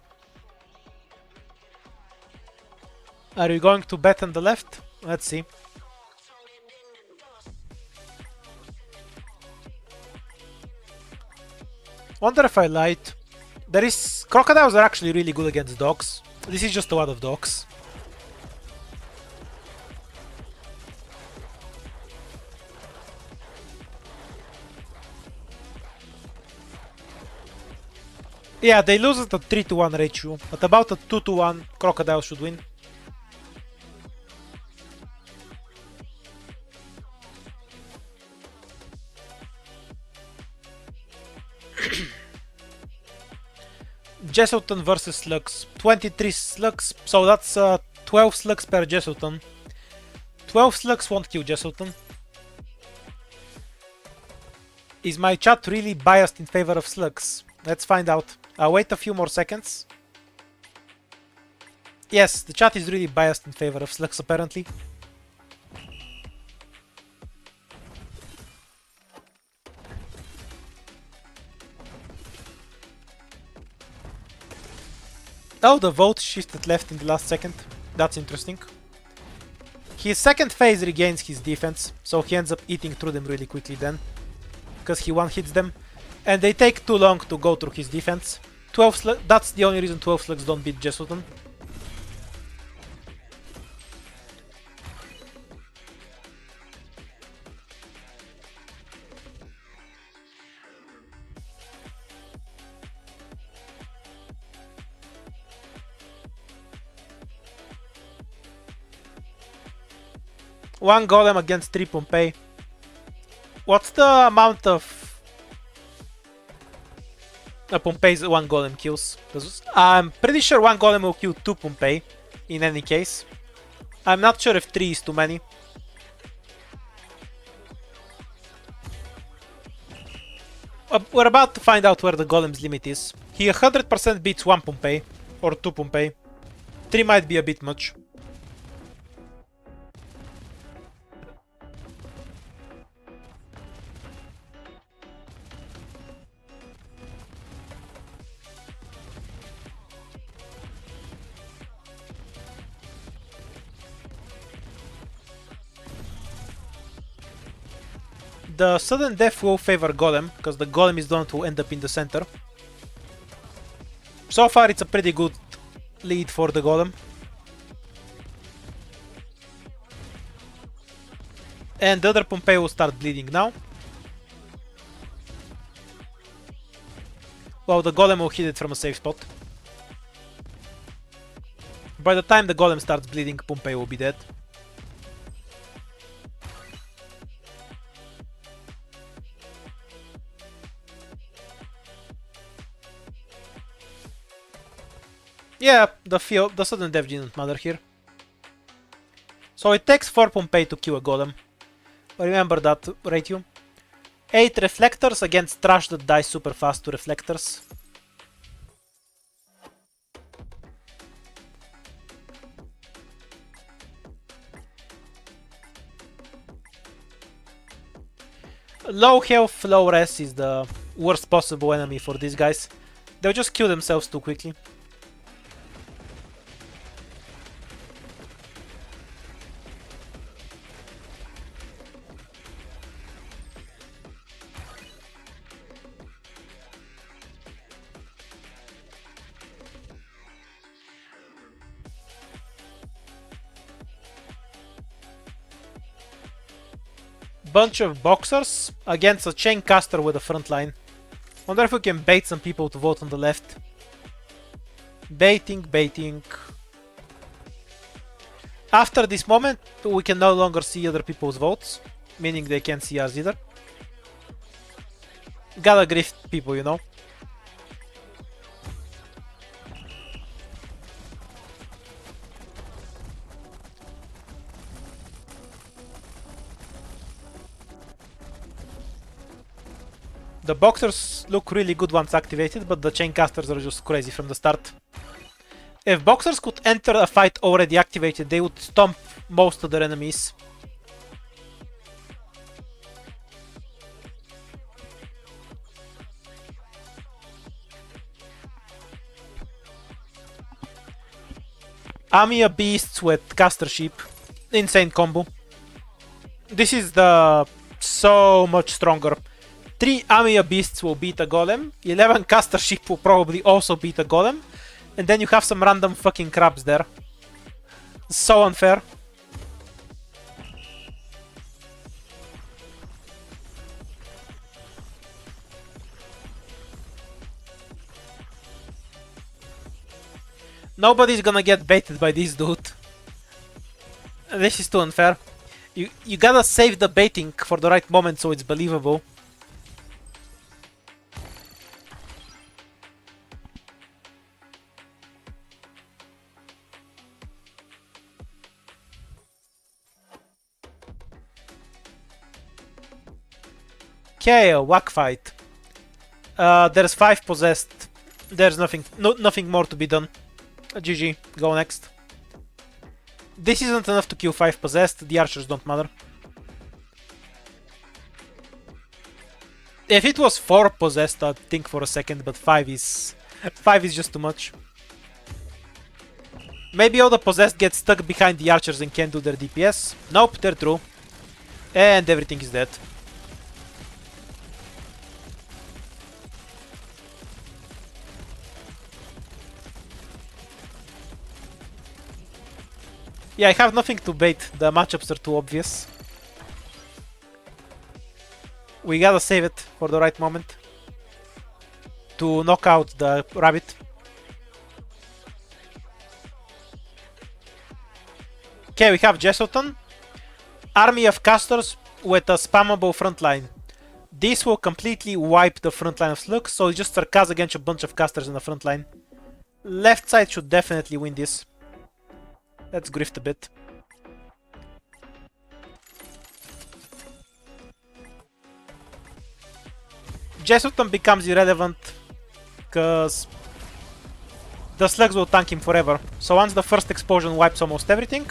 Are you going to bet on the left? Let's see. Wonder if I lied. Crocodiles are actually really good against dogs. This is just a lot of dogs. Yeah, they lose at a 3-to-1 ratio. At about a 2-to-1, crocodile should win. Jesuton versus slugs. 23 slugs, so that's 12 slugs per Jesuton. 12 slugs won't kill Jesuton. Is my chat really biased in favor of slugs? Let's find out. I'll wait a few more seconds. Yes, the chat is really biased in favor of slugs apparently. Oh, the vote shifted left in the last second. That's interesting. His second phase regains his defense, so he ends up eating through them really quickly then. Because he one-hits them. And they take too long to go through his defense. 12 that's the only reason 12 slugs don't beat Jesuton. One golem against 3 Pompeii. What's the amount of Pompeii's one golem kills? I'm pretty sure one golem will kill 2 Pompeii in any case. I'm not sure if 3 is too many. We're about to find out where the golem's limit is. He 100% beats 1 Pompeii or 2 Pompeii. 3 might be a bit much. The sudden death will favor Golem, because the Golem is the one to end up in the center. So far it's a pretty good lead for the Golem. And the other Pompeii will start bleeding now. Well, the Golem will hit it from a safe spot. By the time the Golem starts bleeding, Pompeii will be dead. Yeah, the sudden death didn't matter here. So it takes 4 Pompeii to kill a golem. Remember that ratio. 8 reflectors against trash that dies super fast to reflectors. Low health, low res is the worst possible enemy for these guys. They'll just kill themselves too quickly. Bunch of boxers against a chain caster with a front line. Wonder if we can bait some people to vote on the left. Baiting. After this moment, we can no longer see other people's votes, meaning they can't see us either. Gotta grift people, you know. The boxers look really good once activated, but the chain casters are just crazy from the start. If boxers could enter a fight already activated, they would stomp most of their enemies. Army of Beasts with Caster Sheep. Insane combo. This is the so much stronger. 3 Army of Beasts will beat a Golem, 11 Caster Sheep will probably also beat a Golem, and then you have some random fucking crabs there. So unfair. Nobody's gonna get baited by this dude. This is too unfair. You gotta save the baiting for the right moment so it's believable. Okay, a whack fight. There's 5 possessed. There's nothing more to be done. GG, go next. This isn't enough to kill 5 possessed, the archers don't matter. If it was 4 possessed, I'd think for a second, but 5 is just too much. Maybe all the possessed get stuck behind the archers and can't do their DPS. Nope, they're true. And everything is dead. Yeah, I have nothing to bait. The matchups are too obvious. We gotta save it for the right moment to knock out the rabbit. Okay, we have Jesselton. Army of casters with a spammable front line. This will completely wipe the front line of Slug, so it's just Sarkaz against a bunch of casters in the front line. Left side should definitely win this. Let's grift a bit. Jesselton becomes irrelevant because the slugs will tank him forever. So once the first explosion wipes almost everything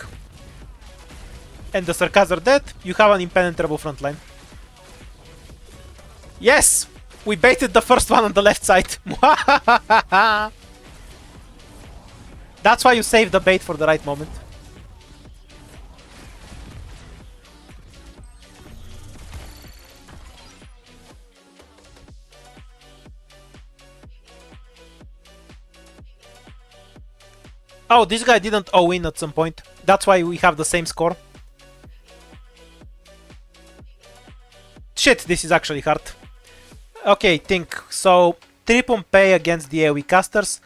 and the Sarkaz are dead, you have an impenetrable front line. Yes! We baited the first one on the left side. That's why you save the bait for the right moment. Oh, this guy didn't win at some point. That's why we have the same score. Shit, this is actually hard. Okay, think. So, 3 Pompeii against the AoE casters.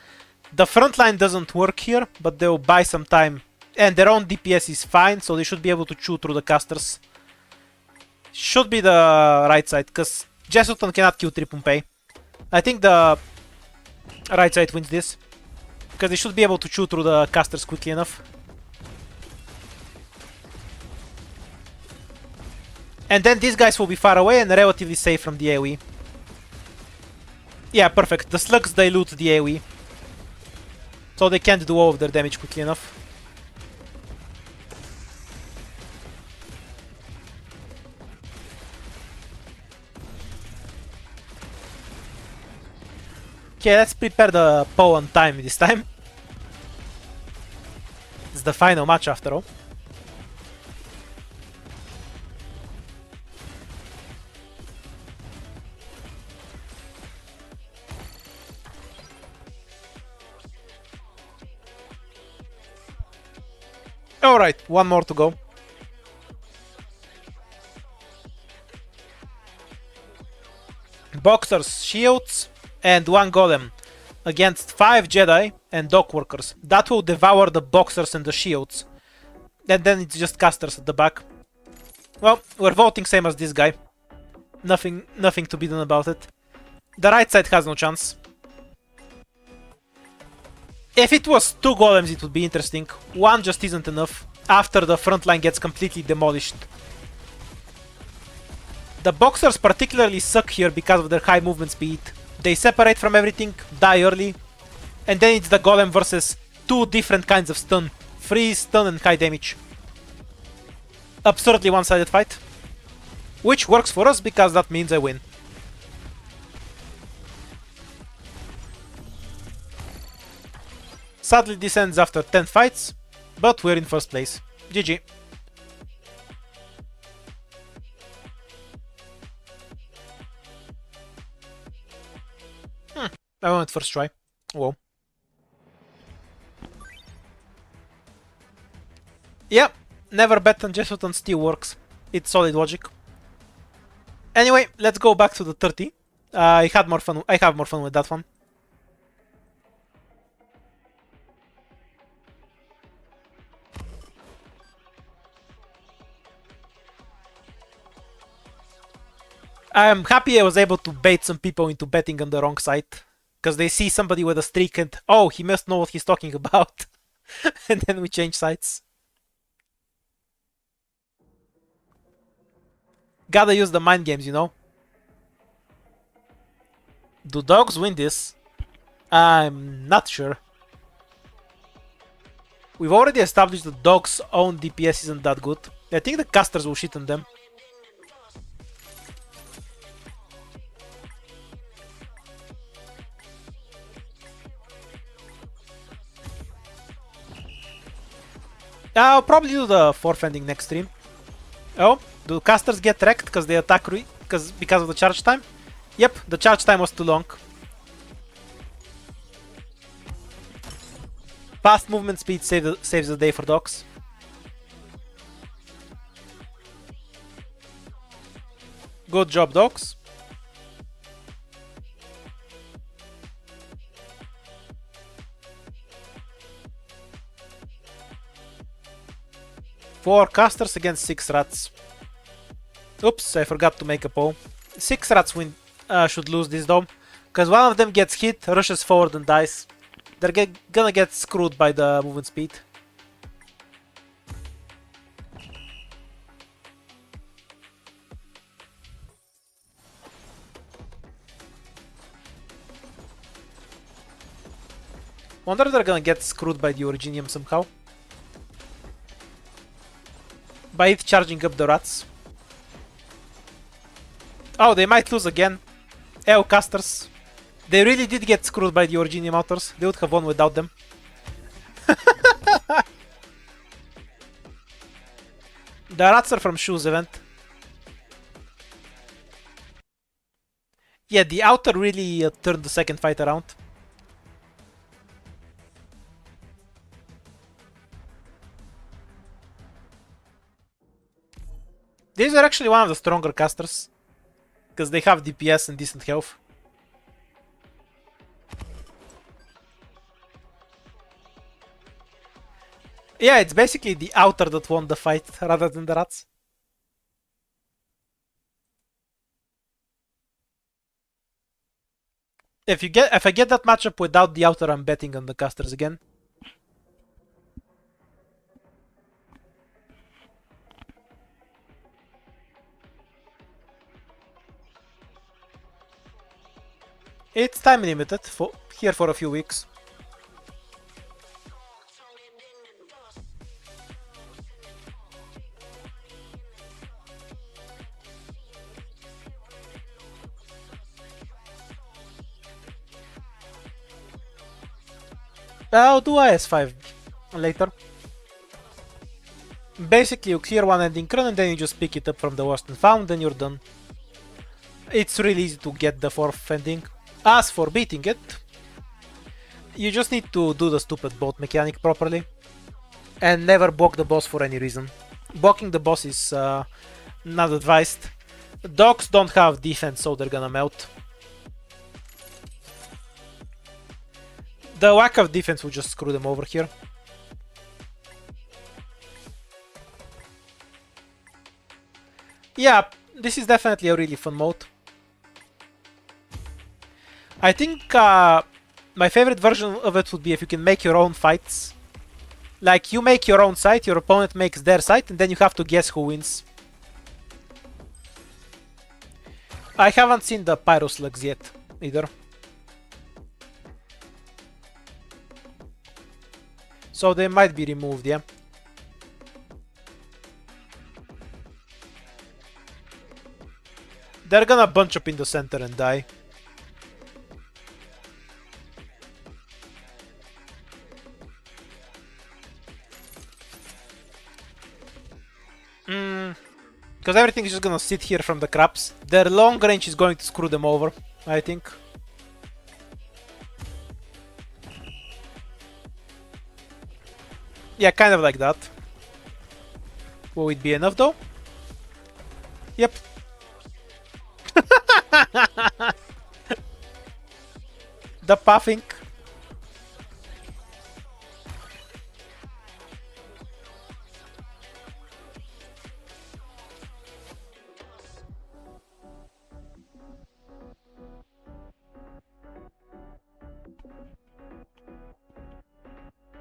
The front line doesn't work here, but they'll buy some time. And their own DPS is fine, so they should be able to chew through the casters. Should be the right side, because Jesselton cannot kill 3 Pompeii. I think the right side wins this. Because they should be able to chew through the casters quickly enough. And then these guys will be far away and relatively safe from the AoE. Yeah, perfect. The slugs dilute the AoE. So they can't do all of their damage quickly enough. Okay, let's prepare the Poe on time this time. It's the final match after all. Alright, one more to go. Boxers, shields, and one golem against 5 Jedi and dog workers. That will devour the boxers and the shields. And then it's just casters at the back. Well, we're voting same as this guy. Nothing to be done about it. The right side has no chance. If it was 2 golems, it would be interesting. One just isn't enough after the front line gets completely demolished. The boxers particularly suck here because of their high movement speed. They separate from everything, die early, and then it's the golem versus 2 different kinds of stun. Freeze, stun, and high damage. Absurdly one-sided fight. Which works for us because that means I win. Sadly this ends after 10 fights, but we're in first place. GG. I went first try. Whoa. Yeah, never bet on Jesuit on steel works. It's solid logic. Anyway, let's go back to the 30. I have more fun with that one. I'm happy I was able to bait some people into betting on the wrong side. Because they see somebody with a streak and, oh, he must know what he's talking about. And then we change sides. Gotta use the mind games, you know. Do dogs win this? I'm not sure. We've already established that dogs' own DPS isn't that good. I think the casters will shit on them. I'll probably do the 4th ending next stream. Oh, do casters get wrecked because they attack because of the charge time? Yep, the charge time was too long. Fast movement speed saves the day for dogs. Good job, dogs. Four casters against 6 rats. Oops, I forgot to make a poll. 6 rats should lose this though, because one of them gets hit, rushes forward and dies. They're gonna get screwed by the movement speed. Wonder if they're gonna get screwed by the Originium somehow. By it charging up the rats. Oh, they might lose again. Ew, casters. They really did get screwed by the Originium authors. They would have won without them. The rats are from Shu's event. Yeah, the outer really turned the second fight around. These are actually one of the stronger casters. Because they have DPS and decent health. Yeah, it's basically the outer that won the fight rather than the rats. If I get that matchup without the outer, I'm betting on the casters again. It's time limited here for a few weeks. I'll do IS5 later. Basically, you clear one ending run and then you just pick it up from the lost and found, and you're done. It's really easy to get the fourth ending. As for beating it, you just need to do the stupid boat mechanic properly and never block the boss for any reason. Blocking the boss is not advised. Dogs don't have defense, so they're gonna melt. The lack of defense will just screw them over here. Yeah, this is definitely a really fun mode. I think my favorite version of it would be if you can make your own fights. Like, you make your own site, your opponent makes their site, and then you have to guess who wins. I haven't seen the Pyro Slugs yet, either. So they might be removed, yeah. They're gonna bunch up in the center and die. Because everything is just gonna sit here from the crabs. Their long range is going to screw them over, I think. Yeah, kind of like that. Will it be enough though? Yep. The puffing.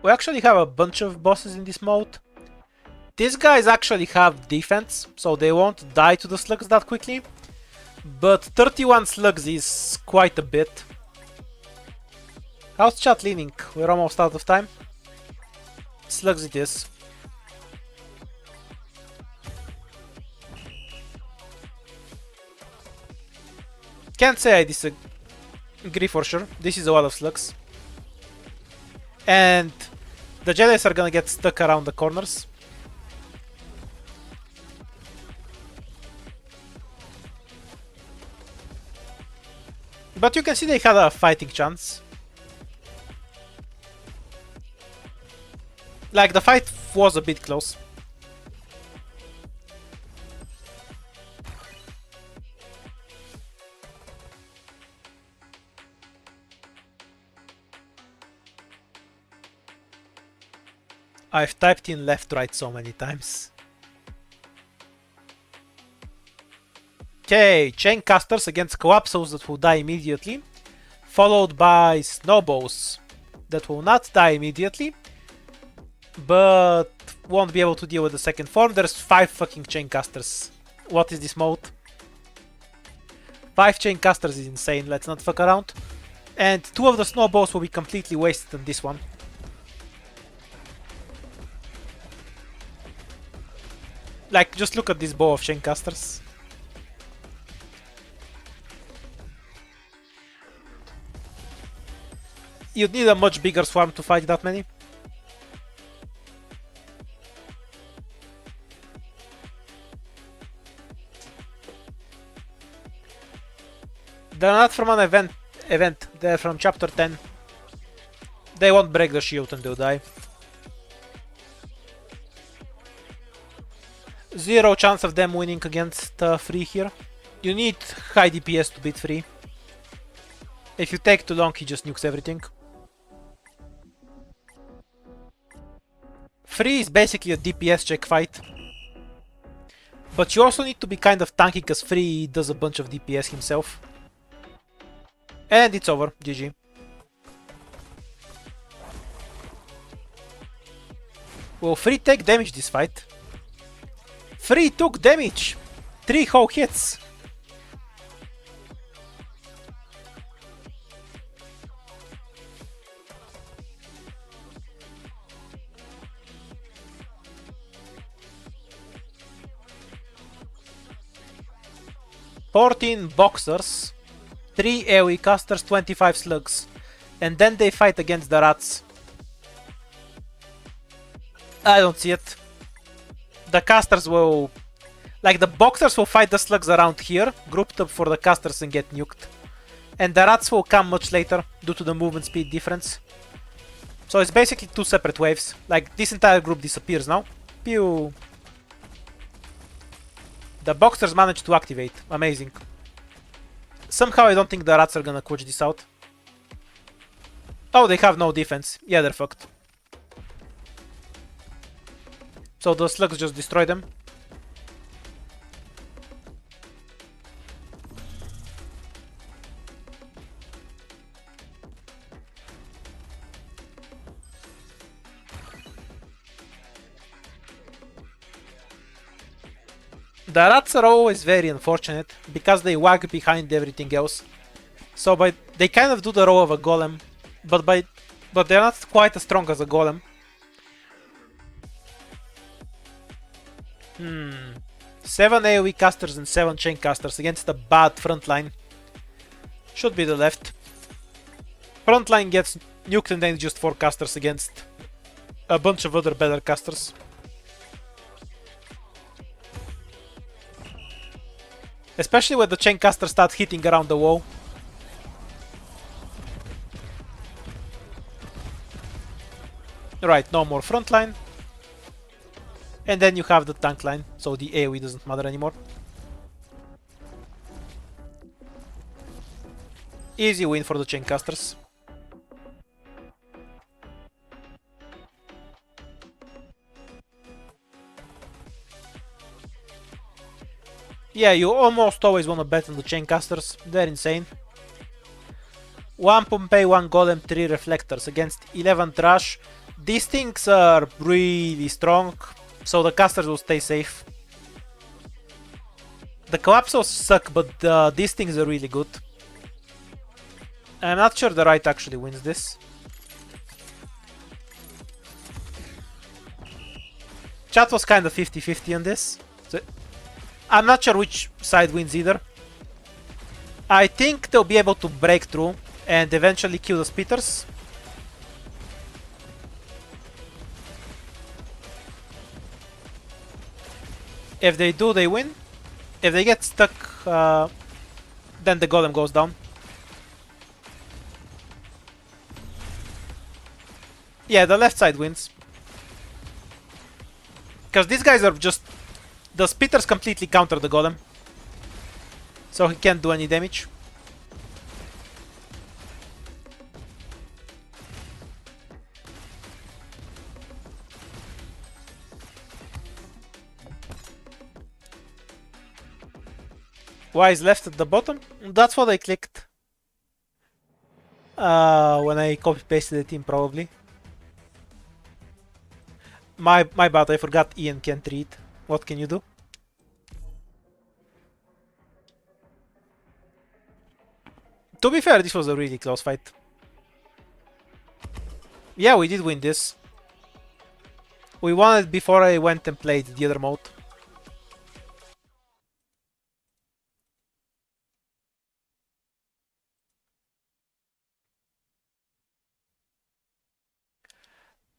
We actually have a bunch of bosses in this mode. These guys actually have defense, so they won't die to the slugs that quickly. But 31 slugs is quite a bit. How's chat leaning? We're almost out of time. Slugs it is. Can't say I disagree for sure. This is a lot of slugs. And the Jedis are gonna get stuck around the corners. But you can see they had a fighting chance. Like, the fight was a bit close. I've typed in left right so many times. Okay, chain casters against collapsos that will die immediately, followed by snowballs that will not die immediately, but won't be able to deal with the second form. There's 5 fucking chain casters. What is this mode? 5 chain casters is insane, let's not fuck around. And 2 of the snowballs will be completely wasted on this one. Like, just look at this bow of chain casters. You'd need a much bigger swarm to fight that many. They're not from an event, they're from chapter 10. They won't break the shield and they'll die. 0 chance of them winning against free here. You need high DPS to beat free. If you take too long, he just nukes everything. Free is basically a DPS check fight. But you also need to be kind of tanky because free does a bunch of DPS himself. And it's over. GG. Well, Free take damage this fight. Free took damage! 3 whole hits. "14 boxers, 3 AoE casters, 25 slugs, and then they fight against the rats." I don't see it. The casters will... Like, the boxers will fight the slugs around here, grouped up for the casters and get nuked. And the rats will come much later, due to the movement speed difference. So it's basically 2 separate waves. Like, this entire group disappears now. Pew! The boxers managed to activate. Amazing. Somehow I don't think the rats are gonna quench this out. Oh, they have no defense. Yeah, they're fucked. So the slugs just destroy them. The rats are always very unfortunate, because they wag behind everything else. So they kind of do the role of a golem, but they're not quite as strong as a golem. 7 AoE casters and 7 chain casters against a bad front line. Should be the left. Front line gets nuked and then just 4 casters against a bunch of other better casters. Especially when the chain caster starts hitting around the wall. Right, no more front line. And then you have the tank line, so the AoE doesn't matter anymore. Easy win for the chain casters. Yeah, you almost always want to bet on the chain casters. They're insane. 1 Pompeii, 1 Golem, 3 Reflectors against 11 Trash. These things are really strong, so the casters will stay safe. The Collapsos suck, but these things are really good. I'm not sure the right actually wins this. Chat was kind of 50-50 on this. So I'm not sure which side wins either. I think they'll be able to break through and eventually kill the spitters. If they do, they win. If they get stuck, then the golem goes down. Yeah, the left side wins. Because these guys are just... The spitters completely counter the golem. So he can't do any damage. Why is left at the bottom? That's what I clicked. When I copy-pasted the team, probably. My bad, I forgot Ian can't read. What can you do? To be fair, this was a really close fight. Yeah, we did win this. We won it before I went and played the other mode.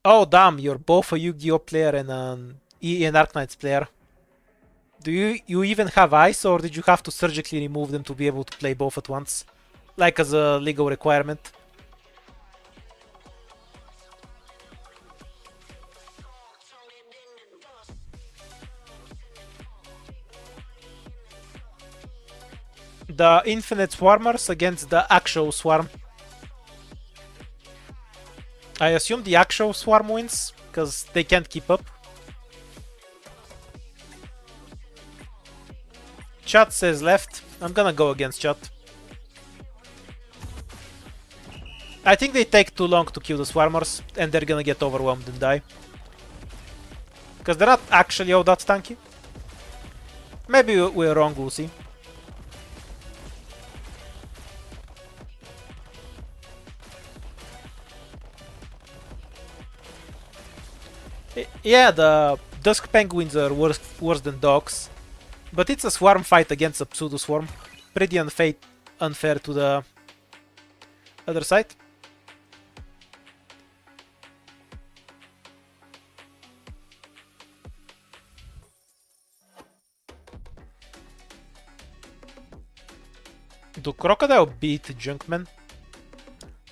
Oh damn, you're both a Yu-Gi-Oh player and an Arknights player. Do you even have eyes, or did you have to surgically remove them to be able to play both at once? Like as a legal requirement? The infinite swarmers against the actual swarm. I assume the actual swarm wins, because they can't keep up. Chat says left. I'm gonna go against chat. I think they take too long to kill the Swarmers, and they're gonna get overwhelmed and die. Because they're not actually all that tanky. Maybe we're wrong, we'll see. Yeah, the Dusk Penguins are worse than dogs. But it's a swarm fight against a pseudo-swarm. Pretty unfair to the other side. Do Crocodile beat Junkman?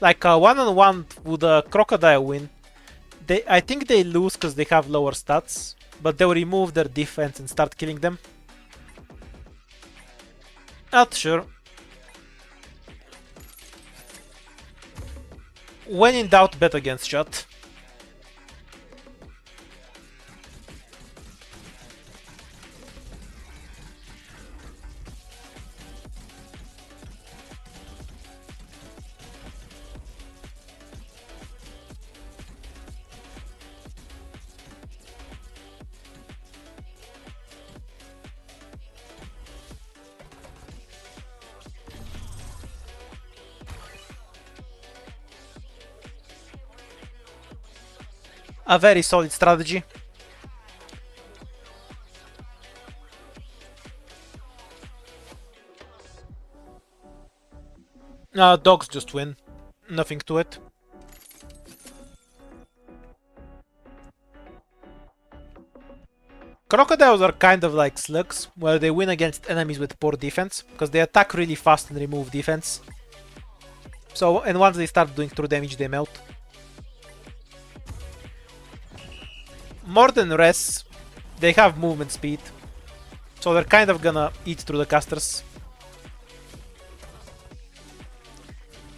Like one-on-one, would a Crocodile win? I think they lose because they have lower stats, but they'll remove their defense and start killing them. Not sure. When in doubt, bet against shot. A very solid strategy. Dogs just win. Nothing to it. Crocodiles are kind of like slugs, where they win against enemies with poor defense, because they attack really fast and remove defense. So, and once they start doing true damage, they melt. More than Res, they have movement speed, so they're kind of gonna eat through the casters.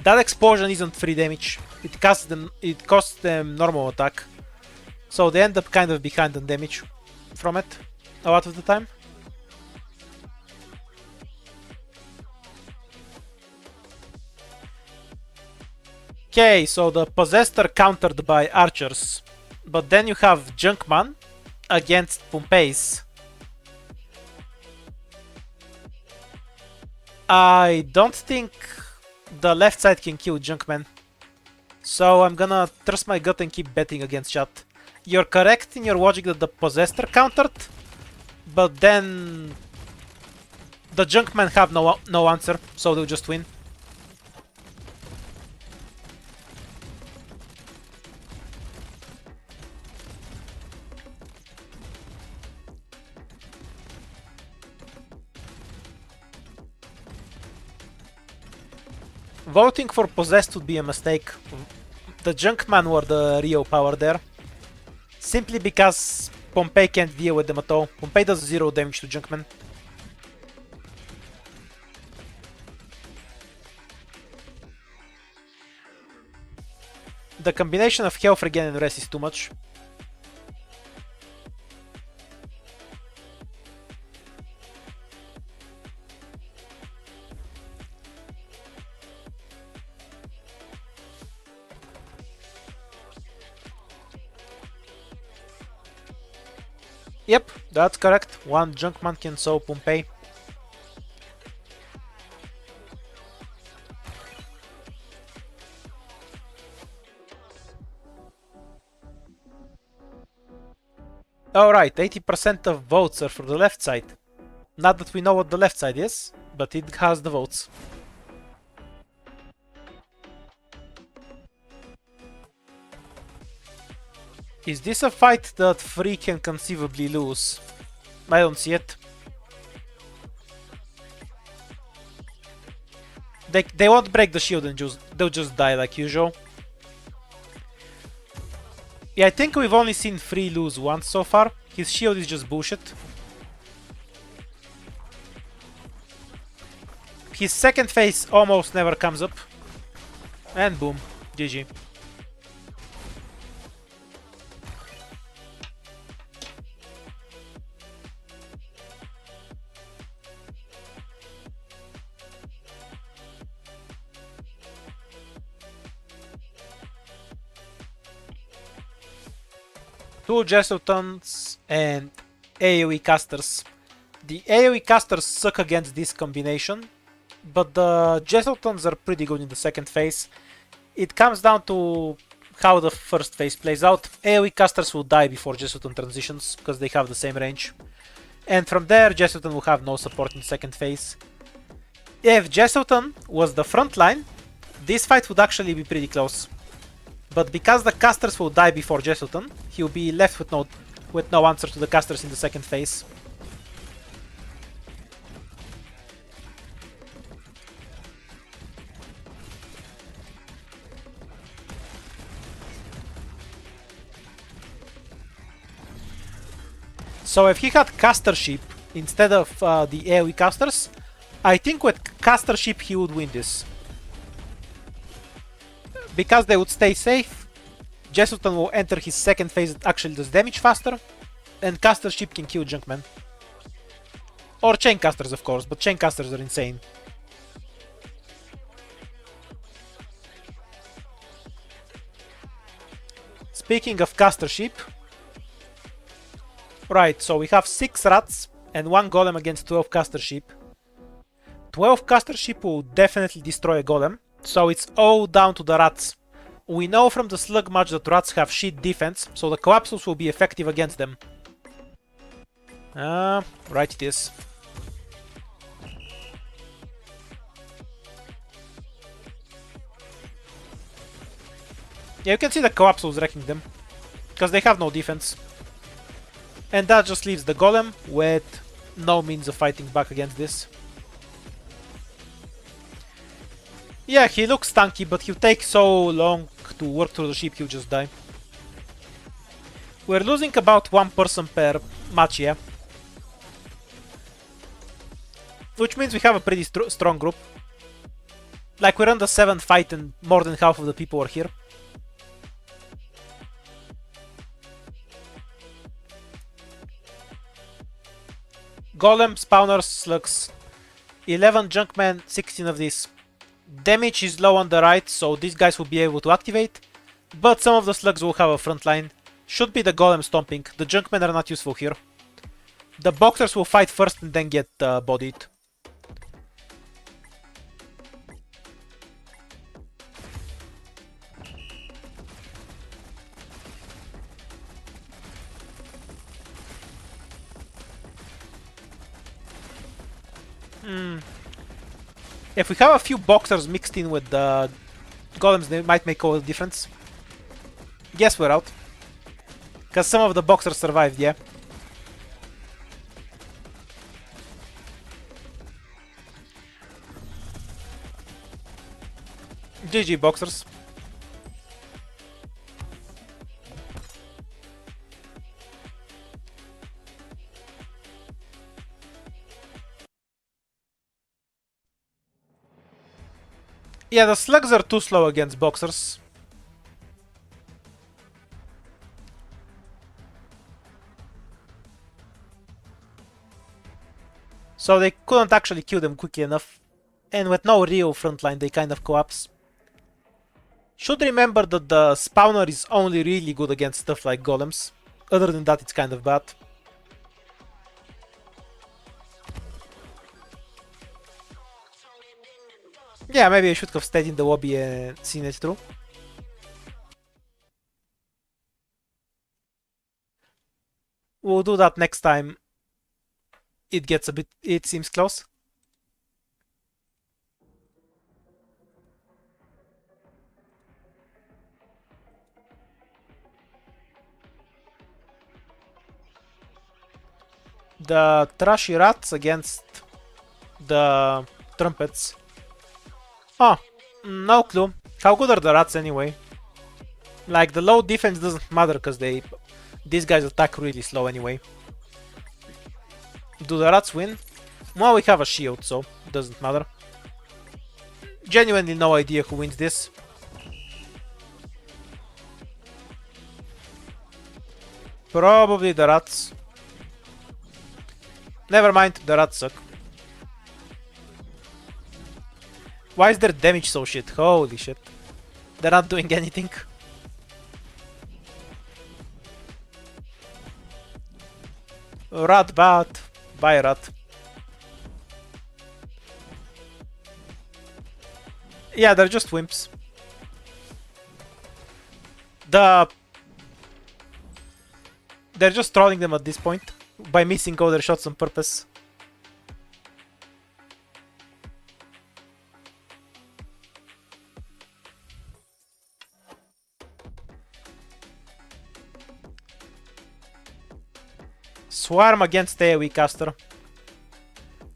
That explosion isn't free damage, it costs them normal attack, so they end up kind of behind on damage from it a lot of the time. Okay, so the Possessed are countered by archers, but then you have Junkman against Pompey's. I don't think the left side can kill Junkman, so I'm gonna trust my gut and keep betting against shot. You're correct in your logic that the Possessed are countered, but then the Junkmen have no answer, so they'll just win. Voting for Possessed would be a mistake. The Junkman were the real power there. Simply because Pompey can't deal with them at all. Pompey does 0 damage to Junkman. The combination of health regen and rest is too much. Yep, that's correct. One Junkman can solve Pompey. Alright, 80% of votes are for the left side. Not that we know what the left side is, but it has the votes. Is this a fight that Free can conceivably lose? I don't see it. They won't break the shield and they'll just die like usual. Yeah, I think we've only seen Free lose once so far. His shield is just bullshit. His second phase almost never comes up. And boom, GG. 2 Jesseltons and AoE casters. The AoE casters suck against this combination, but the Jesseltons are pretty good in the second phase. It comes down to how the first phase plays out. AoE casters will die before Jesselton transitions because they have the same range. And from there, Jesselton will have no support in the second phase. If Jesselton was the front line, this fight would actually be pretty close. But because the casters will die before Jesselton, he'll be left with no answer to the casters in the second phase. So if he had caster ship instead of the AoE casters, I think with caster ship he would win this. Because they would stay safe, Jesselton will enter his second phase that actually does damage faster, and caster ship can kill Junkman. Or chain casters of course, but chain casters are insane. Speaking of caster ship, right, so we have 6 rats and 1 golem against 12 caster ship. 12 caster ship will definitely destroy a golem, so it's all down to the rats. We know from the slug match that rats have shit defense, so the collapses will be effective against them. Right it is. Yeah, you can see the collapses wrecking them, because they have no defense. And that just leaves the golem with no means of fighting back against this. Yeah, he looks tanky, but he'll take so long to work through the ship, he'll just die. We're losing about 1 person per match, yeah. Which means we have a pretty strong group. Like, we're on the 7th fight and more than half of the people are here. Golem, spawners, slugs. 11 junkmen, 16 of these. Damage is low on the right, so these guys will be able to activate. But some of the slugs will have a front line. Should be the golem stomping. The junkmen are not useful here. The boxers will fight first and then get bodied. If we have a few boxers mixed in with the golems, they might make all the difference. Guess we're out. Because some of the boxers survived, yeah. GG boxers. Yeah, the slugs are too slow against boxers. So they couldn't actually kill them quickly enough. And with no real frontline, they kind of collapse. Should remember that the spawner is only really good against stuff like golems. Other than that, it's kind of bad. Yeah, maybe I should have stayed in the lobby and seen it through. We'll do that next time. It seems close. The trashy rats against the trumpets. Oh, no clue. How good are the rats anyway? Like, the low defense doesn't matter because these guys attack really slow anyway. Do the rats win? Well, we have a shield, so it doesn't matter. Genuinely no idea who wins this. Probably the rats. Never mind, the rats suck. Why is their damage so shit? Holy shit. They're not doing anything. Rat bat. Bye rat. Yeah, they're just wimps. They're just trolling them at this point by missing all their shots on purpose. Swarm against AoE caster.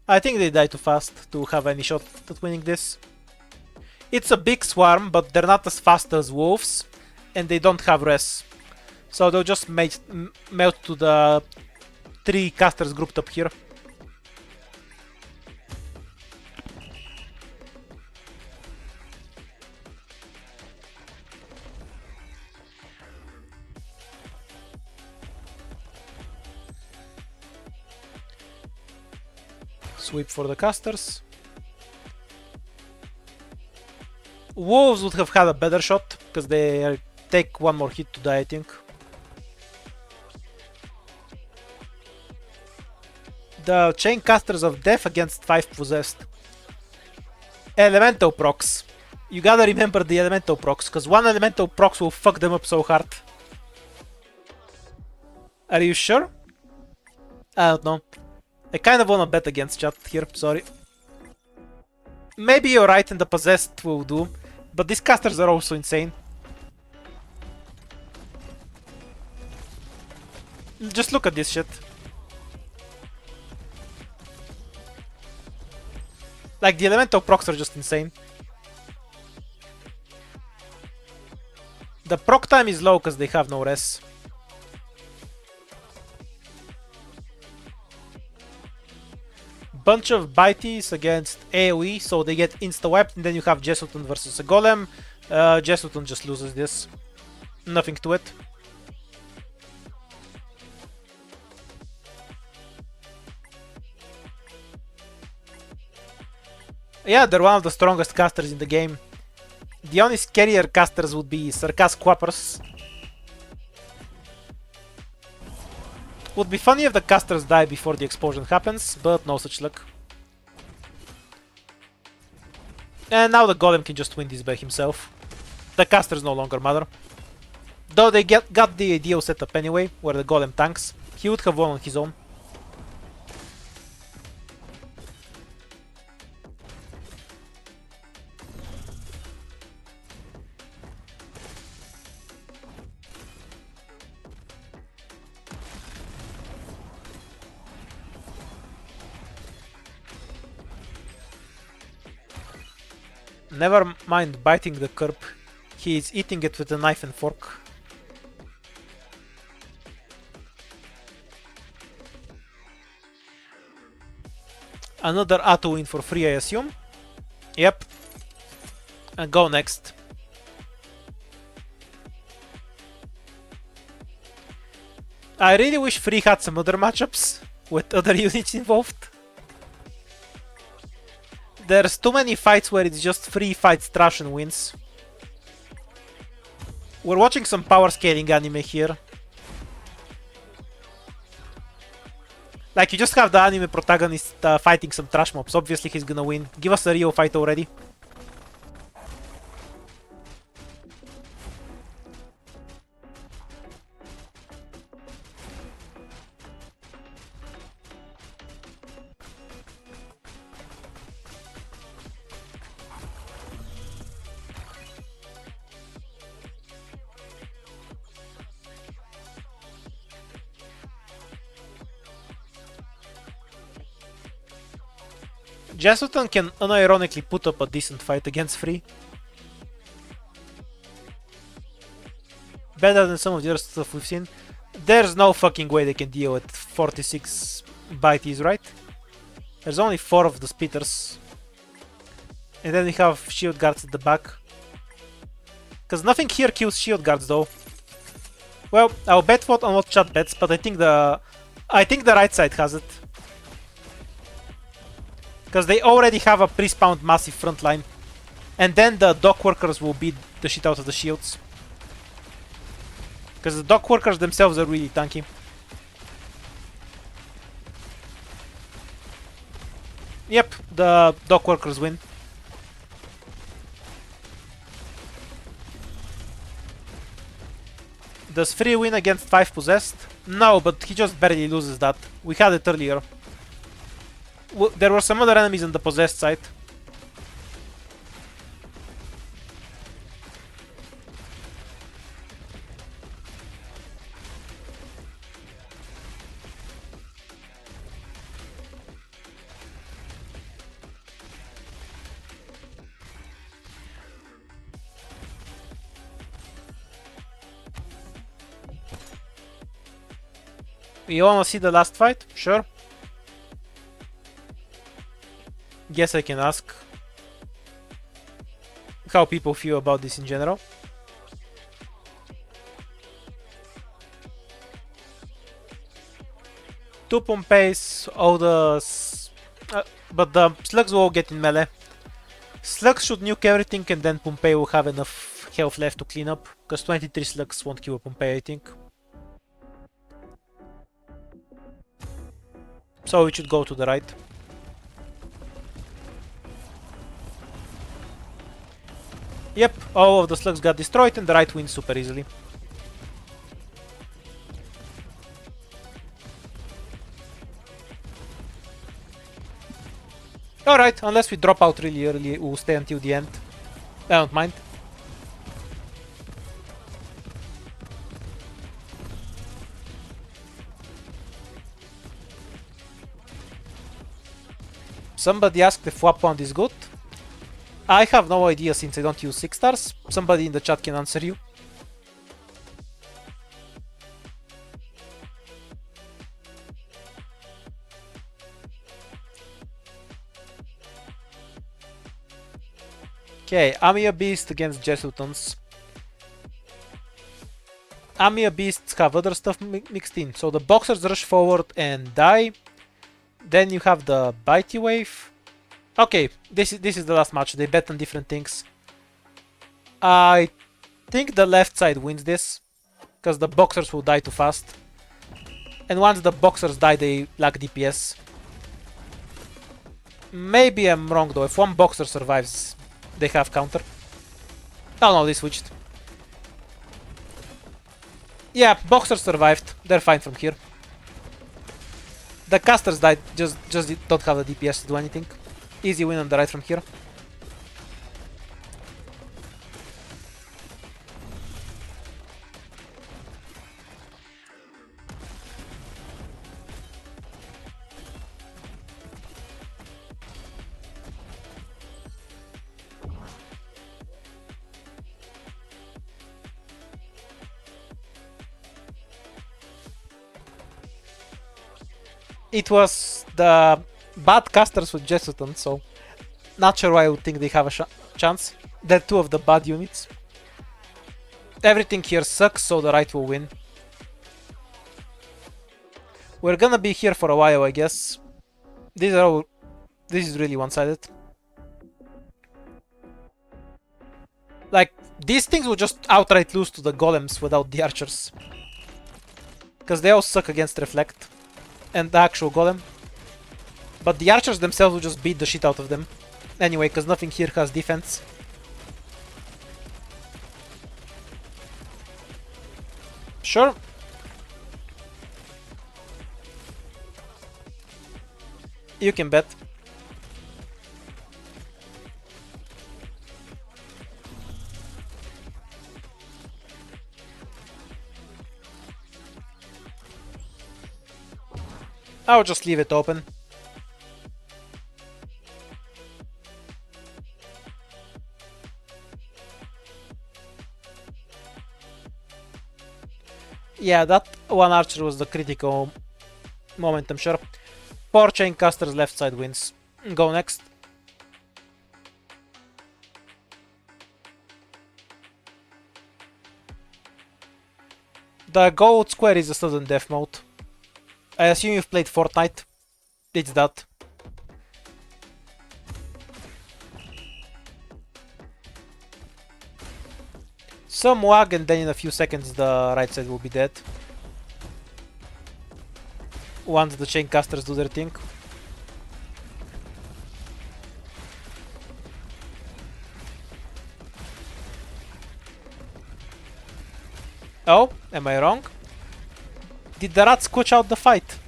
I think they die too fast to have any shot at winning this. It's a big swarm, but they're not as fast as wolves, and they don't have res. So they'll just melt to the 3 casters grouped up here. Sweep for the casters. Wolves would have had a better shot, because they take 1 more hit to die, I think. The chain casters of death against 5 possessed. Elemental procs. You gotta remember the elemental procs, because 1 elemental procs will fuck them up so hard. Are you sure? I don't know. I kind of wanna bet against chat here, sorry. Maybe you're right and the possessed will do, but these casters are also insane. Just look at this shit. Like, the elemental procs are just insane. The proc time is low because they have no res. Bunch of Bites against AoE, so they get insta-wiped, and then you have Jesuton versus a Golem. Jesuton just loses this. Nothing to it. Yeah, they're one of the strongest casters in the game. The only scarier casters would be Sarkaz Quappers. Would be funny if the casters die before the explosion happens, but no such luck. And now the Golem can just win this by himself. The casters no longer matter. Though they got the ideal setup anyway, where the Golem tanks. He would have won on his own. Never mind biting the curb, he is eating it with a knife and fork. Another Atu win for free, I assume. Yep. And go next. I really wish free had some other matchups with other units involved. There's too many fights where it's just free fights trash and wins. We're watching some power scaling anime here. Like, you just have the anime protagonist fighting some trash mobs. Obviously he's gonna win. Give us a real fight already. Jesuton can unironically put up a decent fight against free. Better than some of the other stuff we've seen. There's no fucking way they can deal with 46 Bites, right? There's only 4 of the spitters. And then we have shield guards at the back. Because nothing here kills shield guards though. Well, I'll bet vote on what chat bets, but I think the right side has it. Because they already have a pre-spawned massive front line. And then the dock workers will beat the shit out of the shields. Because the dock workers themselves are really tanky. Yep, the dock workers win. Does 3 win against 5 possessed? No, but he just barely loses that. We had it earlier. There were some other enemies on the possessed side. You wanna see the last fight? Sure. Guess I can ask how people feel about this in general. Two Pompeys, all the... but the slugs will all get in melee. Slugs should nuke everything and then Pompey will have enough health left to clean up, because 23 slugs won't kill a Pompey, I think. So it should go to the right. Yep, all of the slugs got destroyed and the right wins super easily. Alright, unless we drop out really early, we'll stay until the end. I don't mind. Somebody asked if Swap Wand is good. I have no idea since I don't use 6 stars. Somebody in the chat can answer you. Okay, Amia Beast against Jesutons. Amia Beasts have other stuff mixed in. So the boxers rush forward and die. Then you have the Bitey Wave. Okay, this is the last match. They bet on different things. I think the left side wins this, because the boxers will die too fast. And once the boxers die, they lack DPS. Maybe I'm wrong though. If one boxer survives, they have counter. Oh no, they switched. Yeah, boxers survived. They're fine from here. The casters died, just don't have the DPS to do anything. Easy win on the right from here. It was the bad casters with Jesuton, so not sure why I would think they have a chance. They're two of the bad units. Everything here sucks, so the right will win. We're gonna be here for a while, I guess. This is really one-sided. Like, these things will just outright lose to the golems without the archers. Because they all suck against Reflect and the actual golem. But the archers themselves will just beat the shit out of them. Anyway, because nothing here has defense. Sure. You can bet. I'll just leave it open. Yeah, that one archer was the critical moment, I'm sure. 4 chain casters left side wins. Go next. The gold square is a sudden death mode. I assume you've played Fortnite. It's that. Some lag and then in a few seconds the right side will be dead. Once the chain casters do their thing. Oh, am I wrong? Did the rats squash out the fight?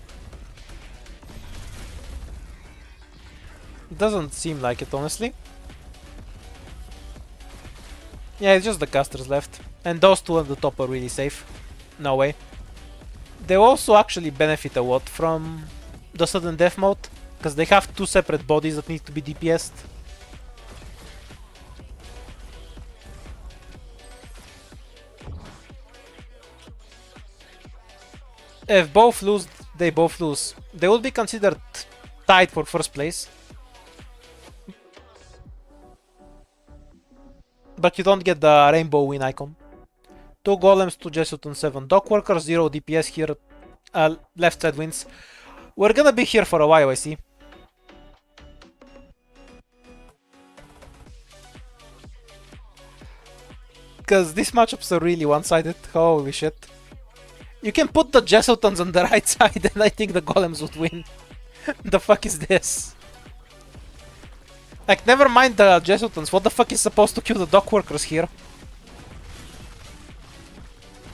Doesn't seem like it, honestly. Yeah, it's just the casters left. And those two at the top are really safe. No way. They also actually benefit a lot from the sudden death mode, because they have two separate bodies that need to be DPS'd. If both lose, they both lose. They will be considered tied for first place. But you don't get the rainbow win icon. 2 golems, 2 Jesuit and 7 dockworkers, 0 DPS here. Left side wins. We're gonna be here for a while, I see. Because these matchups are really one-sided. Holy shit. You can put the Jesuitans on the right side and I think the golems would win. The fuck is this? Like, never mind the Jesuitans, what the fuck is supposed to kill the dockworkers here?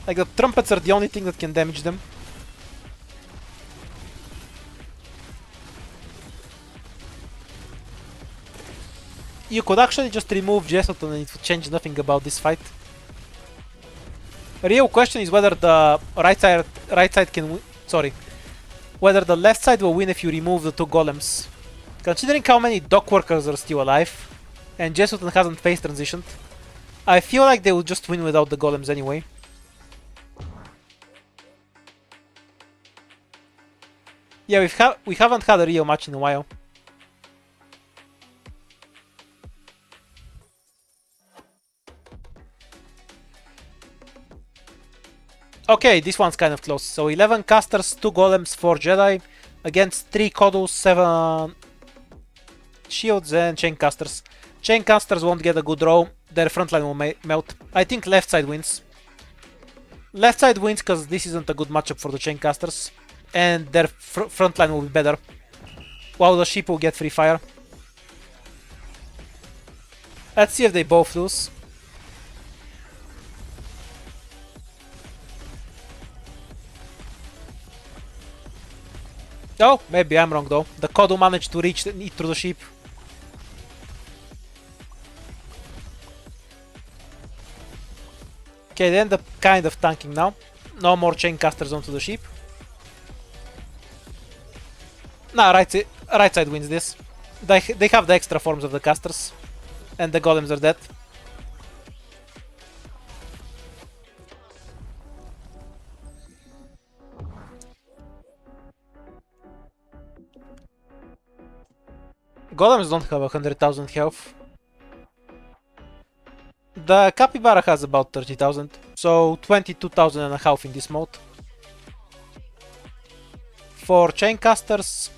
Like, the trumpets are the only thing that can damage them. You could actually just remove Jesuitan and it would change nothing about this fight. The real question is whether the right side can win. Sorry. Whether the left side will win if you remove the 2 golems. Considering how many dockworkers are still alive, and Jesuitan hasn't phase transitioned, I feel like they will just win without the golems anyway. Yeah, we haven't had a real match in a while. Okay, this one's kind of close. So 11 casters, 2 golems, 4 Jedi, against 3 Kodus, 7 shields and chain casters. Chain casters won't get a good row, their frontline will melt. I think left side wins. Left side wins because this isn't a good matchup for the chain casters, and their frontline will be better, while the ship will get free fire. Let's see if they both lose. Oh, maybe I'm wrong though. The Kodu managed to reach it through the ship. Okay, they end up kind of tanking now. No more chain casters onto the ship. Nah, right side wins this. They have the extra forms of the casters. And the golems are dead. Golems don't have 100,000 health. The Capybara has about 30,000, so 22,000 and a half in this mode. For chain casters,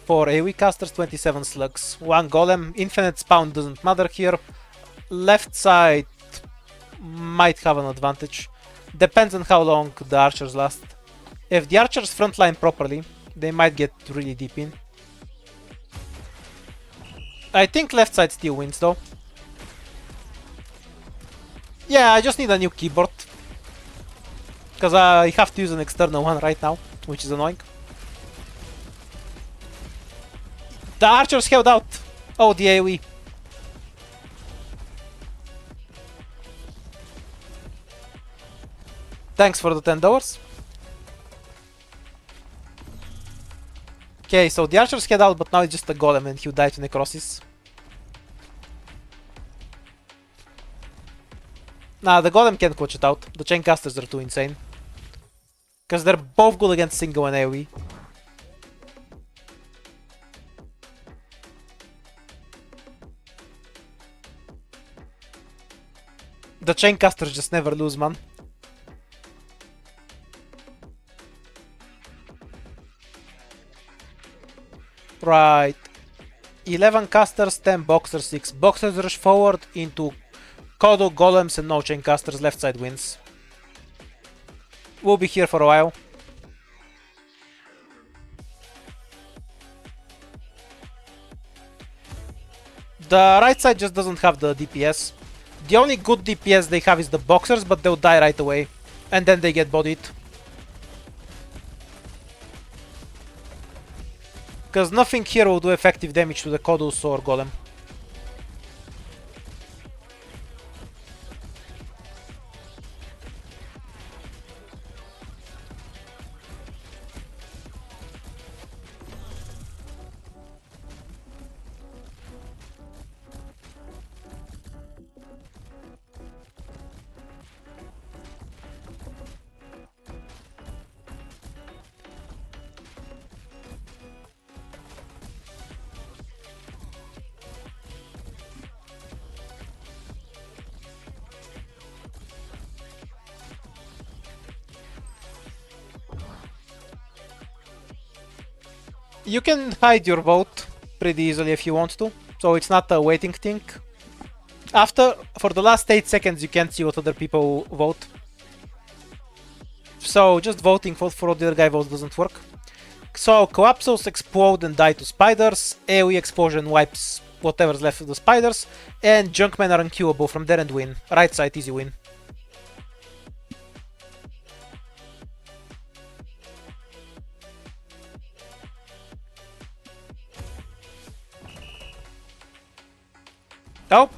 for AoE casters, 27 slugs. 1 golem, infinite spawn doesn't matter here. Left side might have an advantage. Depends on how long the archers last. If the archers frontline properly, they might get really deep in. I think left side still wins though. Yeah, I just need a new keyboard. Because I have to use an external one right now, which is annoying. The archers held out. Oh, the AoE. Thanks for the $10. Okay, so the archers head out, but now it's just a golem and he'll die to necrosis. Nah, the golem can't watch it out. The chain casters are too insane. Because they're both good against single and AoE. The chain casters just never lose, man. Right. 11 casters, 10 boxers, 6 boxers rush forward into Kodo, golems and no chain casters. Left side wins. We'll be here for a while. The right side just doesn't have the DPS. The only good DPS they have is the boxers, but they'll die right away. And then they get bodied. Because nothing here will do effective damage to the Kodus or Golem. You can hide your vote pretty easily if you want to, so it's not a waiting thing. For the last 8 seconds you can't see what other people vote. So just voting for what the other guy votes doesn't work. So Collapsos explode and die to spiders, AoE explosion wipes whatever's left of the spiders, and Junkmen are unkillable from there and win. Right side, easy win. Oh,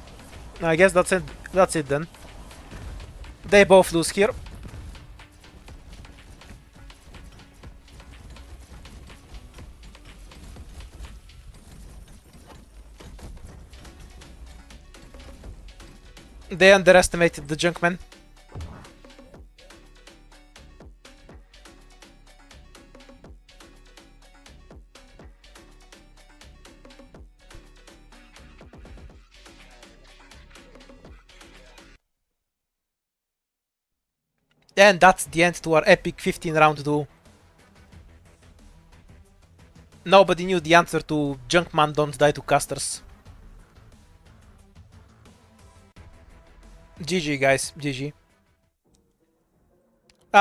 I guess that's it then. They both lose here. They underestimated the Junkmen. And that's the end to our epic 15-round duel. Nobody knew the answer to Junkman don't die to casters. GG guys, GG.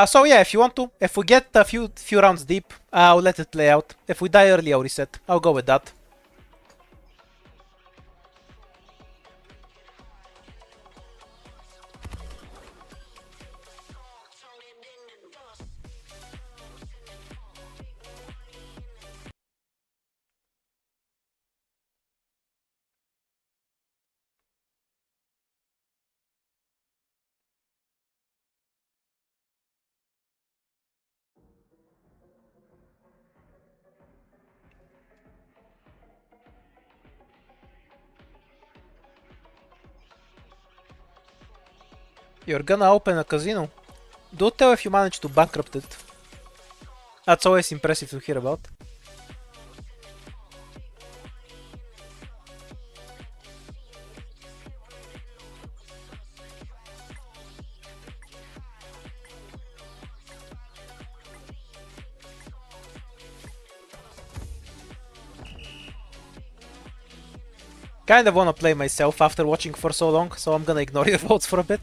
So yeah, if you want to, if we get a few rounds deep, I'll let it play out. If we die early, I'll reset. I'll go with that. You're gonna open a casino? Do tell if you manage to bankrupt it. That's always impressive to hear about. Kinda wanna play myself after watching for so long, so I'm gonna ignore your votes for a bit.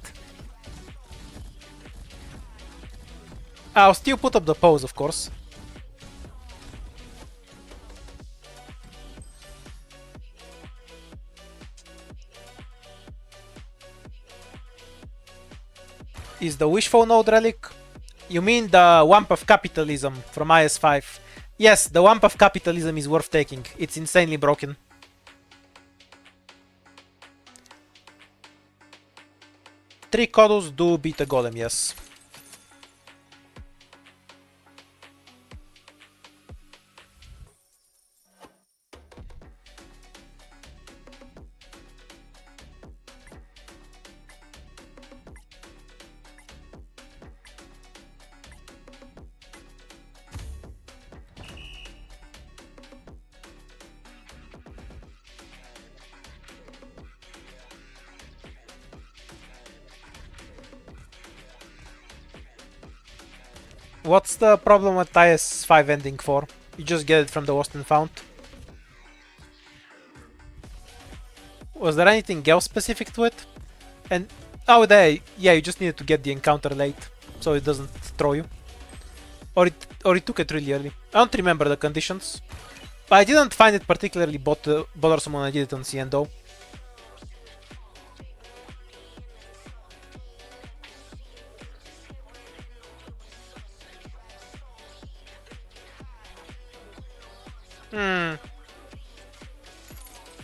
I'll still put up the pose, of course. Is the wishful node relic? You mean the Wamp of Capitalism from IS5? Yes, the Wamp of Capitalism is worth taking. It's insanely broken. Three Kodus do beat a Golem, yes. What's the problem with IS5 ending 4? You just get it from the lost and found. Was there anything else specific to it? And oh, yeah, you just needed to get the encounter late, so it doesn't throw you. Or it took it really early. I don't remember the conditions, but I didn't find it particularly bothersome when I did it on CN though. Hmm.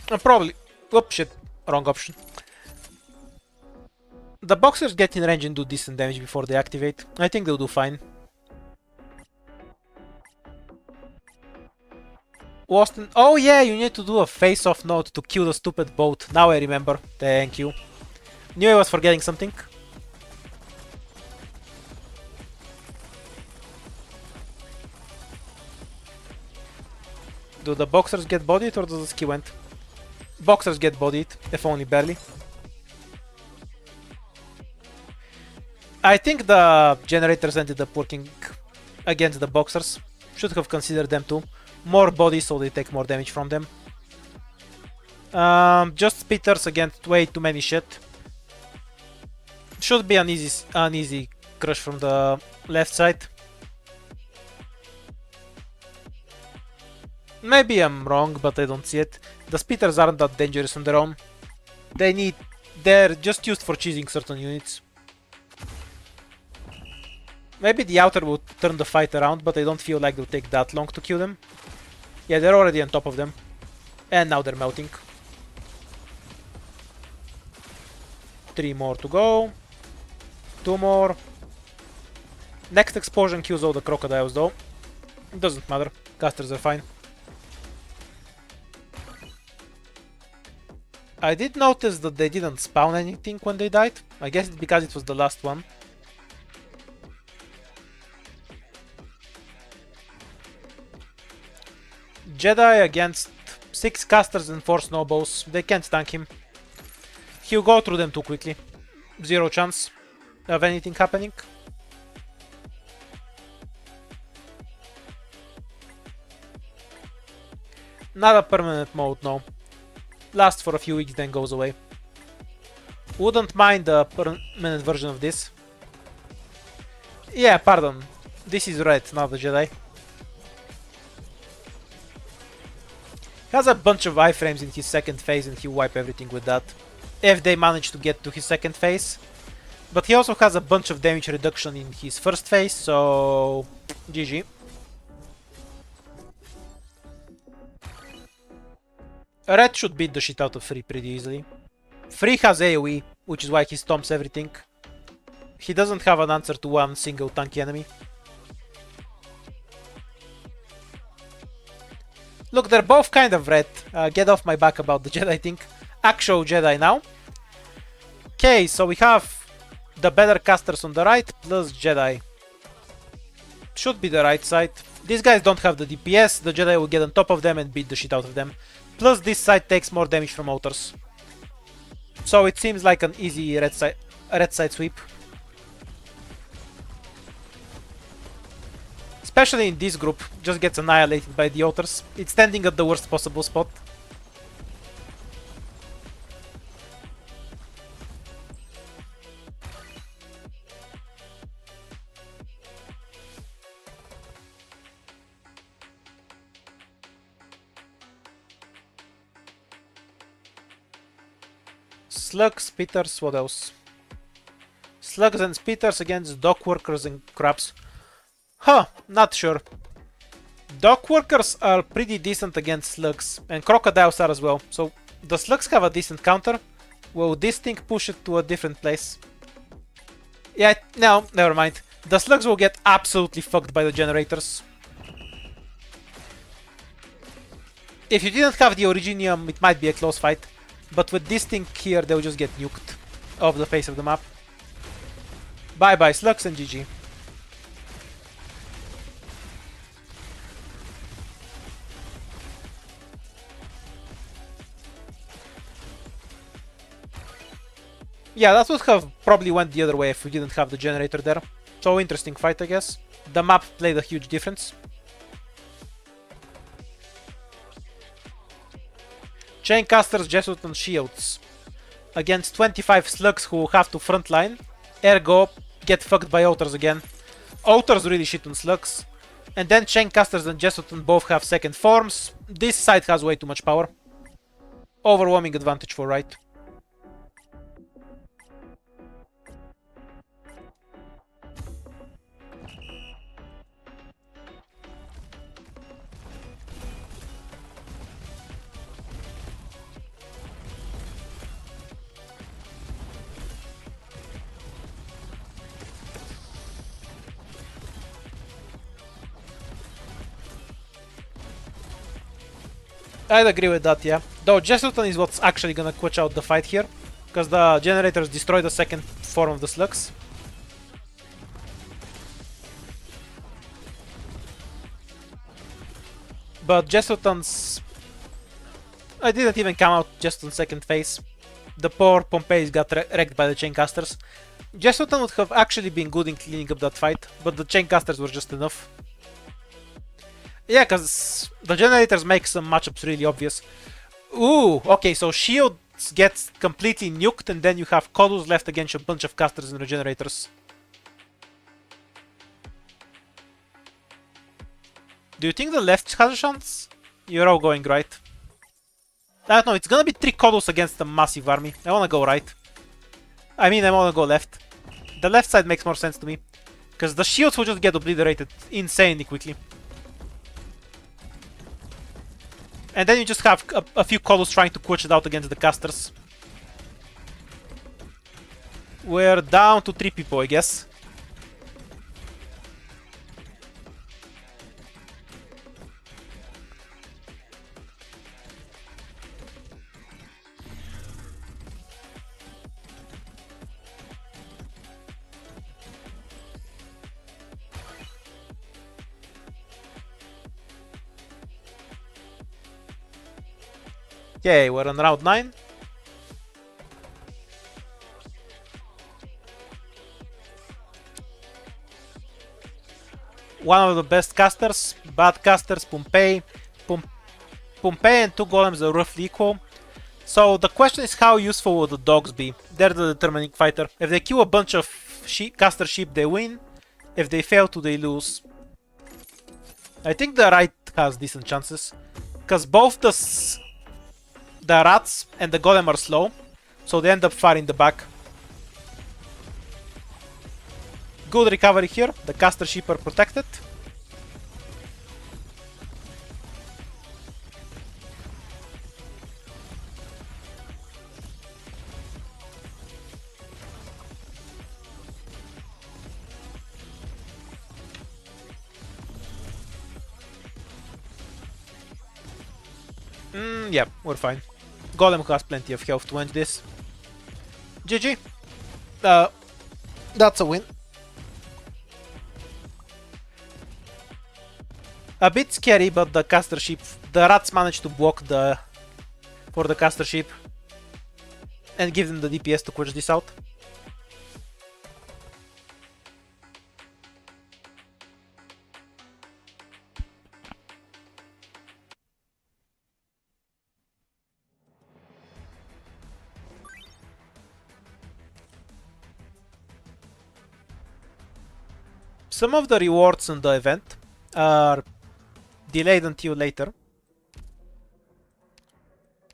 Probably. Oops, shit. Wrong option. The boxers get in range and do decent damage before they activate. I think they'll do fine. Austin. Oh yeah, you need to do a face-off note to kill the stupid boat. Now I remember. Thank you. Knew I was forgetting something. Do the boxers get bodied or does the ski went? Boxers get bodied, if only barely. I think the generators ended up working against the boxers. Should have considered them too. More bodies so they take more damage from them. Just spitters against way too many shit. Should be an easy crush from the left side. Maybe I'm wrong, but I don't see it. The spitters aren't that dangerous on their own. They're just used for cheesing certain units. Maybe the outer will turn the fight around, but I don't feel like it'll take that long to kill them. Yeah, they're already on top of them. And now they're melting. 3 more to go. 2 more. Next explosion kills all the crocodiles though. It doesn't matter. Casters are fine. I did notice that they didn't spawn anything when they died. I guess it's because it was the last one. Jedi against 6 casters and 4 snowballs. They can't tank him. He'll go through them too quickly. Zero chance of anything happening. Not a permanent mode, no. Lasts for a few weeks, then goes away. Wouldn't mind a permanent version of this. Yeah, pardon. This is red, not the Jedi. Has a bunch of iframes in his second phase and he'll wipe everything with that. If they manage to get to his second phase. But he also has a bunch of damage reduction in his first phase, so GG. Red should beat the shit out of Free pretty easily. Free has AoE, which is why he stomps everything. He doesn't have an answer to one single tanky enemy. Look, they're both kind of red. Get off my back about the Jedi thing. Actual Jedi now. Okay, so we have the better casters on the right, plus Jedi. Should be the right side. These guys don't have the DPS, the Jedi will get on top of them and beat the shit out of them. Plus this side takes more damage from autos. So it seems like an easy red side sweep. Especially in this group, just gets annihilated by the autos. It's standing at the worst possible spot. Slugs, spitters, what else? Slugs and spitters against dock workers and crabs. Huh, not sure. Dock workers are pretty decent against slugs, and crocodiles are as well, so the slugs have a decent counter. Will this thing push it to a different place? Yeah, no, never mind. The slugs will get absolutely fucked by the generators. If you didn't have the Originium, it might be a close fight. But with this thing here, they'll just get nuked off the face of the map. Bye bye slugs and GG. Yeah, that would have probably went the other way if we didn't have the generator there. So interesting fight, I guess. The map played a huge difference. Chaincasters, Jesuit and Shields. Against 25 slugs who have to frontline. Ergo, get fucked by Outers again. Outers really shit on slugs. And then Chaincasters and Jesuit both have second forms. This side has way too much power. Overwhelming advantage for right. I'd agree with that, yeah. Though Jesselton is what's actually gonna quench out the fight here, because the generators destroy the second form of the slugs. But Jesselton's... I didn't even come out just on second phase. The poor Pompey's got wrecked by the Chaincasters. Jesselton would have actually been good in cleaning up that fight, but the Chaincasters were just enough. Yeah, because the generators make some matchups really obvious. Ooh, okay, so Shields gets completely nuked and then you have Kodus left against a bunch of casters and regenerators. Do you think the left has a chance? You're all going right. I don't know, it's gonna be 3 Kodus against a massive army. I wanna go right. I mean, I wanna go left. The left side makes more sense to me. Because the shields will just get obliterated insanely quickly. And then you just have a few Kodus trying to quench it out against the casters. We're down to 3 people, I guess. Okay, we're on round 9. One of the best casters, bad casters, Pompey. Pompey and 2 golems are roughly equal. So the question is, how useful will the dogs be? They're the determining fighter. If they kill a bunch of caster sheep, they win. If they fail to, they lose. I think the right has decent chances. Because both the rats and the golem are slow, so they end up far in the back. Good recovery here, the caster sheep are protected. Yeah, we're fine. Golem has plenty of health to end this. GG. That's a win. A bit scary, but the caster sheep, the rats managed to block for the caster sheep and give them the DPS to quench this out. Some of the rewards in the event are delayed until later.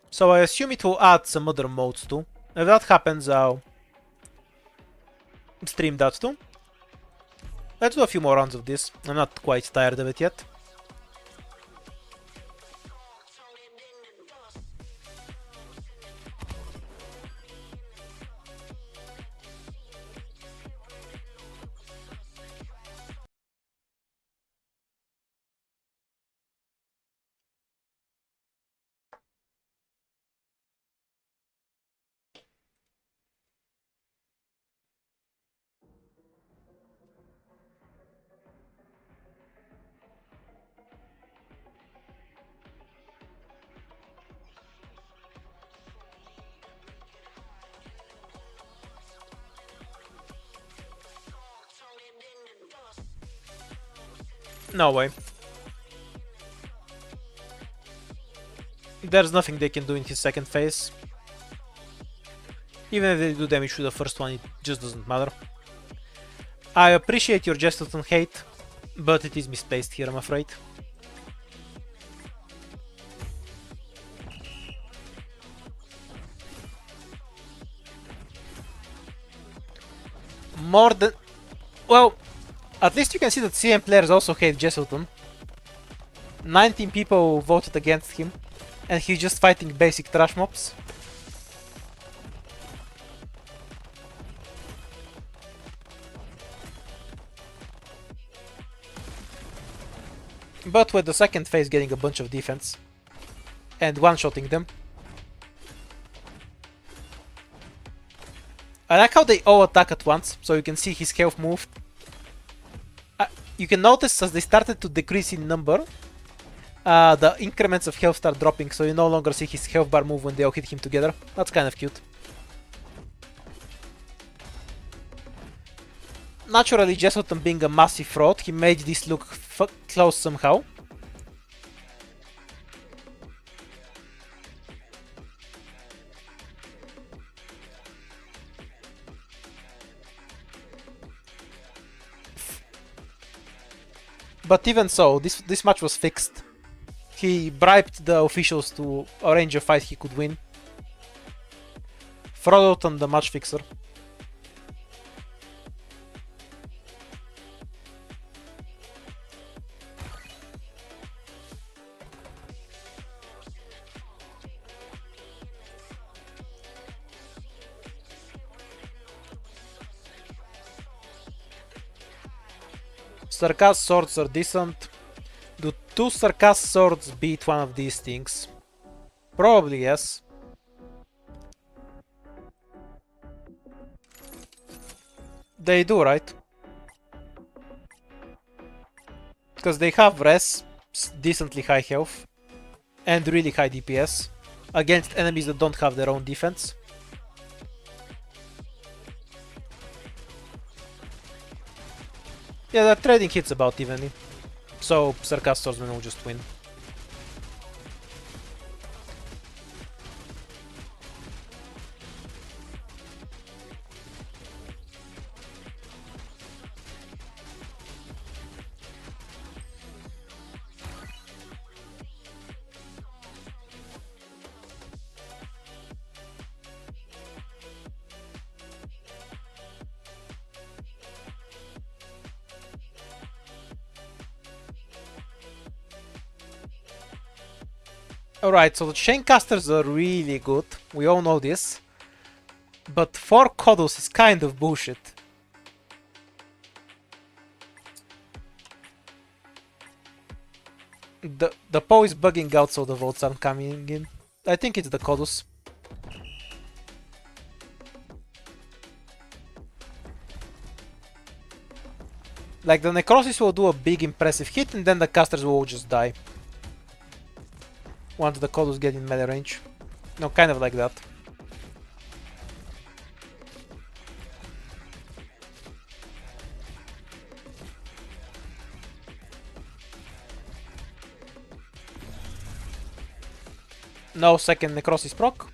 So I assume it will add some other modes too. If that happens, I'll stream that too. Let's do a few more rounds of this. I'm not quite tired of it yet. No way. There's nothing they can do in his second phase. Even if they do damage to the first one, it just doesn't matter. I appreciate your Jesselton hate, but it is misplaced here, I'm afraid. More than... Well, at least you can see that CM players also hate Jesselton. 19 people voted against him, and he's just fighting basic trash mobs. But with the second phase getting a bunch of defense, and one-shotting them. I like how they all attack at once, so you can see his health moved. You can notice as they started to decrease in number, the increments of health start dropping, so you no longer see his health bar move when they all hit him together. That's kind of cute. Naturally, Jesselton being a massive fraud, he made this look close somehow. But even so, this match was fixed. He bribed the officials to arrange a fight he could win. Fraud on the match fixer. Sarkaz swords are decent. Do 2 Sarkaz swords beat one of these things? Probably yes. They do, right? Because they have res, decently high health, and really high DPS against enemies that don't have their own defense. Yeah, they're trading hits about evenly, so Sarkaz Swordsman will just win. Alright, so the Chaincasters are really good, we all know this. But 4 Kodus is kind of bullshit. The Poe is bugging out so the votes aren't coming in. I think it's the Kodus. Like, the Necrosis will do a big impressive hit and then the casters will all just die. Once the Kodus get in melee range. No, kind of like that. No second Necrosis proc.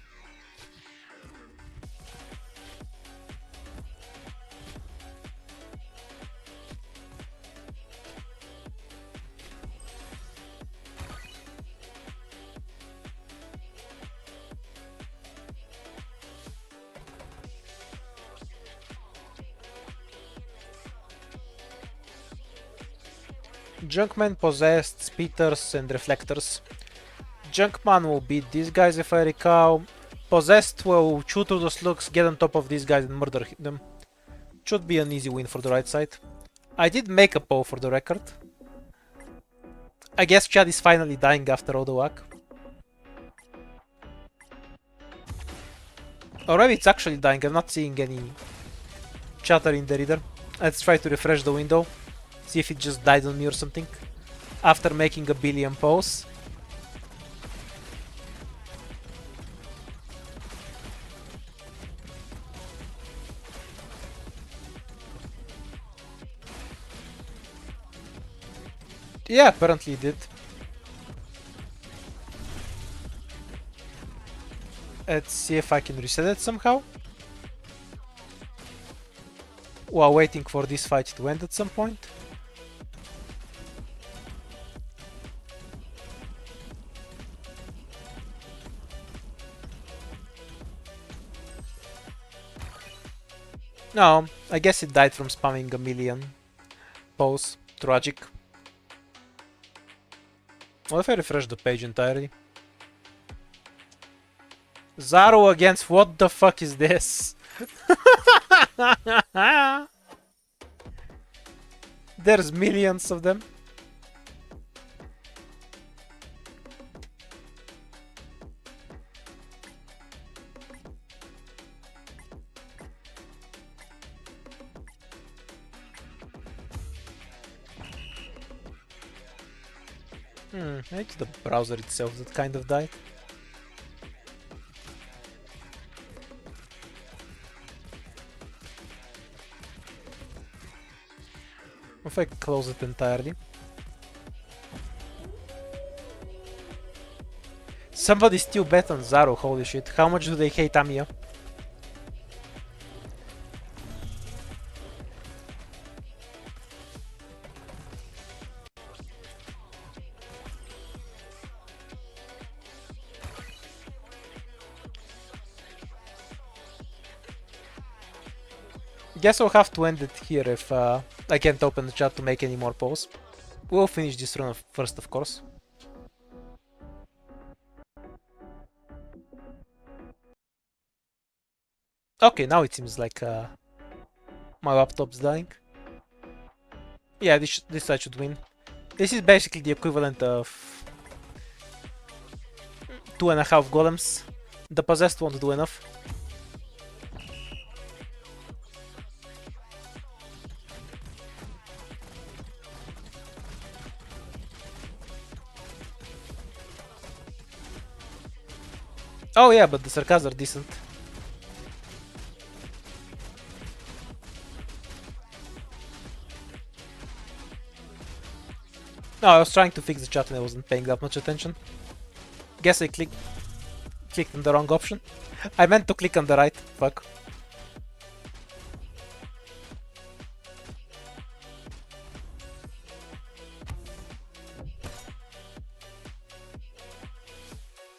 Junkman, Possessed, Spitters, and Reflectors. Junkman will beat these guys if I recall. Possessed will chew through the slugs, get on top of these guys and murder them. Should be an easy win for the right side. I did make a poll for the record. I guess Chad is finally dying after all the whack. Or maybe it's actually dying, I'm not seeing any chatter in there either. Let's try to refresh the window. See if it just died on me or something. After making a billion polls. Yeah, apparently it did. Let's see if I can reset it somehow. While waiting for this fight to end at some point. No, I guess it died from spamming a million polls. Tragic. What if I refresh the page entirely? Zaru against what the fuck is this? There's millions of them. It's the browser itself that kind of died. If I close it entirely. Somebody still bet on Zaro, holy shit. How much do they hate Amiya? Guess I'll have to end it here if I can't open the chat to make any more polls. We'll finish this run first, of course. Okay, now it seems like my laptop's dying. Yeah, this side should win. This is basically the equivalent of 2.5 golems. The possessed won't do enough. Oh yeah, but the Sarkaz are decent. No, I was trying to fix the chat and I wasn't paying that much attention. Guess I clicked on the wrong option. I meant to click on the right. Fuck.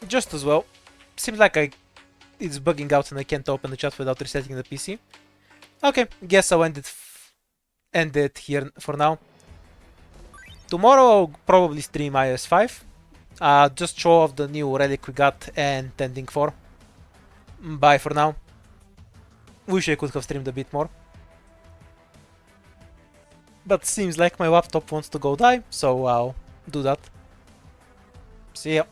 Just as well. Seems like it's bugging out and I can't open the chat without resetting the PC. Okay, guess I'll end it here for now. Tomorrow I'll probably stream IS5. Just show off the new relic we got and Ending 4. Bye for now. Wish I could have streamed a bit more. But seems like my laptop wants to go die, so I'll do that. See ya.